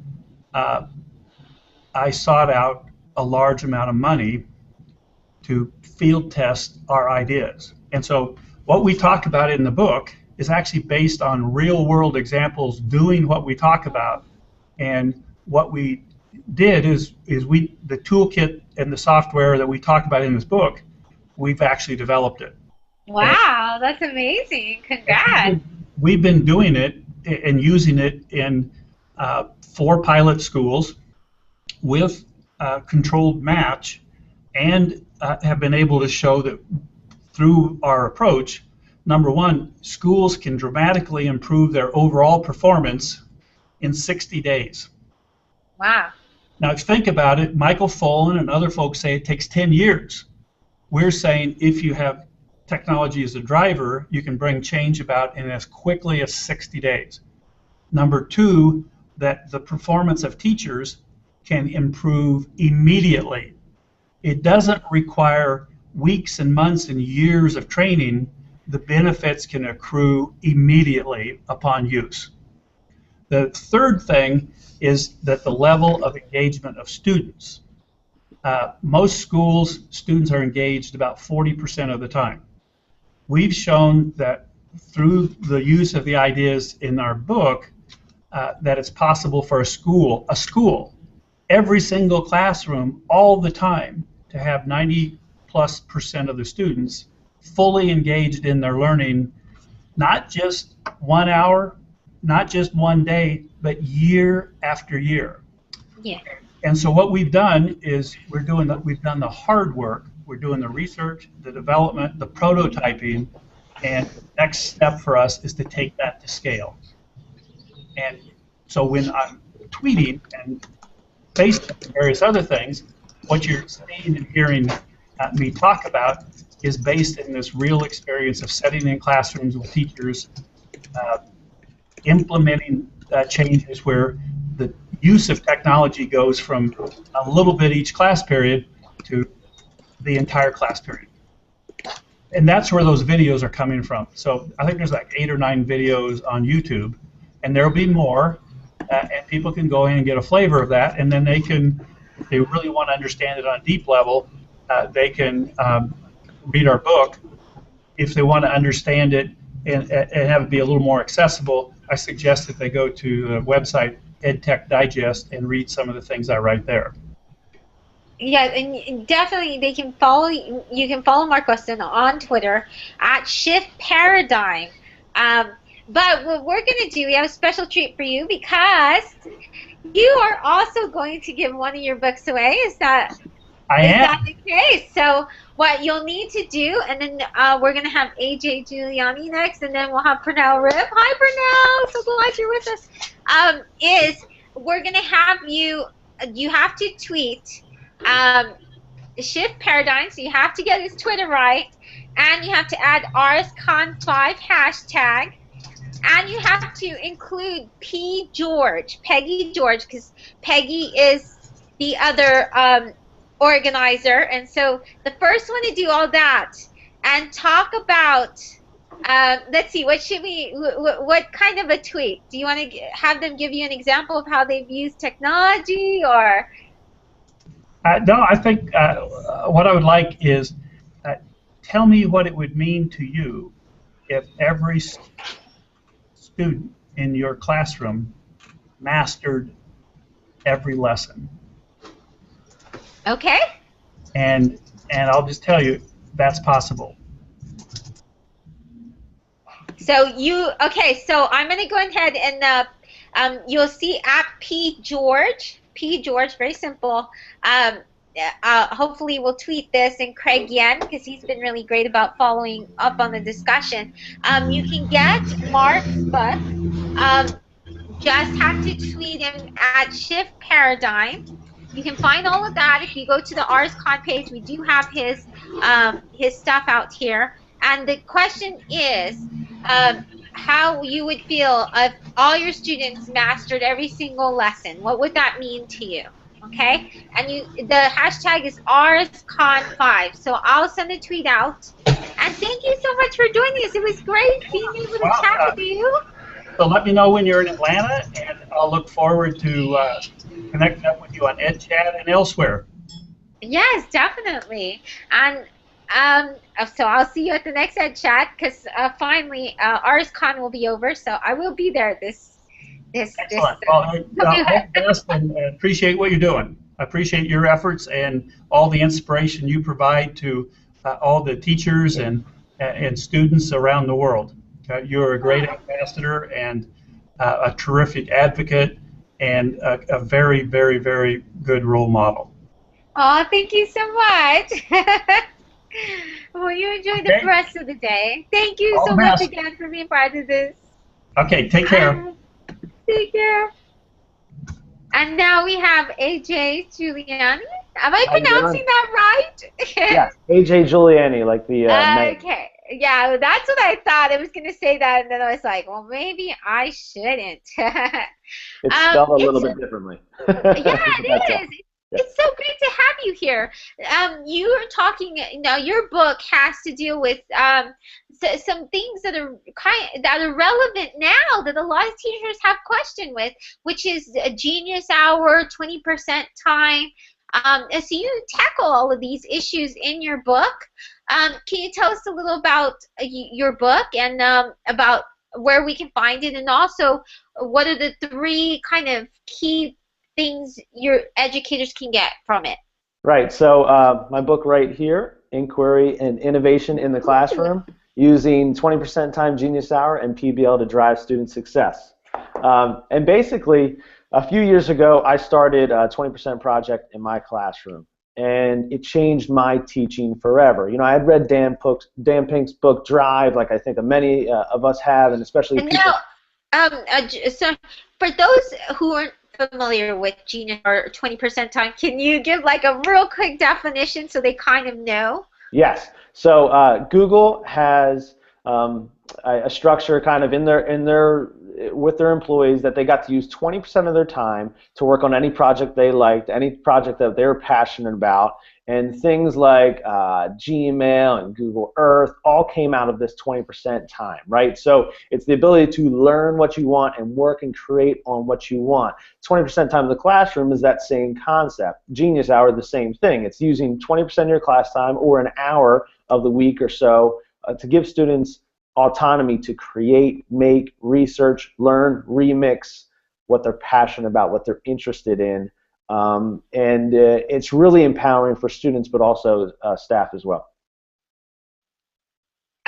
I sought out a large amount of money to field test our ideas. And so what we talk about in the book is actually based on real-world examples doing what we talk about. And what we did is the toolkit and the software that we talk about in this book, we've actually developed it. Wow, that's amazing. Congrats. We've been doing it and using it in 4 pilot schools with controlled match, and have been able to show that through our approach, number one, schools can dramatically improve their overall performance in 60 days. Wow. Now, if you think about it, Michael Fullen and other folks say it takes 10 years. We're saying if you have technology as a driver, you can bring change about in as quickly as 60 days. Number two, that the performance of teachers can improve immediately. It doesn't require weeks and months and years of training. The benefits can accrue immediately upon use. The third thing is that the level of engagement of students. Most schools, students are engaged about 40% of the time. We've shown that through the use of the ideas in our book, that it's possible for a school, every single classroom, all the time, to have 90+% of the students fully engaged in their learning, not just 1 hour, not just one day, but year after year. Yeah. And so what we've done is we've done the hard work. We're doing the research, the development, the prototyping, and the next step for us is to take that to scale. And so when I'm tweeting and Facebook and various other things, what you're seeing and hearing me talk about is based in this real experience of sitting in classrooms with teachers, implementing changes where the use of technology goes from a little bit each class period to the entire class period. And that's where those videos are coming from. So I think there's like 8 or 9 videos on YouTube, and there'll be more, and people can go in and get a flavor of that, and then they can, if they really want to understand it on a deep level, they can read our book. If they want to understand it and have it be a little more accessible, I suggest that they go to the website EdTech Digest and read some of the things I write there. Yeah, and definitely they can follow. You can follow Mark Weston on Twitter at Shift Paradigm. But what we're going to do, we have a special treat for you because you are also going to give one of your books away. Is that the case? So what you'll need to do, and then we're going to have AJ Giuliani next, and then we'll have Pernell Ripp. Hi, Pernell. So glad you're with us. Is we're going to have you have to tweet Shift Paradigm, so you have to get his Twitter right, and you have to add RSCon5 hashtag, and you have to include Peggy George, because Peggy is the other organizer. And so the first one to do all that and talk about, let's see, what kind of a tweet? Do you want to have them give you an example of how they've used technology, or? No, I think what I would like is tell me what it would mean to you if every student in your classroom mastered every lesson. Okay. And I'll just tell you, that's possible. So so I'm going to go ahead and you'll see at P. George, very simple. Hopefully we'll tweet this, and Craig Yen, because he's been really great about following up on the discussion. You can get Mark's book. Just have to tweet him at Shift Paradigm. You can find all of that if you go to the RSCon page. We do have his stuff out here. And the question is how you would feel if all your students mastered every single lesson. What would that mean to you? Okay? And the hashtag is RSCon5. So I'll send a tweet out. And thank you so much for doing this. It was great being able to chat with you. So let me know when you're in Atlanta, and I'll look forward to connecting up with you on EdChat and elsewhere. Yes, definitely. And so I'll see you at the next EdChat, because finally RSCon will be over, so I will be there Excellent. Well, all the best, and appreciate what you're doing. I appreciate your efforts and all the inspiration you provide to all the teachers and students around the world. You're a great ambassador and a terrific advocate and a very, very, very good role model. Oh, thank you so much. Well, you enjoy the rest of the day. Thank you so much again for being part of this. Okay, take care. Take care. And now we have AJ Giuliani. Am I pronouncing that right? Yeah, AJ Giuliani, like the okay. Yeah, that's what I thought. I was going to say that, and then I was like, well, maybe I shouldn't. It's spelled a little bit differently. Yeah, it is. It's so great to have you here. You are talking. Your book has to deal with some things that are relevant now that a lot of teachers have question with, which is a Genius Hour, 20% time. So you tackle all of these issues in your book. Can you tell us a little about your book and about where we can find it, and also what are the 3 kind of key things your educators can get from it? Right. So my book right here, Inquiry and Innovation in the Classroom, using 20% Time Genius Hour and PBL to drive student success. And basically, a few years ago, I started a 20% project in my classroom, and it changed my teaching forever. You know, I had read Dan Pink's book Drive, like I think many of us have, and especially and people. Now, so for those who aren't familiar with Genius or 20% Time, can you give like a real quick definition so they kind of know? Yes. So Google has a structure kind of in their with their employees that they got to use 20% of their time to work on any project they liked, any project that they were passionate about, and things like Gmail and Google Earth all came out of this 20% time, right? So it's the ability to learn what you want and work and create on what you want. 20% time in the classroom is that same concept. Genius Hour, the same thing. It's using 20% of your class time or an hour of the week or so to give students autonomy to create, make, research, learn, remix what they're passionate about, what they're interested in. And it's really empowering for students, but also staff as well.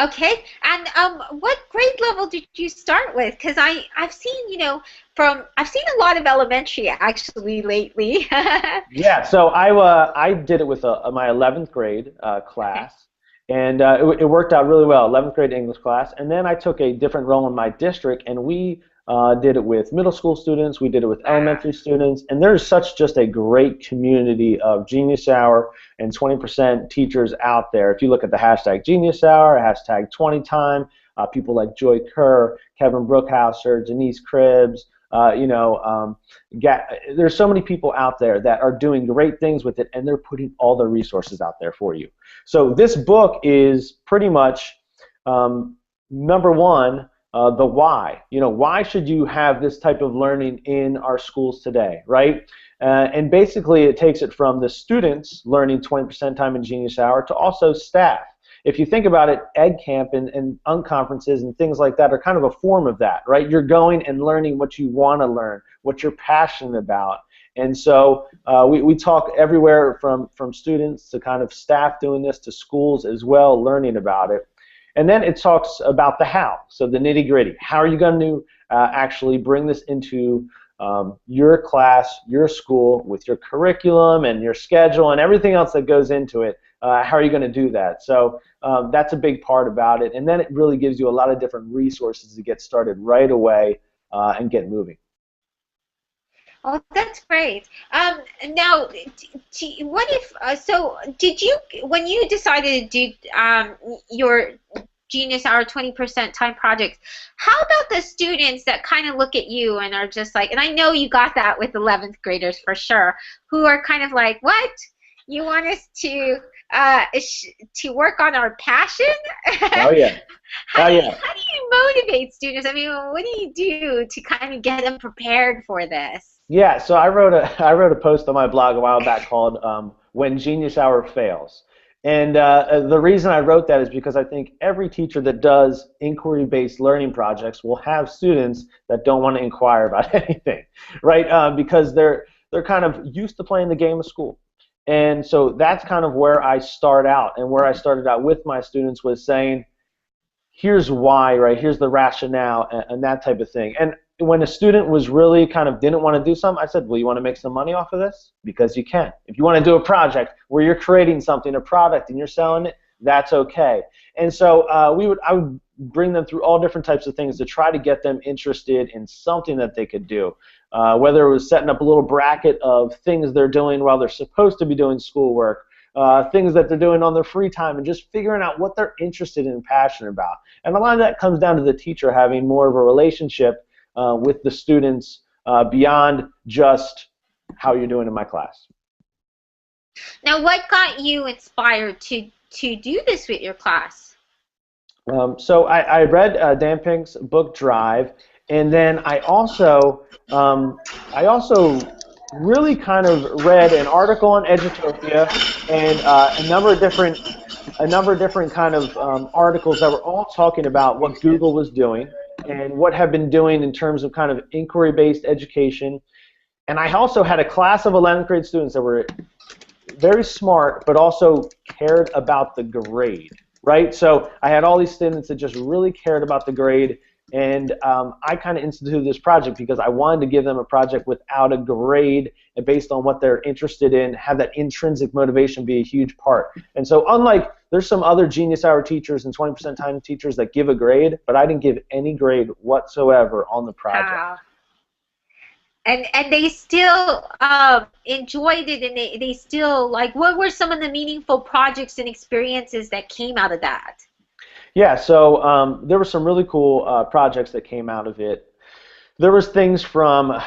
Okay, and what grade level did you start with? Because I've seen, you know, I've seen a lot of elementary actually lately. Yeah, so I did it with my 11th grade class. Okay. And it worked out really well, 11th grade English class. And then I took a different role in my district, and we did it with middle school students, we did it with elementary students, and there's just a great community of Genius Hour and 20% teachers out there. If you look at the hashtag Genius Hour, hashtag 20time, people like Joy Kerr, Kevin Brookhouser, Denise Cribbs, there's so many people out there that are doing great things with it, and they're putting all their resources out there for you. So this book is pretty much, number one, the why. You know, why should you have this type of learning in our schools today, right? And basically it takes it from the students learning 20% time in Genius Hour to also staff. If you think about it, EdCamp and unconferences and things like that are kind of a form of that, right? You're going and learning what you want to learn, what you're passionate about. And so we talk everywhere from students to kind of staff doing this to schools as well, learning about it. And then it talks about the how, so the nitty-gritty. How are you going to actually bring this into your class, your school, with your curriculum and your schedule and everything else that goes into it? How are you going to do that? So that's a big part about it. And then it really gives you a lot of different resources to get started right away and get moving. Oh, that's great. Now, what if, so did you, when you decided to do your Genius Hour 20% time project, how about the students that kind of look at you and are just like, and I know you got that with 11th graders for sure, who are kind of like, what? You want us to work on our passion? Oh, yeah. How do you motivate students? I mean, what do you do to kind of get them prepared for this? Yeah, so I wrote a post on my blog a while back called When Genius Hour Fails. And the reason I wrote that is because I think every teacher that does inquiry-based learning projects will have students that don't want to inquire about anything, right? Because they're kind of used to playing the game of school. And so that's kind of where I start out, and where I started out with my students was saying, here's why, right? Here's the rationale and that type of thing. And when a student was really kind of didn't want to do something, I said, well, you want to make some money off of this? Because you can. If you want to do a project where you're creating something, a product, and you're selling it, that's okay. And so I would bring them through all different types of things to try to get them interested in something that they could do. Whether it was setting up a little bracket of things they're doing while they're supposed to be doing schoolwork, things that they're doing on their free time, and just figuring out what they're interested in and passionate about. And a lot of that comes down to the teacher having more of a relationship with the students beyond just how you're doing in my class. Now, what got you inspired to do this with your class? So I read Dan Pink's book Drive, and then I also really kind of read an article on Edutopia and a number of different kind of articles that were all talking about what Google was doing and what have been doing in terms of kind of inquiry-based education. And I also had a class of 11th grade students that were very smart, but also cared about the grade, right? So I had all these students that just really cared about the grade, and I kind of instituted this project because I wanted to give them a project without a grade and based on what they're interested in, have that intrinsic motivation be a huge part. And so unlike, there's some other Genius Hour teachers and 20% time teachers that give a grade, but I didn't give any grade whatsoever on the project. Wow. And they still enjoyed it, and they still, like, what were some of the meaningful projects and experiences that came out of that? Yeah, so there were some really cool projects that came out of it. There was things from,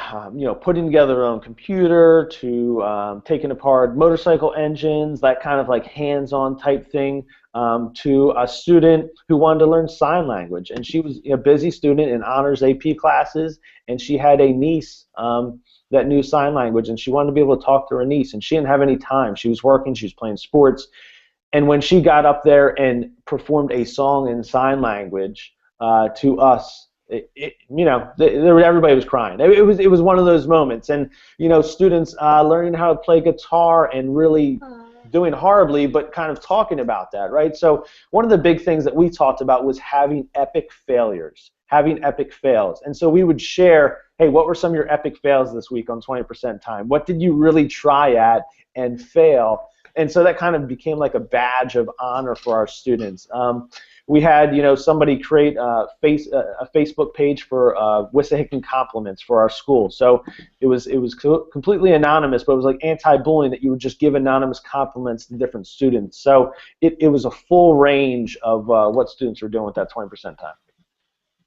putting together their own computer to taking apart motorcycle engines, that kind of like hands-on type thing, to a student who wanted to learn sign language. And she was a busy student in honors AP classes, and she had a niece that knew sign language, and she wanted to be able to talk to her niece, and she didn't have any time. She was working, she was playing sports. And when she got up there and performed a song in sign language to us, everybody was crying. It was one of those moments. And students learning how to play guitar and really doing horribly, but kind of talking about that, right? So one of the big things that we talked about was having epic failures, having epic fails. And so we would share, hey, what were some of your epic fails this week on 20% time? What did you really try at and fail? And so that kind of became like a badge of honor for our students. We had, somebody create a Facebook page for Wissahickon compliments for our school. So it was completely anonymous, but it was like anti-bullying, that you would just give anonymous compliments to different students. So it was a full range of what students were doing with that 20% time.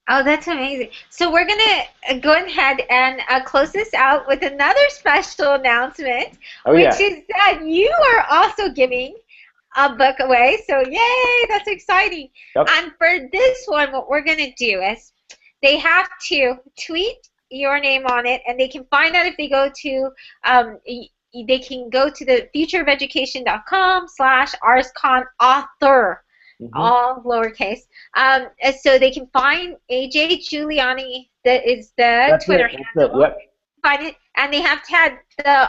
Oh, that's amazing. So we're going to go ahead and close this out with another special announcement, which is that you are also giving a book away. So yay, that's exciting. Yep. And for this one, what we're going to do is they have to tweet your name on it, and they can find out if they go to they can go to the futureofeducation.com/arsconauthor. All lowercase. So they can find AJ Giuliani, that is the Twitter handle. Yep. Find it, and they have to have the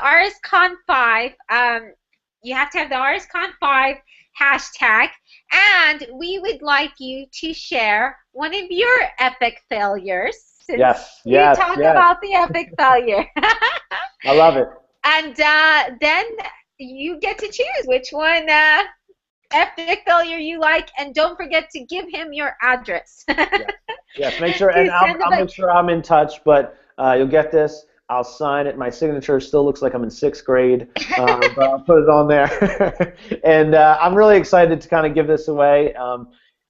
RSCon5. You have to have the RSCon5 hashtag, and we would like you to share one of your epic failures. Since you talk about the epic failure. I love it. And then you get to choose which one. Epic failure you like, and don't forget to give him your address. Yes, make sure, and I'll make sure I'm in touch, but you'll get this. I'll sign it. My signature still looks like I'm in 6th grade, but I'll put it on there. And I'm really excited to kind of give this away.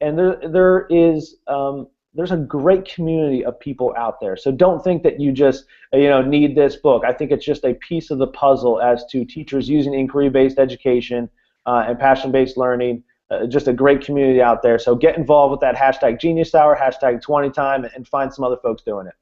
And there's a great community of people out there. So don't think that you just need this book. I think it's just a piece of the puzzle as to teachers using inquiry-based education and passion-based learning. Just a great community out there. So get involved with that hashtag Genius Hour, hashtag 20time, and find some other folks doing it.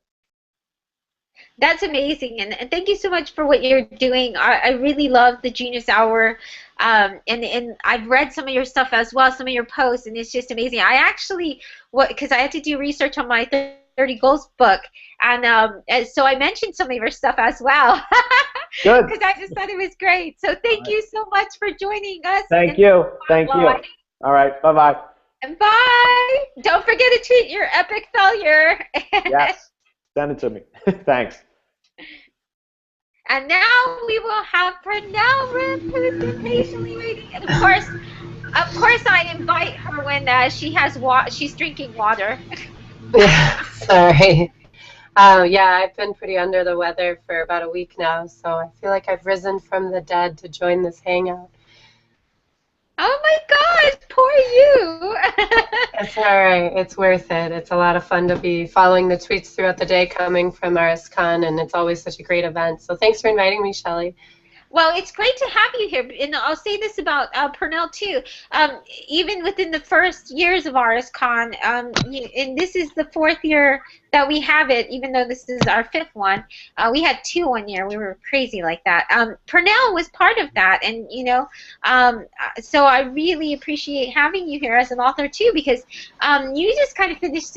That's amazing, and thank you so much for what you're doing. I really love the Genius Hour, and I've read some of your stuff as well, some of your posts, and it's just amazing. I actually, because I had to do research on my 30 Goals book, and so I mentioned some of your stuff as well. Good. Because I just thought it was great. So thank you so much for joining us. Thank you. Thank you. All right. Bye-bye. And bye. Don't forget to tweet your epic failure. Yes. Send it to me. Thanks. And now we will have Pernell Rip, who's been patiently waiting. And of course, I invite her when she's drinking water. Sorry. Yeah, I've been pretty under the weather for about a week now, so I feel like I've risen from the dead to join this hangout. Oh my gosh, poor you. It's all right. It's worth it. It's a lot of fun to be following the tweets throughout the day coming from RSCon, and it's always such a great event. So thanks for inviting me, Shelley. Well, it's great to have you here, and I'll say this about Pernell too. Even within the first years of RSCon, and this is the 4th year that we have it, even though this is our 5th one. We had 2 one year. We were crazy like that. Pernell was part of that, and so I really appreciate having you here as an author too, because you just kind of finished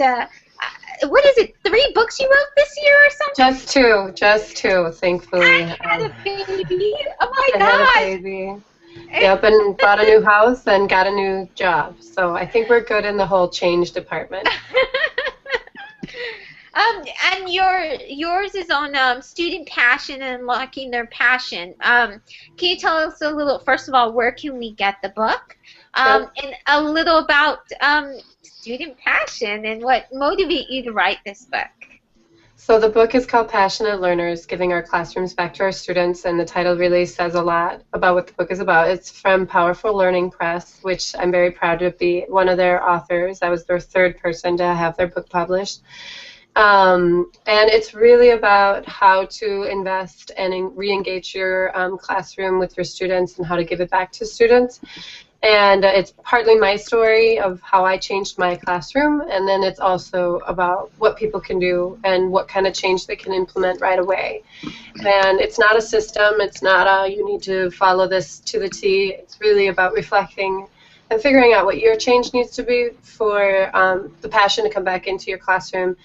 what is it, 3 books you wrote this year or something? Just two, thankfully. I had a baby. Oh my I God. had a baby. Yep, and bought a new house and got a new job. So I think we're good in the whole change department. And yours is on student passion and unlocking their passion. Can you tell us a little, first of all, where can we get the book? And a little about student passion and what motivated you to write this book. So the book is called Passionate Learners, Giving Our Classrooms Back to Our Students, and the title really says a lot about what the book is about. It's from Powerful Learning Press, which I'm very proud to be one of their authors. I was their 3rd person to have their book published. And it's really about how to invest and re-engage your classroom with your students and how to give it back to students. And it's partly my story of how I changed my classroom, and then it's also about what people can do and what kind of change they can implement right away. And it's not a system, it's not a you need to follow this to the T. It's really about reflecting and figuring out what your change needs to be for the passion to come back into your classroom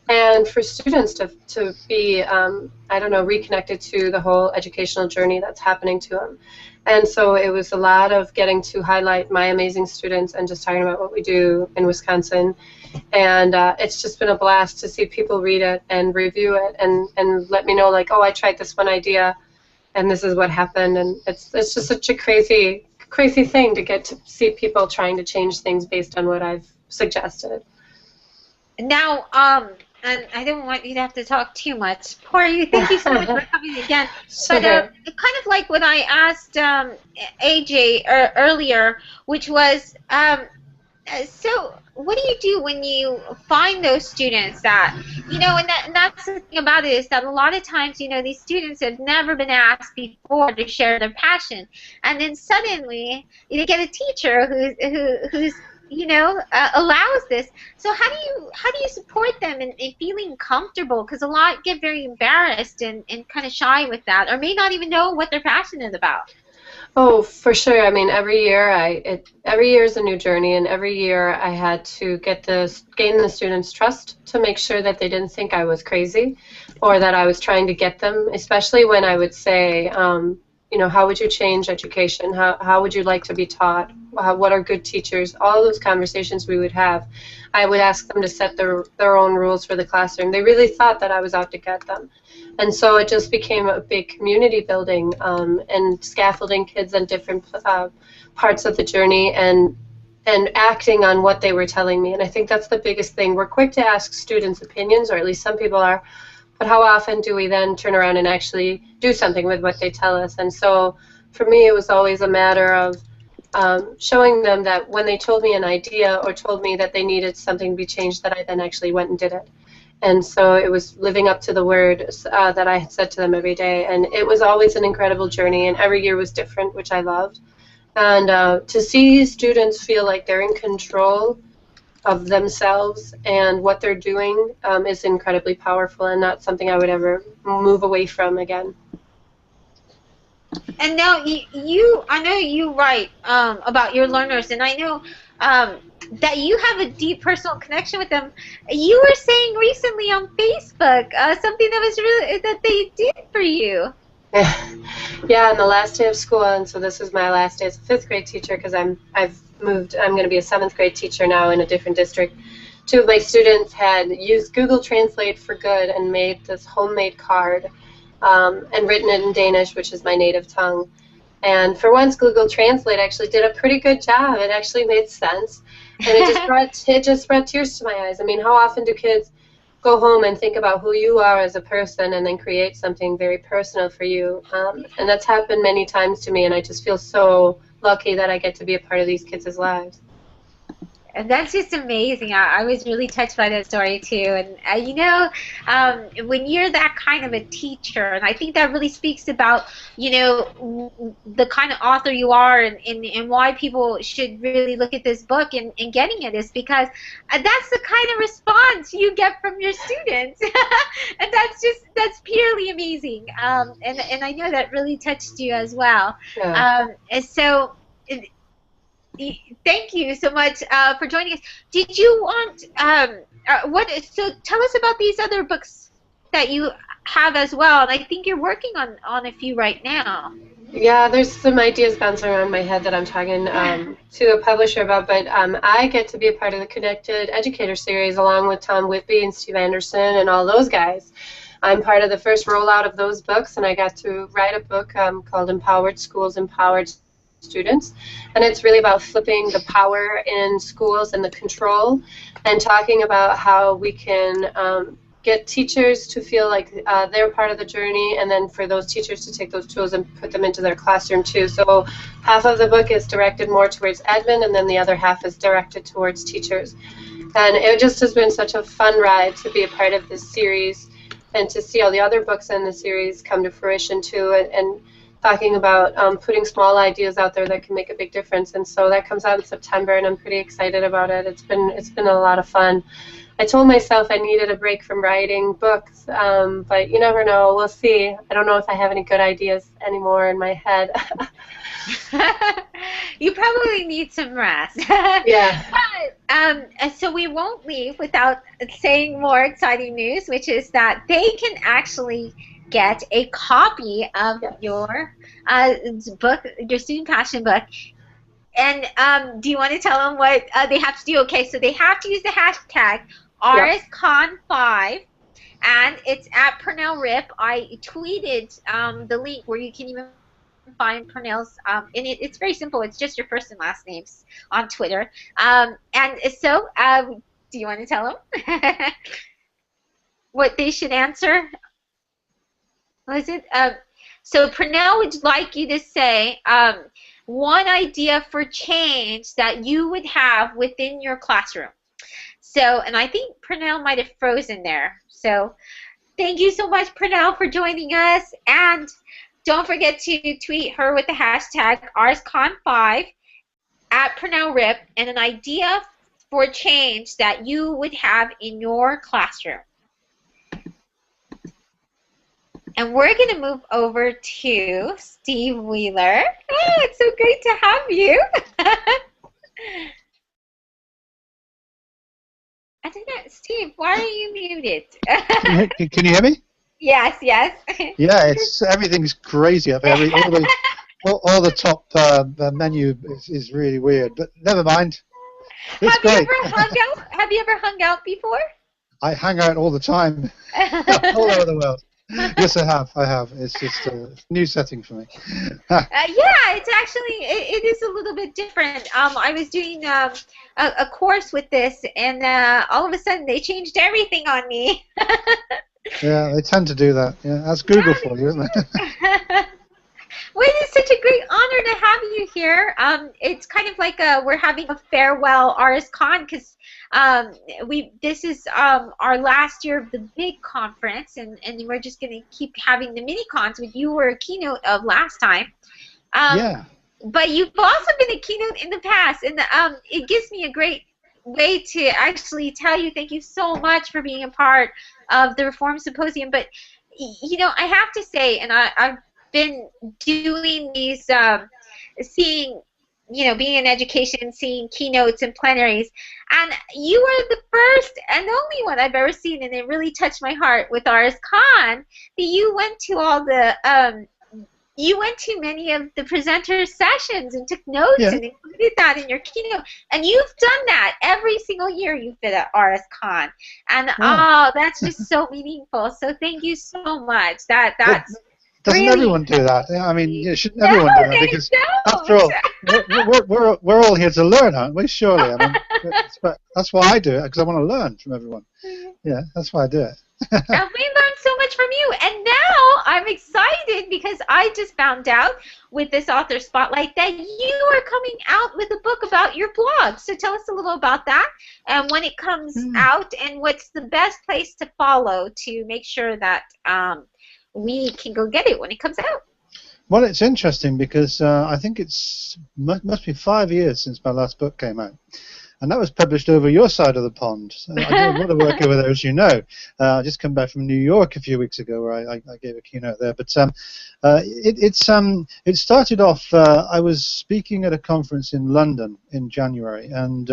and for students to be, I don't know, reconnected to the whole educational journey that's happening to them. And so it was a lot of getting to highlight my amazing students and just talking about what we do in Wisconsin. And it's just been a blast to see people read it and review it and let me know, like, oh, I tried this one idea and this is what happened. And it's just such a crazy thing to get to see people trying to change things based on what I've suggested. Now, and I don't want you to have to talk too much. Corey, thank you so much for coming again. But kind of like what I asked AJ earlier, which was, so what do you do when you find those students that, you know, and that's the thing about it is that a lot of times, you know, these students have never been asked before to share their passion, and then suddenly you get a teacher who's you know, allows this. So how do you support them in feeling comfortable? Because a lot get very embarrassed and kind of shy with that, or may not even know what they're passionate about. Oh, for sure. I mean, every year is a new journey, and every year I had to gain the students' trust to make sure that they didn't think I was crazy, or that I was trying to get them. Especially when I would say, you know, how would you change education? How would you like to be taught? What are good teachers? All those conversations we would have. I would ask them to set their own rules for the classroom. They really thought that I was out to get them. And so it just became a big community building and scaffolding kids on different parts of the journey and acting on what they were telling me. And I think that's the biggest thing. We're quick to ask students' opinions, or at least some people are, but how often do we then turn around and actually do something with what they tell us? And so for me, it was always a matter of showing them that when they told me an idea or told me that they needed something to be changed, that I then actually went and did it. And so it was living up to the word that I had said to them every day. And it was always an incredible journey, and every year was different, which I loved. And to see students feel like they're in control of themselves and what they're doing is incredibly powerful, and not something I would ever move away from again. And now I know you write about your learners, and I know that you have a deep personal connection with them. You were saying recently on Facebook something that was really that they did for you. Yeah, on the last day of school, and so this was my last day as a 5th grade teacher, because I've moved. I'm going to be a 7th grade teacher now in a different district. 2 of my students had used Google Translate for good and made this homemade card and written it in Danish, which is my native tongue. And for once, Google Translate actually did a pretty good job. It actually made sense, and it just brought tears to my eyes. I mean, how often do kids go home and think about who you are as a person and then create something very personal for you? And that's happened many times to me, and I just feel so lucky that I get to be a part of these kids' lives. And that's just amazing. I was really touched by that story too. And you know, when you're that kind of a teacher, and I think that really speaks about, you know, the kind of author you are, and why people should really look at this book and getting it, is because that's the kind of response you get from your students, and that's purely amazing. And I know that really touched you as well. Yeah. And so. Thank you so much for joining us. Did you want So tell us about these other books that you have as well. And I think you're working on a few right now. Yeah, there's some ideas bouncing around my head that I'm talking to a publisher about, but I get to be a part of the Connected Educator series along with Tom Whitby and Steve Anderson and all those guys. I'm part of the first rollout of those books, and I got to write a book called Empowered Schools, Empowered Students, and it's really about flipping the power in schools and the control, and talking about how we can get teachers to feel like they're part of the journey, and then for those teachers to take those tools and put them into their classroom too. So half of the book is directed more towards admin, and then the other half is directed towards teachers. And it just has been such a fun ride to be a part of this series and to see all the other books in the series come to fruition too, and talking about putting small ideas out there that can make a big difference. And so that comes out in September, and I'm pretty excited about it. It's been a lot of fun. I told myself I needed a break from writing books, but you never know. We'll see. I don't know if I have any good ideas anymore in my head. You probably need some rest. Yeah. But, so we won't leave without saying more exciting news, which is that they can actually get a copy of your book, your Student Passion book. And do you want to tell them what they have to do? Okay, so they have to use the hashtag RSCon5, and it's at Purnell Rip. I tweeted the link where you can even find Purnell's, and it's very simple. It's just your first and last names on Twitter. And so, do you want to tell them what they should answer? What is it? So Purnell would like you to say one idea for change that you would have within your classroom. So, and I think Purnell might have frozen there. So thank you so much, Purnell, for joining us. And don't forget to tweet her with the hashtag RSCon5 at Purnell Rip and an idea for change that you would have in your classroom. And we're going to move over to Steve Wheeler. Oh, it's so great to have you. I don't know, Steve, why are you muted? Can you hear me? Yes, yes. Yeah, everything's crazy up there. All the top menu is really weird, but never mind. It's great. Have you ever hung out before? I hang out all the time, all over the world. Yes, I have. It's just a new setting for me. Yeah, it's actually, it is a little bit different. I was doing a course with this, and all of a sudden they changed everything on me. Yeah, they tend to do that. Yeah, that's Google for you, isn't it? Well, it's such a great honor to have you here. It's kind of like we're having a farewell RSCon because this is our last year of the big conference, and we're just going to keep having the mini cons. You were a keynote of last time. Yeah. But you've also been a keynote in the past, and it gives me a great way to actually tell you thank you so much for being a part of the Reform Symposium. But, you know, I have to say, and I've been doing these, seeing, you know, being in education, seeing keynotes and plenaries, and you are the first and only one I've ever seen, and it really touched my heart with RSCon, that you went to all the, you went to many of the presenters' sessions and took notes and included that in your keynote, and you've done that every single year you've been at RSCon, and oh, that's just so meaningful. So thank you so much. That's Doesn't really, everyone do that? I mean, shouldn't everyone do that? Because after all, we're all here to learn, aren't we? Surely. I mean, that's why I do it, because I want to learn from everyone. Yeah, that's why I do it. And we learned so much from you. And now I'm excited because I just found out with this author spotlight that you are coming out with a book about your blog. So tell us a little about that and when it comes out, and what's the best place to follow to make sure that we can go get it when it comes out. Well, it's interesting because I think it's must be 5 years since my last book came out, and that was published over your side of the pond. So I do a lot of work over there, as you know. I just come back from New York a few weeks ago, where I gave a keynote there. But it started off. I was speaking at a conference in London in January, and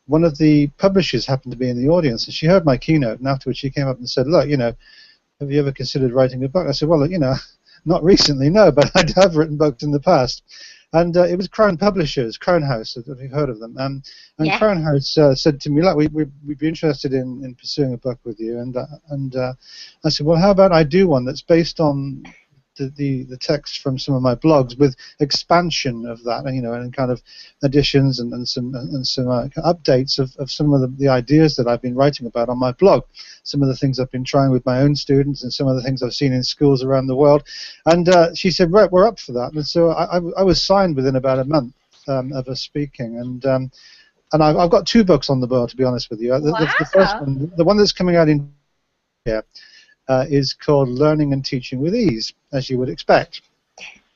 one of the publishers happened to be in the audience, and she heard my keynote, and afterwards she came up and said, look, have you ever considered writing a book? I said, well, not recently, no, but I have written books in the past. And it was Crown Publishers, Crown House, have you heard of them? And yeah. Crown House said to me, look, we'd be interested in pursuing a book with you. And I said, well, how about I do one that's based on the text from some of my blogs with expansion of that, and kind of additions and some updates of some of the ideas that I've been writing about on my blog, some of the things I've been trying with my own students and some of the things I've seen in schools around the world. And she said, right, we're up for that. And so I was signed within about a month of us speaking. And I've got 2 books on the board, to be honest with you. Wow. The first one, the one that's coming out in is called Learning and Teaching with Ease, as you would expect.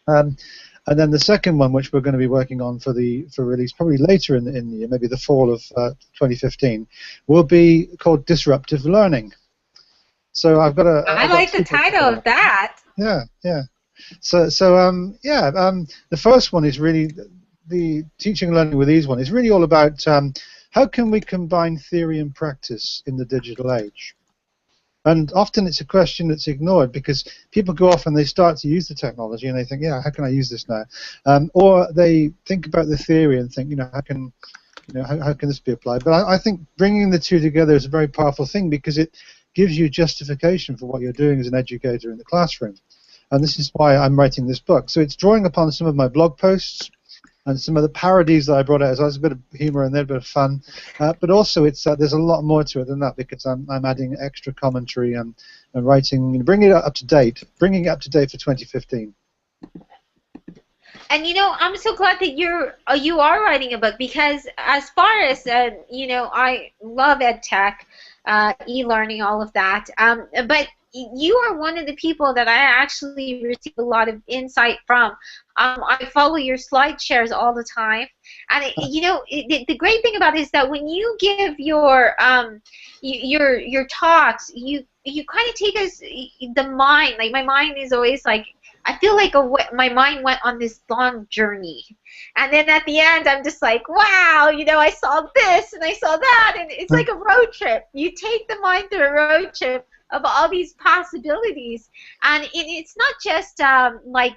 And then the second one, which we're going to be working on for release probably later in the year, maybe the fall of 2015, will be called Disruptive Learning. So I've got a. I like the title of that. Yeah. So the first one is really the Teaching and Learning with Ease one is really all about how can we combine theory and practice in the digital age. And often it's a question that's ignored because people go off and they start to use the technology and they think, yeah, how can I use this now? Or they think about the theory and think, how can this be applied? But I think bringing the two together is a very powerful thing because it gives you justification for what you're doing as an educator in the classroom. And this is why I'm writing this book. So it's drawing upon some of my blog posts and some of the parodies that I brought out. So there's a bit of humor and then a bit of fun, but also it's there's a lot more to it than that because I'm adding extra commentary and writing, bringing it up to date for 2015. And I'm so glad that you are writing a book because as far as I love ed tech, e-learning, all of that, but you are one of the people that I actually receive a lot of insight from. I follow your slide shares all the time, and the great thing about it is that when you give your talks, you kind of take us the mind. Like my mind is always like I feel like my mind went on this long journey, and then at the end I'm just like, wow, I saw this and I saw that, and it's like a road trip. You take the mind through a road trip of all these possibilities, and it's not just like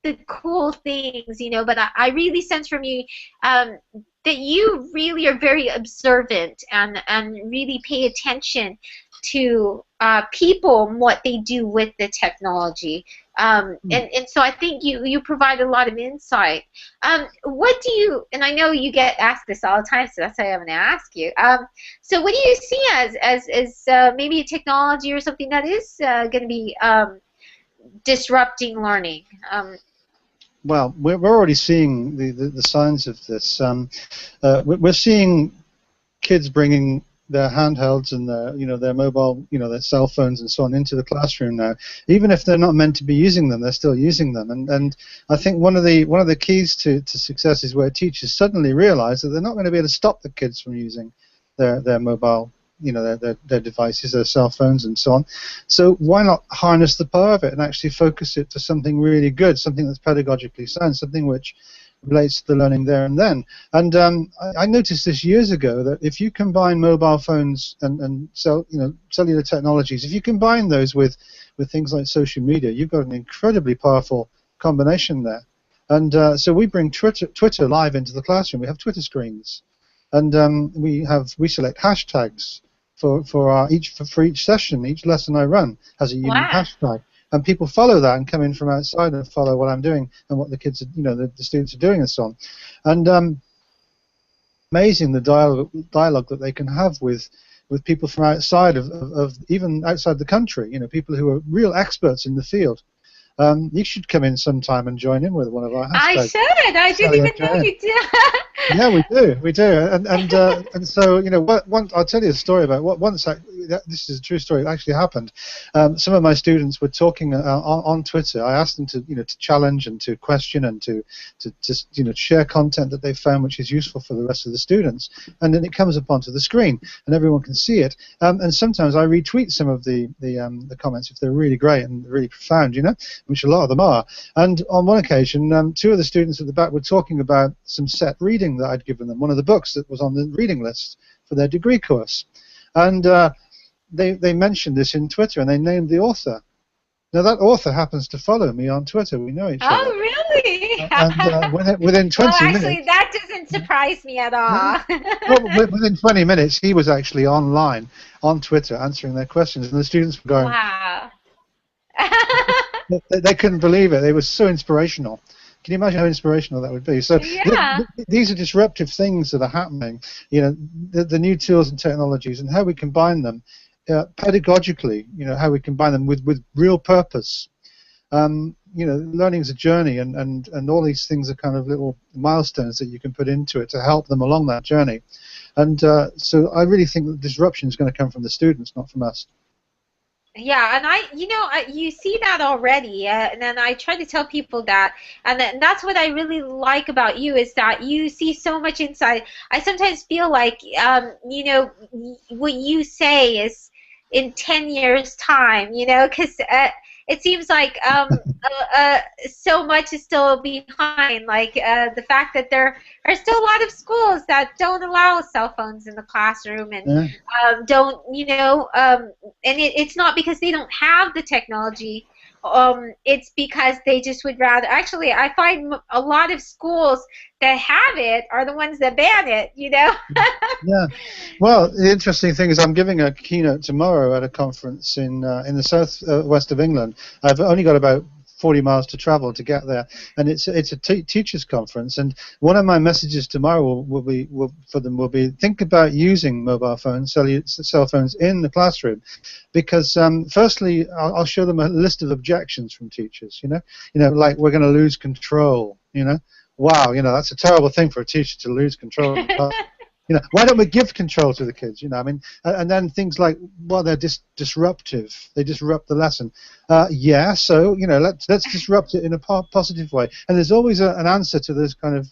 the cool things, but I really sense from you that you really are very observant and really pay attention to people and what they do with the technology. And so I think you provide a lot of insight. What do you, and I know you get asked this all the time, so that's why I'm going to ask you. So what do you see as maybe a technology or something that is going to be disrupting learning? Well, we're already seeing the signs of this. We're seeing kids bringing their handhelds and their mobile, their cell phones and so on into the classroom now. Even if they're not meant to be using them, they're still using them. And I think one of the keys to success is where teachers suddenly realize that they're not going to be able to stop the kids from using their mobile, their devices, their cell phones and so on. So why not harness the power of it and actually focus it to something really good, something that's pedagogically sound, something which relates to the learning there and then. And I noticed this years ago that if you combine mobile phones and cellular technologies, if you combine those with things like social media, you've got an incredibly powerful combination there. And so we bring Twitter live into the classroom. We have Twitter screens, and we select hashtags for each session. Each lesson I run has a unique hashtag. And people follow that and come in from outside and follow what I'm doing and what the kids, the students are doing and so on. And amazing the dialogue that they can have with people from outside of even outside the country. People who are real experts in the field. You should come in sometime and join in with one of our hashtags. I should. I didn't even know you did. Yeah, we do. And so I'll tell you a story about once this is a true story. It actually happened. Some of my students were talking on Twitter. I asked them to, to challenge and to question and to share content that they found which is useful for the rest of the students. And then it comes up onto the screen, and everyone can see it. And sometimes I retweet some of the comments if they're really great and really profound, which a lot of them are. And on one occasion, two of the students at the back were talking about some set reading that I'd given them, one of the books that was on the reading list for their degree course. And they mentioned this in Twitter, and they named the author. Now, that author happens to follow me on Twitter. We know each other. Oh, really? And within 20 well, actually, minutes... that doesn't surprise me at all. Well, within 20 minutes, he was actually online on Twitter answering their questions, and the students were going... Wow. They couldn't believe it. They were so inspirational. Can you imagine how inspirational that would be? So yeah. These are disruptive things that are happening. The new tools and technologies and how we combine them pedagogically. How we combine them with real purpose. Learning is a journey, and all these things are kind of little milestones that you can put into it to help them along that journey. And so I really think that disruption is going to come from the students, not from us. Yeah, and you see that already, and then I try to tell people that, and that's what I really like about you is that you see so much inside. I sometimes feel like, what you say is in 10 years' time, because it seems like so much is still behind, like the fact that there are still a lot of schools that don't allow cell phones in the classroom and don't, and it's not because they don't have the technology. It's because they just would rather. Actually, I find a lot of schools that have it are the ones that ban it. Yeah. Well, the interesting thing is I'm giving a keynote tomorrow at a conference in the south west of England. I've only got about 40 miles to travel to get there, and it's a teachers conference. And one of my messages tomorrow will be think about using mobile phones, cell phones in the classroom, because firstly I'll show them a list of objections from teachers. Like we're going to lose control. Wow, that's a terrible thing for a teacher to lose control. Why don't we give control to the kids? And then things like, well, they're disruptive. They disrupt the lesson. So let's disrupt it in a positive way. And there's always an answer to those kind of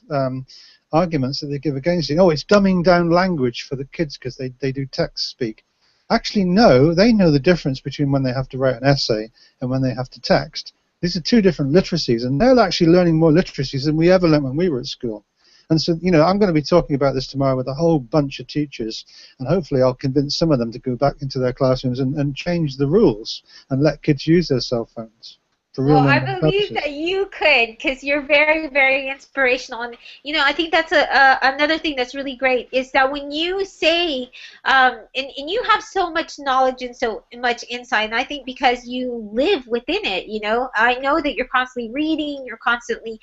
arguments that they give against it. Oh, it's dumbing down language for the kids because they do text speak. Actually, no, they know the difference between when they have to write an essay and when they have to text. These are two different literacies, and they're actually learning more literacies than we ever learned when we were at school. And so, I'm going to be talking about this tomorrow with a whole bunch of teachers, and hopefully I'll convince some of them to go back into their classrooms and change the rules and let kids use their cell phones. Well, I believe that you could, because you're very, very inspirational. And, I think that's another thing that's really great is that when you say, and you have so much knowledge and so much insight, and I think because you live within it, I know that you're constantly reading, you're constantly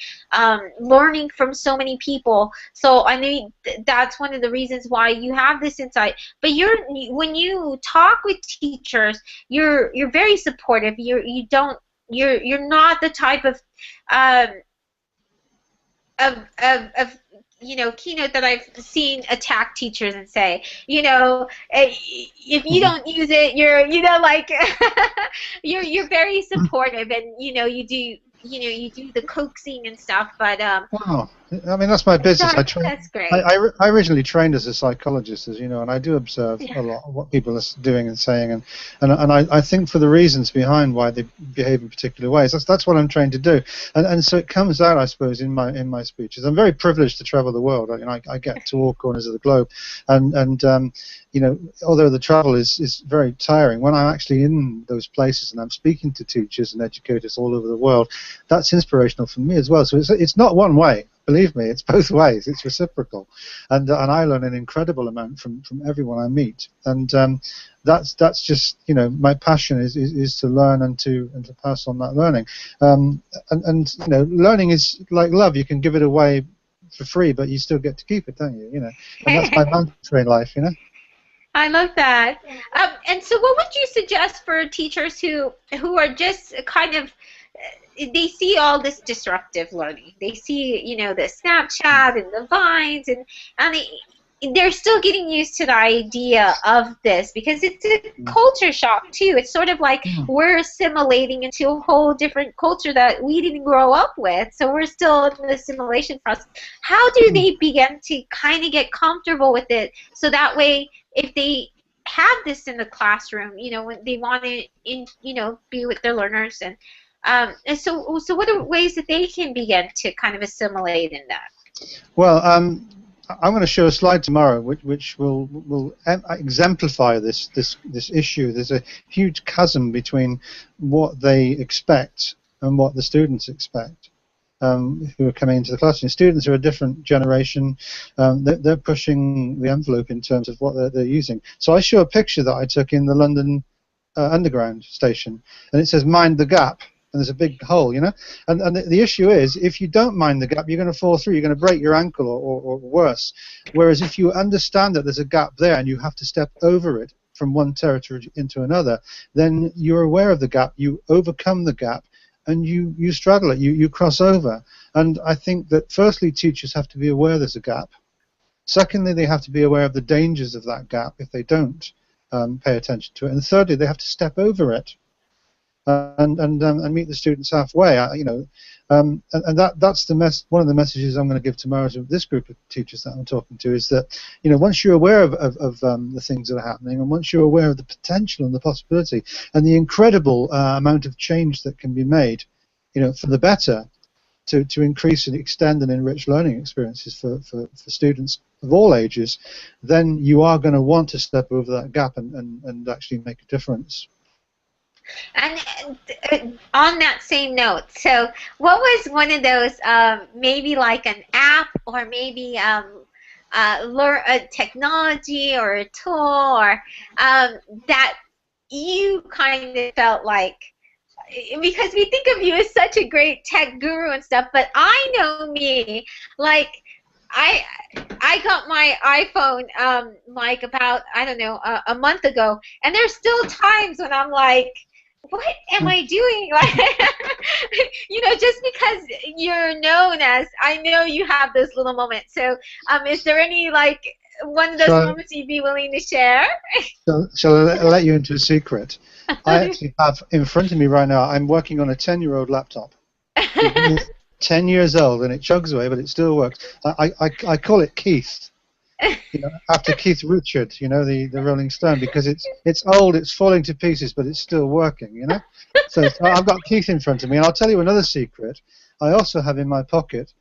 learning from so many people. So I mean, that's one of the reasons why you have this insight. But when you talk with teachers, you're very supportive. You're not the type of keynote that I've seen attack teachers and say, if you don't use it, you're you're very supportive, and you do the coaxing and stuff, but wow. I mean, that's my business. That's great. I originally trained as a psychologist, as you know, and I do observe a lot of what people are doing and saying, and I think for the reasons behind why they behave in particular ways. That's what I'm trained to do, and so it comes out, I suppose, in my speeches. I'm very privileged to travel the world. I get to all corners of the globe, and although the travel is very tiring, when I'm actually in those places and I'm speaking to teachers and educators all over the world, that's inspirational for me as well. So it's not one way. Believe me, it's both ways. It's reciprocal, and I learn an incredible amount from everyone I meet, and that's just my passion is to learn and to pass on that learning, and learning is like love. You can give it away for free, but you still get to keep it, don't you? And that's my mantra in life. I love that. And so, what would you suggest for teachers who are just kind of they see all this disruptive learning. They see, the Snapchat and the Vines, and they're still getting used to the idea of this because it's a culture shock too. It's sort of like we're assimilating into a whole different culture that we didn't grow up with. So we're still in the assimilation process. How do they begin to kind of get comfortable with it so that way if they have this in the classroom, you know, when they want to, you know, be with their learners and so what are ways that they can begin to kind of assimilate in that? Well, I'm going to show a slide tomorrow which will exemplify this issue. There's a huge chasm between what they expect and what the students expect who are coming into the classroom. Students are a different generation. They're pushing the envelope in terms of what they're using. So I show a picture that I took in the London Underground station, and it says "Mind the gap." And there's a big hole, you know? And the issue is, if you don't mind the gap, you're going to fall through. You're going to break your ankle or worse. Whereas if you understand that there's a gap there and you have to step over it from one territory into another, then you're aware of the gap, you overcome the gap, and you straddle it, you cross over. And I think that firstly, teachers have to be aware there's a gap. Secondly, they have to be aware of the dangers of that gap if they don't pay attention to it. And thirdly, they have to step over it. And meet the students halfway, you know, and that's one of the messages I'm going to give tomorrow to this group of teachers that I'm talking to is that, you know, once you're aware of the things that are happening, and once you're aware of the potential and the possibility and the incredible amount of change that can be made, you know, for the better, to increase and extend and enrich learning experiences for students of all ages, then you are going to want to step over that gap and actually make a difference. And on that same note, so what was one of those, maybe like an app or maybe a technology or a tool or that you kind of felt like, because we think of you as such a great tech guru and stuff, but I know me, like I got my iPhone like about, I don't know, a month ago, and there's still times when I'm like, what am I doing? Like, you know, just because you're known as, I know you have those little moments. So, is there any, like, one of those moments you'd be willing to share? Shall I let you into a secret? I actually have in front of me right now, I'm working on a 10-year-old laptop. 10 years old, and it chugs away, but it still works. I call it Keith. You know, after Keith Richard, you know, the Rolling Stone, because it's old, it's falling to pieces, but it's still working, you know. So I've got Keith in front of me, and I'll tell you another secret. I also have in my pocket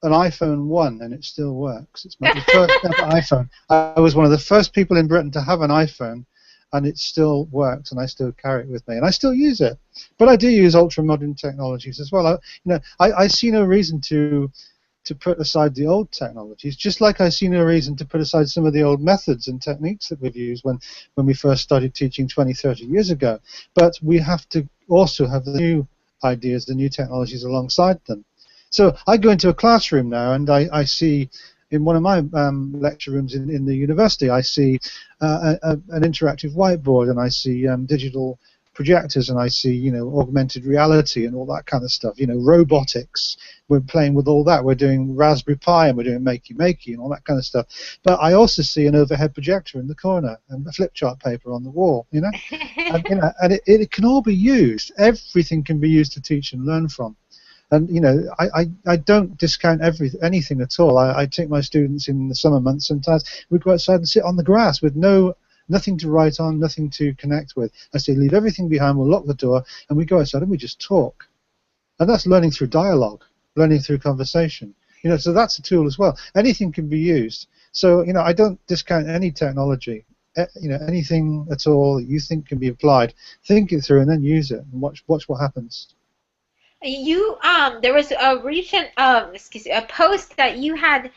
an iPhone 1, and it still works. It's my first ever iPhone. I was one of the first people in Britain to have an iPhone, and it still works, and I still carry it with me, and I still use it. But I do use ultra-modern technologies as well. I see no reason to put aside the old technologies, just like I see no reason to put aside some of the old methods and techniques that we've used when we first started teaching 20, 30 years ago. But we have to also have the new ideas, the new technologies alongside them. So I go into a classroom now, and I see, in one of my lecture rooms in the university, I see an interactive whiteboard, and I see digital projectors, and I see, you know, augmented reality and all that kind of stuff, you know, robotics. We're playing with all that. We're doing Raspberry Pi, and we're doing Makey and all that kind of stuff. But I also see an overhead projector in the corner and a flip chart paper on the wall, you know. And it can all be used. Everything can be used to teach and learn from. And, you know, I don't discount anything at all. I take my students in the summer months sometimes. We go outside and sit on the grass with nothing to write on, nothing to connect with. I say, leave everything behind, we'll lock the door, and we go outside and we just talk. And that's learning through dialogue, learning through conversation. You know, so that's a tool as well. Anything can be used. So, you know, I don't discount any technology. You know, anything at all that you think can be applied, think it through and then use it and watch what happens. You, there was a recent, a post that you had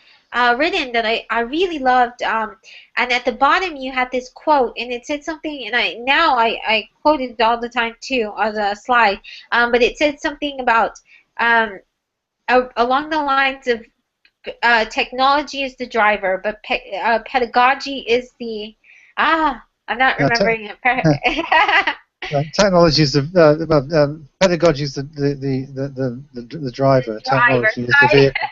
written that I really loved, and at the bottom you had this quote, and it said something, and I quote it all the time too on the slide, but it said something about along the lines of technology is the driver, but pedagogy is the I'm not remembering it. Technology is pedagogy is the driver. Technology is the vehicle.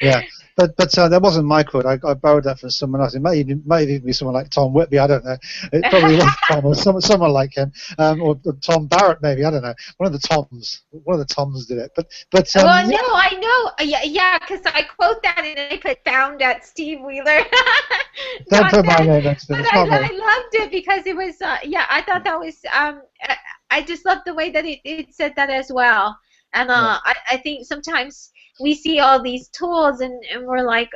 Yeah. But that wasn't my quote. I borrowed that from someone else. It might even be someone like Tom Whitby. I don't know. It probably was Tom or someone like him, or Tom Barrett maybe. I don't know. One of the Toms did it. But well, yeah. no, I know. Yeah, because I quote that and I put found at Steve Wheeler. Don't put my name next to it. But It's not me. I loved it because it was. I thought that was. I just loved the way that it said that as well. And I think sometimes we see all these tools and we're like,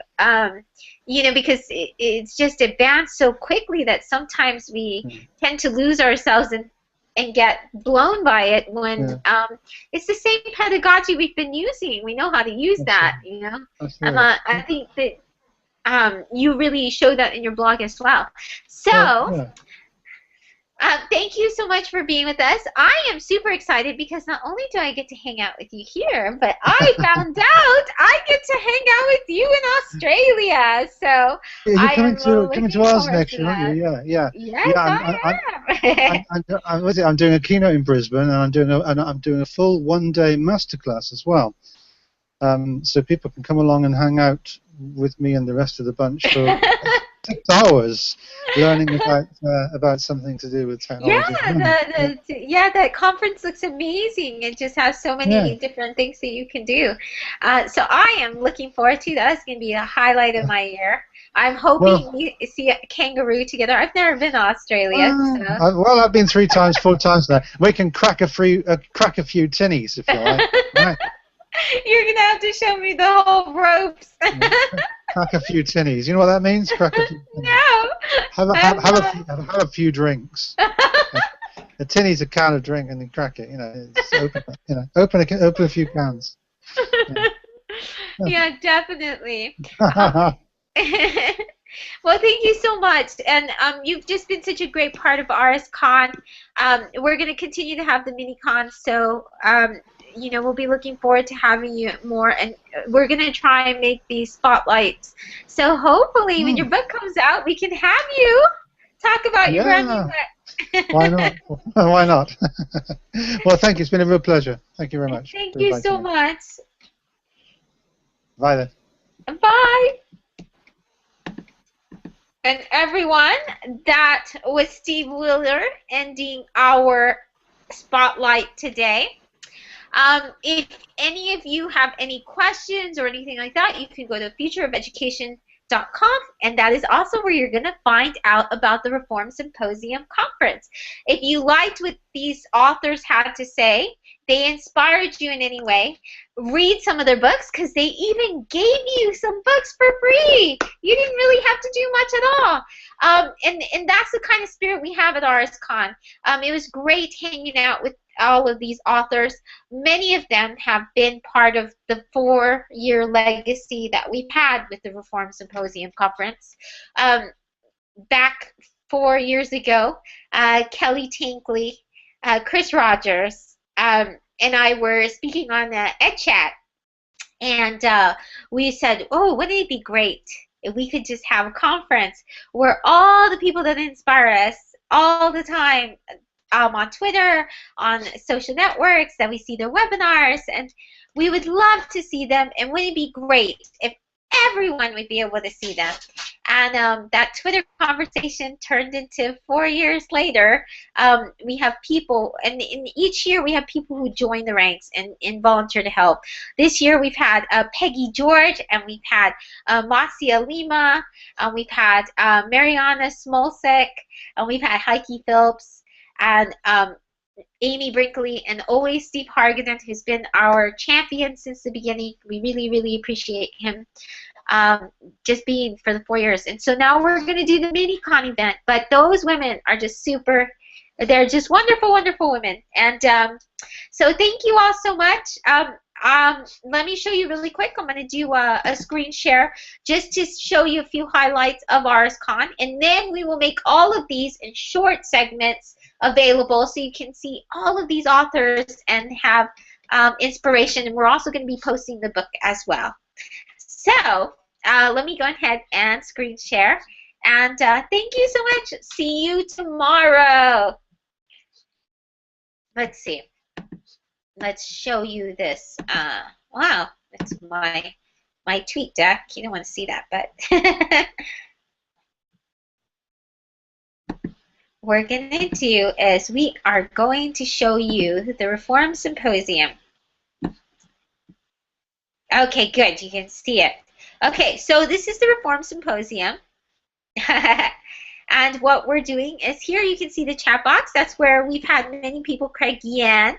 because it's just advanced so quickly that sometimes we tend to lose ourselves and get blown by it when it's the same pedagogy we've been using. We know how to use that, And I think that you really show that in your blog as well. So. Thank you so much for being with us. I am super excited because not only do I get to hang out with you here, but I found out I get to hang out with you in Australia. So You're coming to ours next year, aren't you? Yeah. Yes, I am. I'm doing a keynote in Brisbane, and I'm doing a full one-day masterclass as well. So people can come along and hang out with me and the rest of the bunch for 6 hours learning about something to do with technology. The conference looks amazing. It just has so many different things that you can do. So I am looking forward to that. It's going to be a highlight of my year. I'm hoping we see a kangaroo together. I've never been to Australia. I've been 3 times, 4 times now. We can crack a few tinnies if you like. Right. You're going to have to show me the whole ropes. Crack a few tinnies. You know what that means? Crack a few tinnies. No. Have a few drinks. A tinny's a can of drink, and then crack it. Open a few cans. Yeah, definitely. Well, thank you so much, and you've just been such a great part of RSCon. We're going to continue to have the mini cons, so we'll be looking forward to having you more, and we're going to try and make these spotlights. So hopefully when your book comes out, we can have you talk about your brand new book. Why not? Why not? Well, thank you. It's been a real pleasure. Thank you very much. Thank you so much. Bye then. Bye. And everyone, that was Steve Wheeler ending our spotlight today. If any of you have any questions or anything like that, you can go to futureofeducation.com, and that is also where you're going to find out about the Reform Symposium Conference. If you liked what these authors had to say, they inspired you in any way, read some of their books, because they even gave you some books for free. You didn't really have to do much at all. And that's the kind of spirit we have at RSCon. It was great hanging out with all of these authors. Many of them have been part of the 4-year legacy that we've had with the Reform Symposium Conference. Back 4 years ago, Kelly Tinkley, Chris Rogers, and I were speaking on EdChat, and we said, oh, wouldn't it be great if we could just have a conference where all the people that inspire us all the time, on Twitter, on social networks, that we see their webinars, and we would love to see them, and wouldn't it be great if everyone would be able to see them? And that Twitter conversation turned into 4 years later. We have people, and in each year we have people who join the ranks and volunteer to help. This year we've had Peggy George, and we've had Marcia Lima, and we've had Mariana Smolsek, and we've had Heike Phillips, and Amy Brinkley, and always Steve Hargadent, who's been our champion since the beginning. We really, really appreciate him just being for the 4 years. And so now we're going to do the mini-con event, but those women are just super, they're just wonderful, wonderful women. And so thank you all so much. Let me show you really quick. I'm going to do a screen share just to show you a few highlights of RSCon, and then we will make all of these in short segments available so you can see all of these authors and have inspiration. And we're also going to be posting the book as well. So let me go ahead and screen share. And thank you so much. See you tomorrow. Let's see. Let's show you this. Wow, it's my my tweet deck. You don't want to see that, but what we're going to do is we are going to show you the Reform Symposium. Okay, good. You can see it. Okay, so this is the Reform Symposium. And what we're doing is here you can see the chat box. That's where we've had many people, Craig Yan.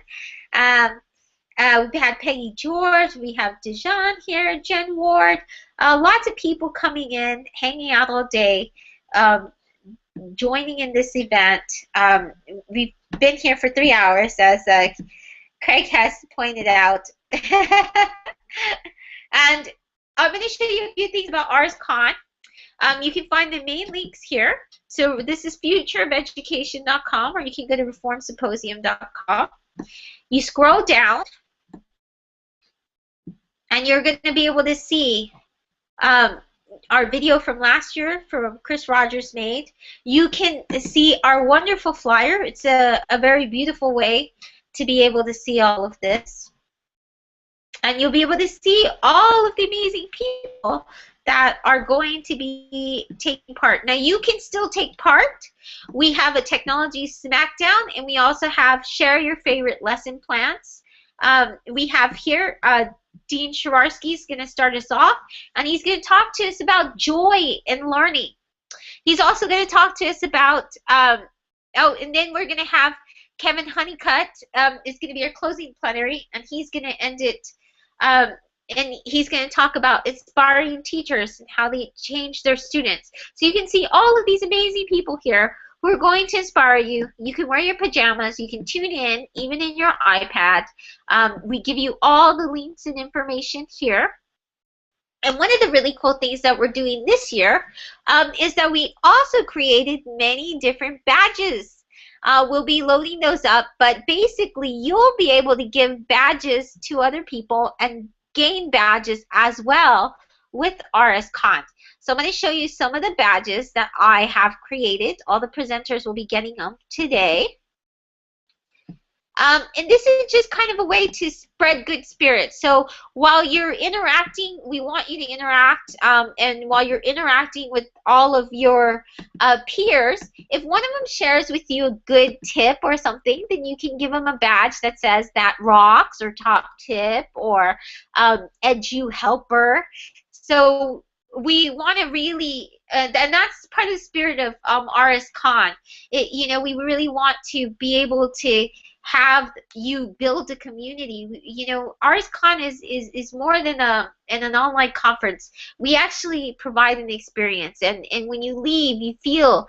We've had Peggy George. We have Dejan here, Jen Ward. Lots of people coming in, hanging out all day, joining in this event. We've been here for 3 hours, as Craig has pointed out. And I'm going to show you a few things about RSCon. You can find the main links here. So this is futureofeducation.com, or you can go to reformsymposium.com. You scroll down, and you're going to be able to see our video from last year from Chris Rogers made. You can see our wonderful flyer. It's a very beautiful way to be able to see all of this. And you'll be able to see all of the amazing people that are going to be taking part. Now, you can still take part. We have a technology smackdown, and we also have share your favorite lesson plans. We have here Dean Shararsky is going to start us off, and he's going to talk to us about joy in learning. He's also going to talk to us about, and then we're going to have Kevin Honeycutt is going to be our closing plenary, and he's going to end it. And he's going to talk about inspiring teachers and how they change their students. So you can see all of these amazing people here who are going to inspire you. You can wear your pajamas. You can tune in, even in your iPad. We give you all the links and information here. And one of the really cool things that we're doing this year is that we also created many different badges. We'll be loading those up, but basically you'll be able to give badges to other people and gain badges as well with RSCon. So I'm going to show you some of the badges that I have created. All the presenters will be getting them today. And this is just kind of a way to spread good spirits. So while you're interacting, we want you to interact. And while you're interacting with all of your peers, if one of them shares with you a good tip or something, then you can give them a badge that says that rocks or top tip or edu helper. So we want to really, and that's part of the spirit of RSCon. You know, we really want to be able to have you build a community. You know, RSCon is more than an online conference. We actually provide an experience, and when you leave, you feel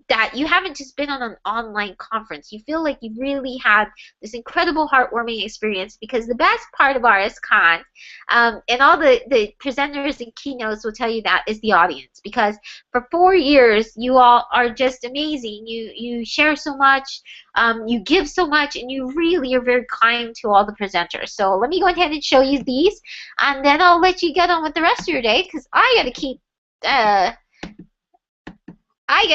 that you haven't just been on an online conference. You feel like you really had this incredible heartwarming experience, because the best part of RSCon, and all the presenters and keynotes will tell you that, is the audience. Because for 4 years, you all are just amazing. You share so much, you give so much, and you really are very kind to all the presenters. So let me go ahead and show you these, and then I'll let you get on with the rest of your day, because I got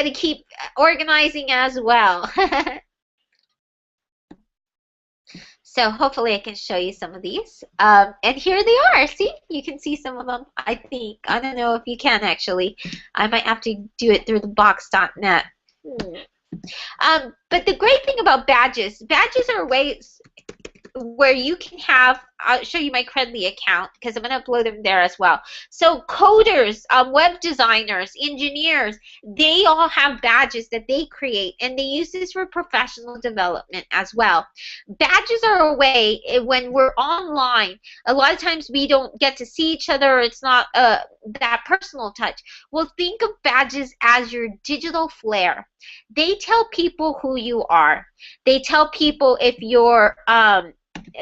to keep organizing as well. So hopefully I can show you some of these. And here they are. See? You can see some of them, I think. I don't know if you can, actually. I might have to do it through the box.net. But the great thing about badges are ways where you can have, I'll show you my Credly account, because I'm going to upload them there as well. So coders, web designers, engineers, they all have badges that they create, and they use this for professional development as well. Badges are a way, when we're online, a lot of times we don't get to see each other, it's not that personal touch. Well, think of badges as your digital flair. They tell people who you are. They tell people if you're,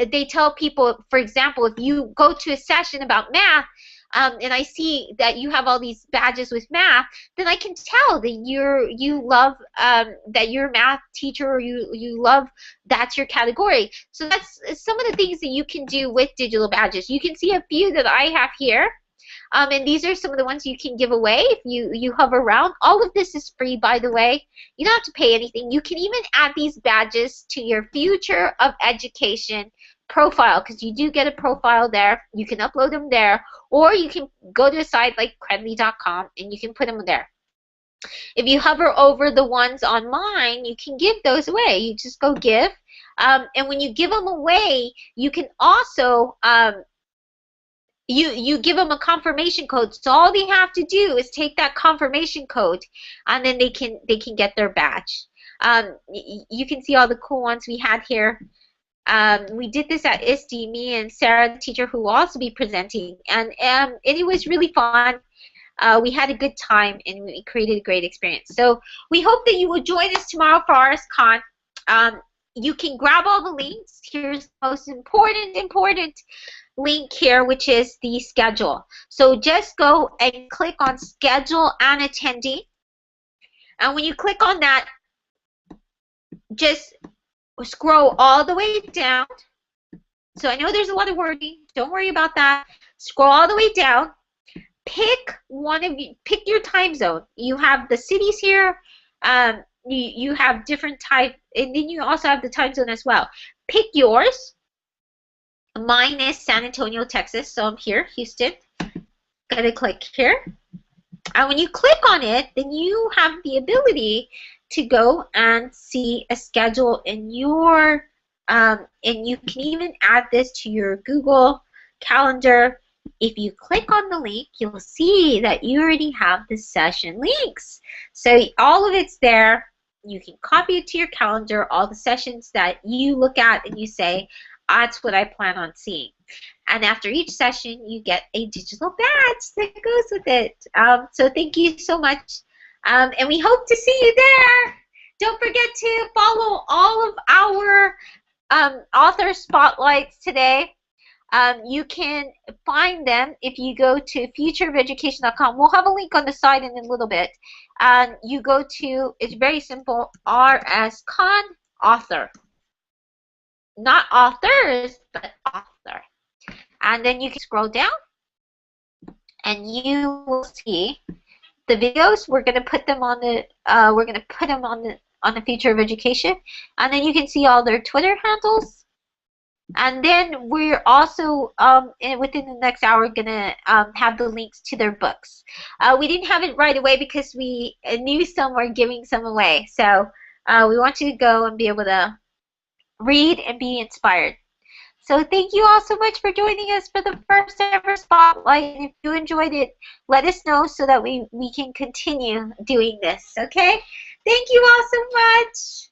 they tell people, for example, if you go to a session about math, and I see that you have all these badges with math, then I can tell that you love, that you're a math teacher, or you love, that's your category. So that's some of the things that you can do with digital badges. You can see a few that I have here. And these are some of the ones you can give away if you hover around. All of this is free, by the way. You don't have to pay anything. You can even add these badges to your Future of Education profile, because you do get a profile there. You can upload them there, or you can go to a site like Credly.com and you can put them there. If you hover over the ones on mine, you can give those away. You just go give, and when you give them away, you can also you give them a confirmation code. So all they have to do is take that confirmation code, and then they can get their badge. You can see all the cool ones we had here. We did this at ISTE, me and Sarah, the teacher, who will also be presenting, and it was really fun. We had a good time, and we created a great experience. So we hope that you will join us tomorrow for RSCon. You can grab all the links. Here's the most important link here, which is the schedule. So just go and click on schedule and attendee. And when you click on that, just scroll all the way down. So I know there's a lot of wording. Don't worry about that. Scroll all the way down. Pick your time zone. You have the cities here. You have different type, and then you also have the time zone as well. Pick yours. Mine is San Antonio, Texas, so I'm here, Houston. Gonna click here. And when you click on it, then you have the ability to go and see a schedule in your, and you can even add this to your Google Calendar. If you click on the link, you'll see that you already have the session links. So all of it's there. You can copy it to your calendar, all the sessions that you look at and you say, that's what I plan on seeing. And after each session, you get a digital badge that goes with it. So thank you so much. And we hope to see you there. Don't forget to follow all of our author spotlights today. You can find them if you go to futureofeducation.com. We'll have a link on the side in a little bit. And you go to, it's very simple, RSCon author. Not authors, but author. And then you can scroll down and you will see the videos. We're going to put them on the on the Future of Education, and then you can see all their Twitter handles. And then we're also within the next hour going to have the links to their books. We didn't have it right away because we knew some were giving some away. So we want you to go and be able to read and be inspired. So thank you all so much for joining us for the first ever Spotlight. If you enjoyed it, let us know so that we can continue doing this, okay? Thank you all so much.